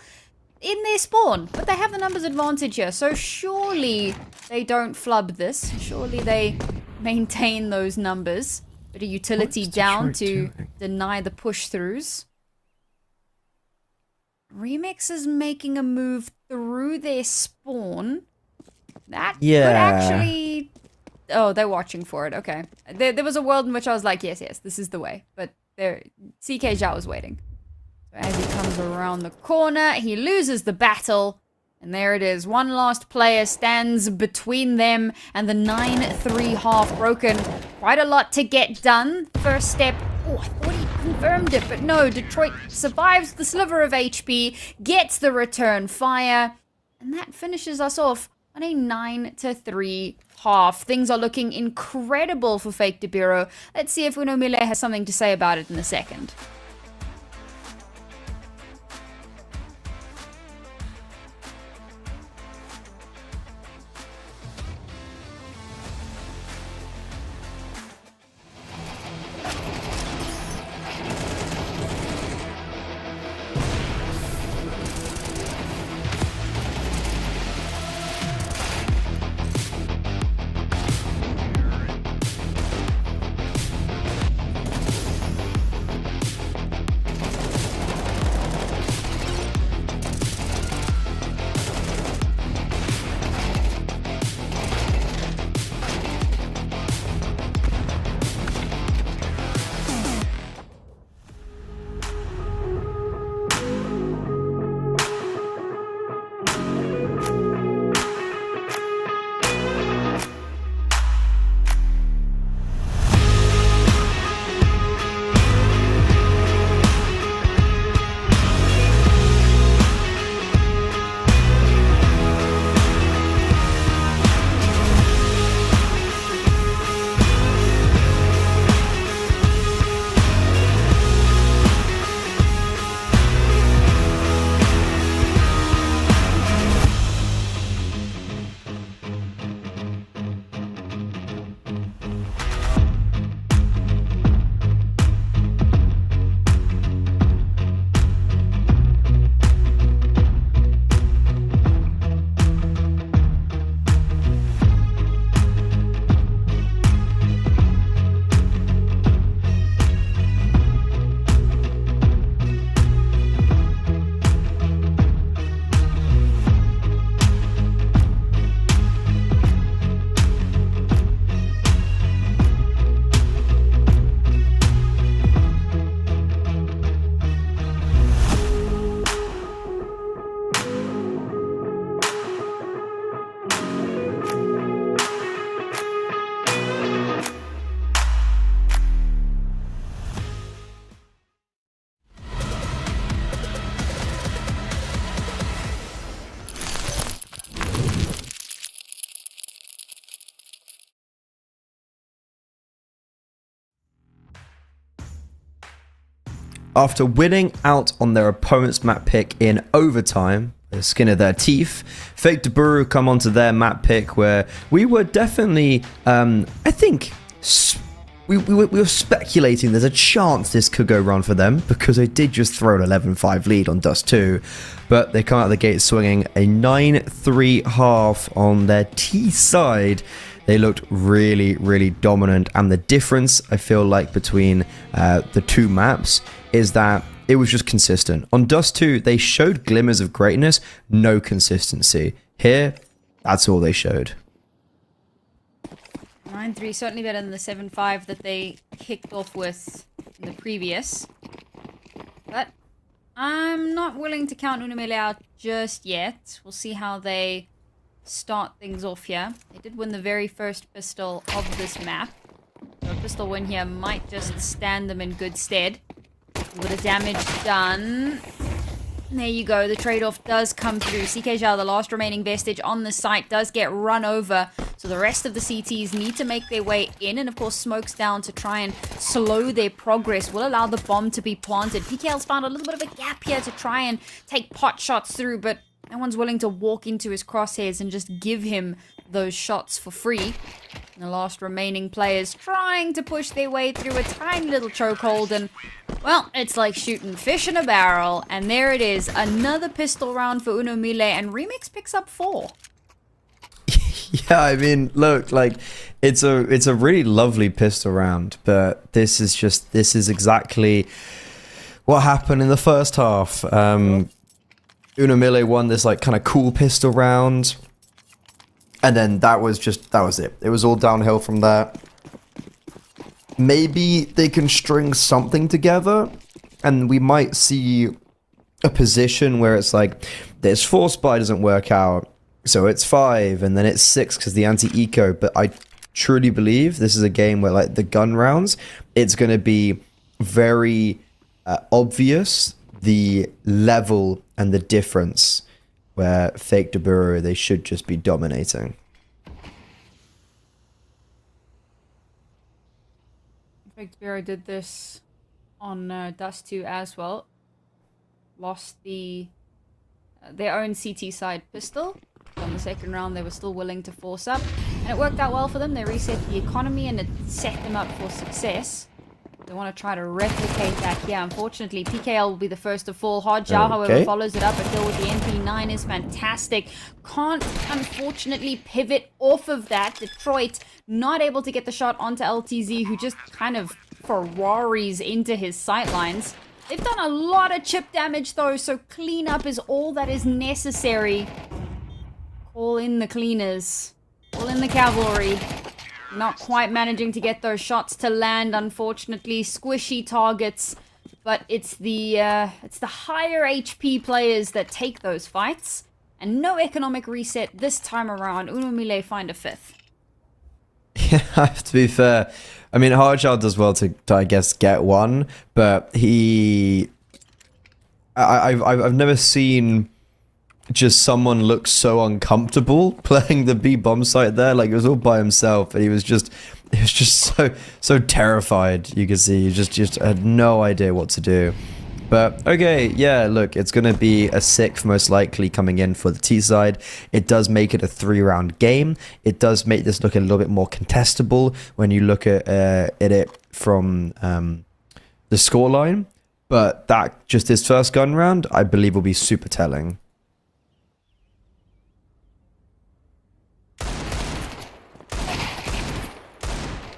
in their spawn, but they have the numbers advantage here, so surely they don't flub this. Surely they maintain those numbers. Bit of utility down to deny the push-throughs. Remix is making a move through their spawn. That could actually... Oh, they're watching for it. Okay. There was a world in which I was like, yes, this is the way. But CK Zhao was waiting. So as he comes around the corner, he loses the battle. And there it is. One last player stands between them and the 9-3 half. Broken. Quite a lot to get done. First step. Oh, I thought he confirmed it, but no. Detroit survives the sliver of HP, gets the return fire, and that finishes us off on a 9-3 half. Things are looking incredible for Fake Biru. Let's see if Mille has something to say about it in a second. after winning out on their opponent's map pick in overtime, the skin of their teeth, Fake to Biru come onto their map pick where we were definitely, I think, we were speculating there's a chance this could go wrong for them because they did just throw an 11-5 lead on Dust 2, but they come out of the gate swinging a 9-3 half on their T side. They looked really, really dominant, and the difference I feel like between the two maps is that it was just consistent. On Dust 2, they showed glimmers of greatness, no consistency. Here, that's all they showed. 9-3, certainly better than the 7-5 that they kicked off with in the previous. But I'm not willing to count Mille out just yet. We'll see how they start things off here. They did win the very first pistol of this map. So a pistol win here might just stand them in good stead. A bit of damage done. And there you go. The trade-off does come through. CK Zhao, the last remaining vestige on the site, does get run over. So the rest of the CTs need to make their way in. And of course, smokes down to try and slow their progress. Will allow the bomb to be planted. PKL's found a little bit of a gap here to try and take pot shots through. But no one's willing to walk into his crosshairs and just give him those shots for free. And the last remaining players trying to push their way through a tiny little chokehold, and well, it's like shooting fish in a barrel. And there it is, another pistol round for Mille, and Remix picks up 4. Yeah, I mean, look, like it's a really lovely pistol round, but this is exactly what happened in the first half. Mille won this like kind of cool pistol round, and then that was it. It was all downhill from there. Maybe they can string something together, and we might see a position where it's like this 4 spy doesn't work out, so it's 5, and then it's 6 because the anti-eco. But I truly believe this is a game where, like, the gun rounds, it's going to be very obvious the level and the difference, where Fake to Biru, they should just be dominating. Fake to Biru did this on Dust 2 as well. Lost their own CT side pistol. On the second round, they were still willing to force up, and it worked out well for them. They reset the economy, and it set them up for success. They want to try to replicate that here. Unfortunately, PKL will be the first to fall. Hard Zhao, however, follows it up. A kill with the MP9 is fantastic. Can't, unfortunately, pivot off of that. Detroit not able to get the shot onto LTZ, who just kind of Ferraris into his sightlines. They've done a lot of chip damage, though, so cleanup is all that is necessary. Call in the cleaners. Call in the cavalry. Not quite managing to get those shots to land, unfortunately. Squishy targets, but it's the higher HP players that take those fights. And no economic reset this time around. Mille find a 5th. Yeah, to be fair, I mean, Hardshell does well to I guess get one, but I've never seen just someone look so uncomfortable playing the B bomb site there. Like, it was all by himself, and he was just so terrified. You could see he just had no idea what to do. But okay, yeah, look, it's gonna be a 6th most likely coming in for the T side. It does make it a 3-round game. It does make this look a little bit more contestable when you look at it from the scoreline. But that, just his first gun round, I believe will be super telling.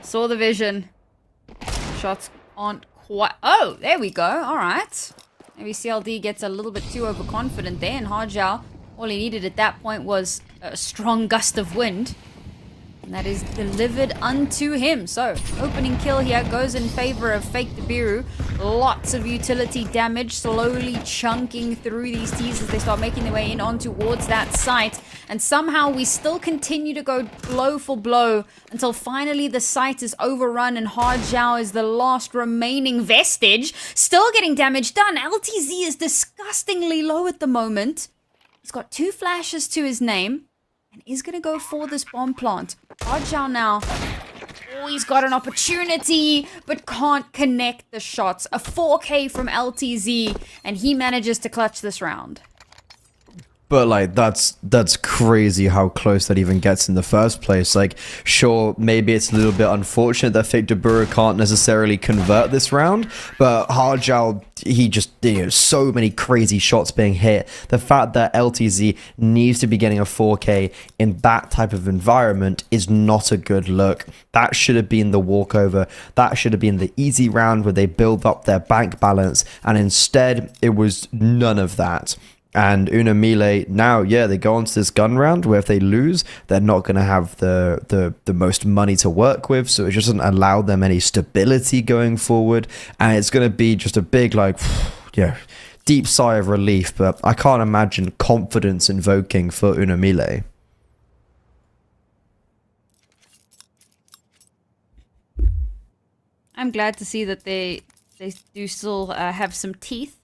Saw the vision. Shots aren't quite... Oh, there we go. All right. Maybe CLD gets a little bit too overconfident there. And Hard Zhao, all he needed at that point was a strong gust of wind. And that is delivered unto him. So, opening kill here goes in favor of Fake to Biru. Lots of utility damage, slowly chunking through these T's as they start making their way in on towards that site. And somehow we still continue to go blow for blow until finally the site is overrun and Hard Zhao is the last remaining vestige. Still getting damage done. LTZ is disgustingly low at the moment. He's got 2 flashes to his name and is going to go for this bomb plant. Hard Zhao now he's got an opportunity, but can't connect the shots. A 4K from LTZ, and he manages to clutch this round. But like that's crazy how close that even gets in the first place. Like, sure, maybe it's a little bit unfortunate that Fate de Biru can't necessarily convert this round, but Hardjal, he just, you know, so many crazy shots being hit. The fact that LTZ needs to be getting a 4K in that type of environment is not a good look. That should have been the walkover. That should have been the easy round where they build up their bank balance, and instead it was none of that. And Mille now, yeah, they go on to this gun round where if they lose, they're not going to have the most money to work with. So it just doesn't allow them any stability going forward. And it's going to be just a big, like, yeah, deep sigh of relief. But I can't imagine confidence invoking for Mille. I'm glad to see that they do still have some teeth.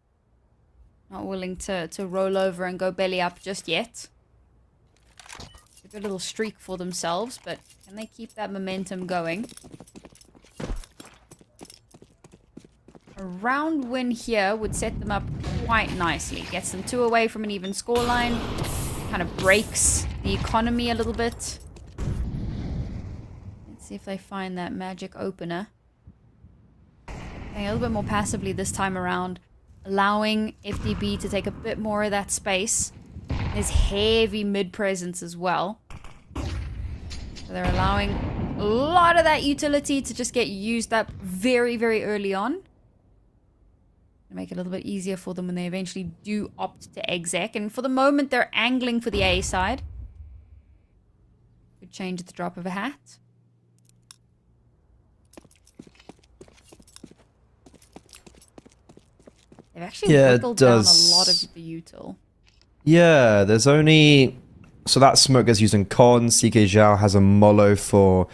Not willing to roll over and go belly up just yet. A good little streak for themselves, but can they keep that momentum going? A round win here would set them up quite nicely. Gets them 2 away from an even scoreline. Kind of breaks the economy a little bit. Let's see if they find that magic opener. Playing a little bit more passively this time around. Allowing FDB to take a bit more of that space. There's heavy mid presence as well. So they're allowing a lot of that utility to just get used up very, very early on. To make it a little bit easier for them when they eventually do opt to exec. And for the moment, they're angling for the A side. Could change at the drop of a hat. They've actually whittled down a lot of the util. Yeah, there's only... So that smoke gets used in Con. CK Zhao has a Molo for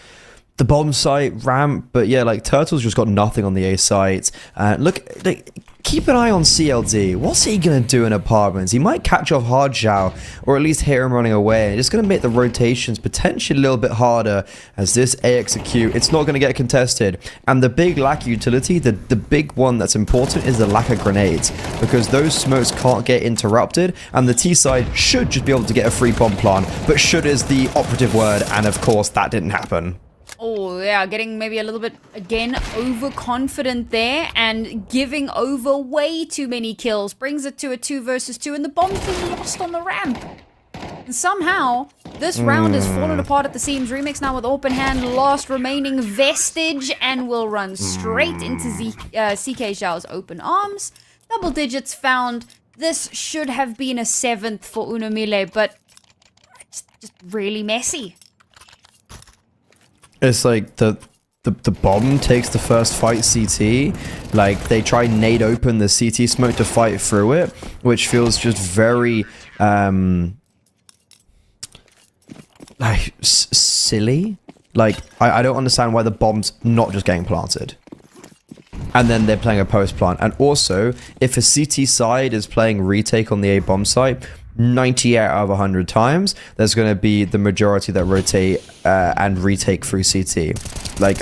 the bomb site, ramp. But yeah, like, Turtle's just got nothing on the A site. Look, like, keep an eye on CLD. What's he going to do in apartments? He might catch off Hardjal, or at least hear him running away. It's going to make the rotations potentially a little bit harder as this A execute. It's not going to get contested. And the big lack utility, the big one that's important is the lack of grenades, because those smokes can't get interrupted, and the T side should just be able to get a free bomb plant. But should is the operative word, and of course that didn't happen. Oh, yeah, getting maybe a little bit, again, overconfident there and giving over way too many kills. Brings it to a 2 versus 2, and the bomb's been lost on the ramp. And somehow, this round has fallen apart at the seams. Remix now with open hand, last remaining vestige, and will run straight into CK Zhao's open arms. Double digits found. This should have been a 7th for Mille, but it's just really messy. It's like the bomb takes the first fight CT. Like, they try nade open the CT smoke to fight through it, which feels just very like silly. Like, I don't understand why the bomb's not just getting planted. And then they're playing a post plant. And also, if a CT side is playing retake on the A bomb site, 98 out of 100 times, there's going to be the majority that rotate and retake through CT. Like,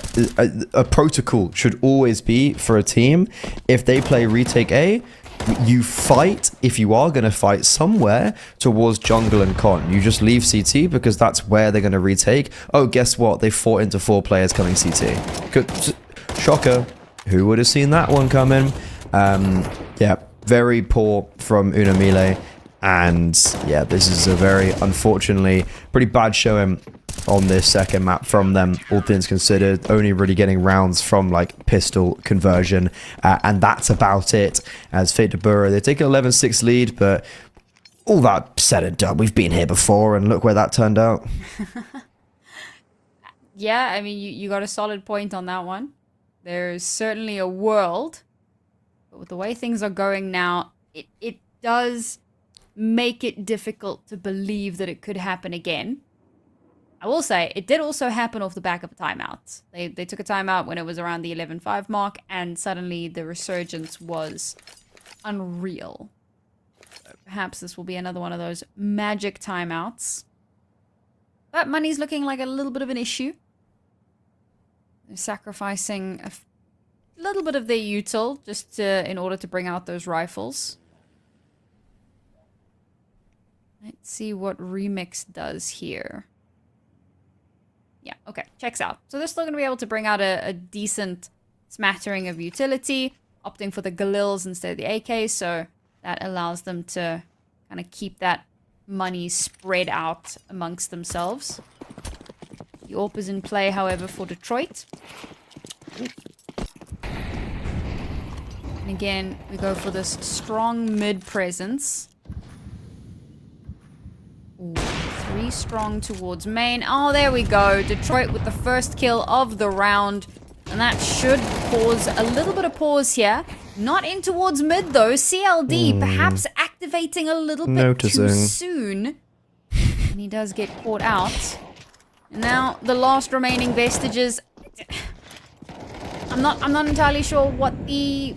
a protocol should always be for a team, if they play retake A, you fight, if you are going to fight, somewhere towards jungle and con. You just leave CT because that's where they're going to retake. Oh, guess what? They fought into 4 players coming CT. Good. Shocker. Who would have seen that one coming? Yeah, very poor from Mille. And yeah, this is a very, unfortunately, pretty bad showing on this second map from them, all things considered. Only really getting rounds from like pistol conversion, and that's about it. As Fate de Biru, they take an 11-6 lead, but all that said and done, we've been here before, and look where that turned out. Yeah, I mean, you got a solid point on that one. There's certainly a world, but with the way things are going now, it does make it difficult to believe that it could happen again. I will say, it did also happen off the back of a timeout. They took a timeout when it was around the 11-5 mark, and suddenly the resurgence was unreal. So perhaps this will be another one of those magic timeouts. But money's looking like a little bit of an issue. They're sacrificing a little bit of their util just in order to bring out those rifles. Let's see what Remix does here. Yeah, okay, checks out. So they're still going to be able to bring out a decent smattering of utility, opting for the Galils instead of the AK, so that allows them to kind of keep that money spread out amongst themselves. The AWP is in play, however, for Detroit. And again, we go for this strong mid presence. Ooh, 3 strong towards main. Oh, there we go. Detroit with the first kill of the round. And that should cause a little bit of pause here. Not in towards mid, though. CLD perhaps activating a little bit too soon. And he does get caught out. And now the last remaining vestiges. I'm not entirely sure what the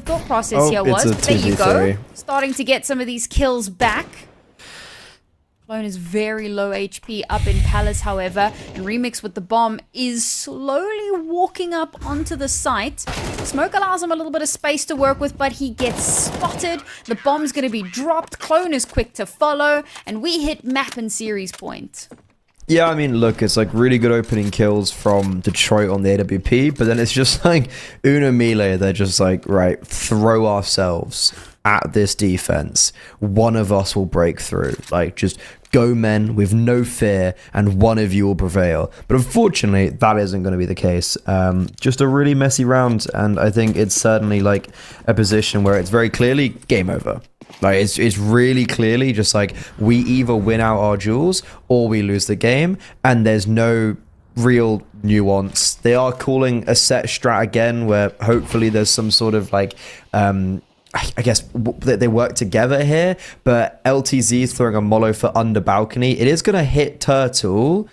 thought process here was. But there you go. Starting to get some of these kills back. Clone is very low HP up in Palace, however, and Remix with the bomb is slowly walking up onto the site. Smoke allows him a little bit of space to work with, but he gets spotted. The bomb's going to be dropped. Clone is quick to follow, and we hit map and series point. Yeah, I mean, look, it's like really good opening kills from Detroit on the AWP, but then it's just like Uno Mille, they're just like, right, throw ourselves at this defense. One of us will break through. Like, just go men with no fear, and one of you will prevail. But unfortunately, that isn't going to be the case. Just a really messy round, and I think it's certainly like a position where it's very clearly game over. Like, it's really clearly just like we either win out our duels or we lose the game, and there's no real nuance. They are calling a set strat again, where hopefully there's some sort of like I guess they work together here, but LTZ is throwing a mollo for under balcony. It is going to hit Turtle,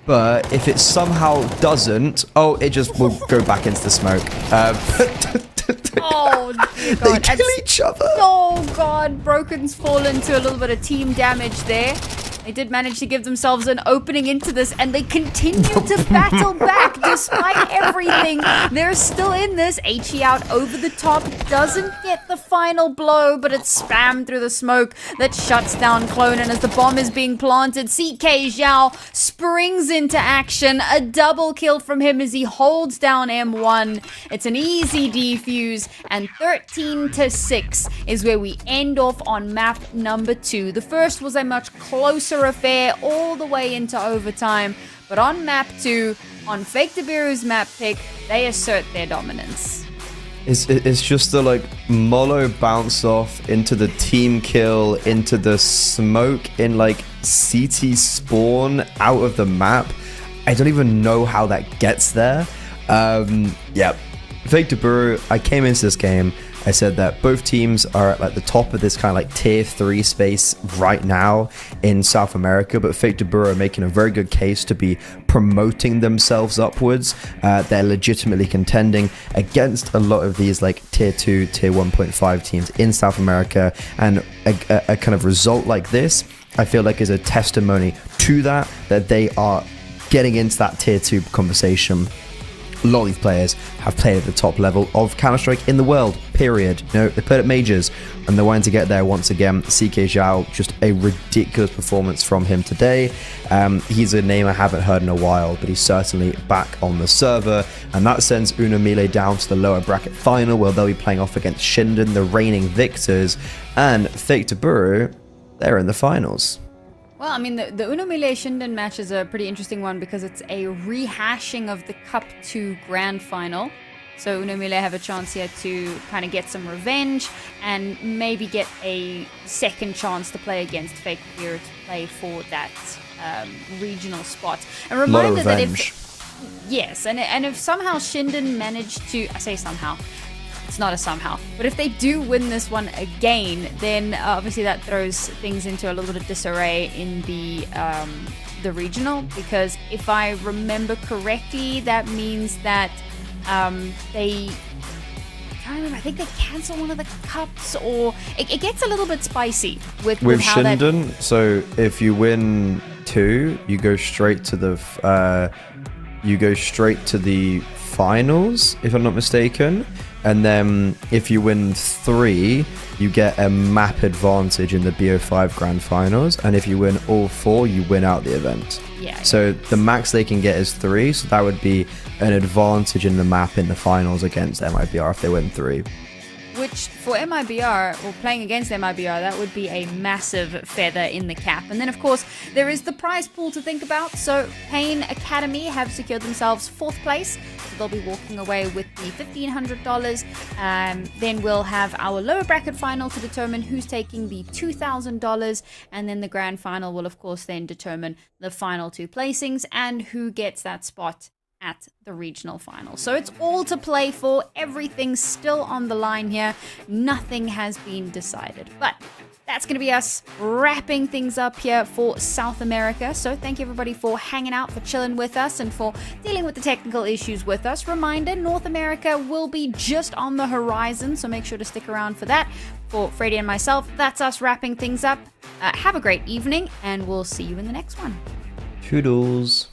but if it somehow doesn't, it just will go back into the smoke. Oh, dear God. They kill each other. Oh, God. Broken's fallen to a little bit of team damage there. They did manage to give themselves an opening into this, and they continue to battle back despite everything. They're still in this. HE out over the top. Doesn't get the final blow, but it's spammed through the smoke that shuts down Clone. And as the bomb is being planted, CK Zhao springs into action. A double kill from him as he holds down M1. It's an easy defuse, and 13-6 is where we end off on map number 2. The first was a much closer affair all the way into overtime, but on map 2, on Fake to Biru's map pick, they assert their dominance. It's just the like mollo bounce off into the team kill, into the smoke in like CT spawn out of the map. I don't even know how that gets there. Yeah, Fake to Biru, I came into this game, I said that both teams are at like the top of this kind of like tier 3 space right now in South America, but Fake to Biru are making a very good case to be promoting themselves upwards. They're legitimately contending against a lot of these like tier 2, tier 1.5 teams in South America, and a kind of result like this, I feel like is a testimony to that they are getting into that tier 2 conversation. A lot of these players have played at the top level of Counter-Strike in the world, period. You know, they played at majors, and they're wanting to get there once again. CK Zhao, just a ridiculous performance from him today. He's a name I haven't heard in a while, but he's certainly back on the server, and that sends Uno Mille down to the lower bracket final, where they'll be playing off against Shinden, the reigning victors, and Fake to Biru, they're in the finals. Well, I mean, the Uno Mille Shinden match is a pretty interesting one because it's a rehashing of the Cup 2 Grand Final. So Uno Mille have a chance here to kind of get some revenge and maybe get a second chance to play against Fake Biru to play for that regional spot. A reminder that if somehow Shinden managed to, I say somehow, it's not a somehow, but if they do win this one again, then obviously that throws things into a little bit of disarray in the regional, because if I remember correctly, that means that I can't remember, I think they cancel one of the cups, or it gets a little bit spicy with how Shinden. So if you win 2, you go straight to the you go straight to the finals, if I'm not mistaken. And then if you win 3, you get a map advantage in the BO5 Grand Finals. And if you win all 4, you win out the event. Yeah. So the max they can get is 3. So that would be an advantage in the map in the finals against MIBR if they win 3. Which for MIBR, or playing against MIBR, that would be a massive feather in the cap. And then, of course, there is the prize pool to think about. So Pain Academy have secured themselves 4th place. So they'll be walking away with the $1,500. Then we'll have our lower bracket final to determine who's taking the $2,000. And then the grand final will, of course, then determine the final 2 placings and who gets that spot at the regional final. So it's all to play for. Everything's still on the line here. Nothing has been decided. But that's going to be us wrapping things up here for South America. So thank you everybody for hanging out, for chilling with us, and for dealing with the technical issues with us. Reminder, North America will be just on the horizon, so make sure to stick around for that. For Freddie and myself, that's us wrapping things up. Have a great evening, and we'll see you in the next one. Toodles.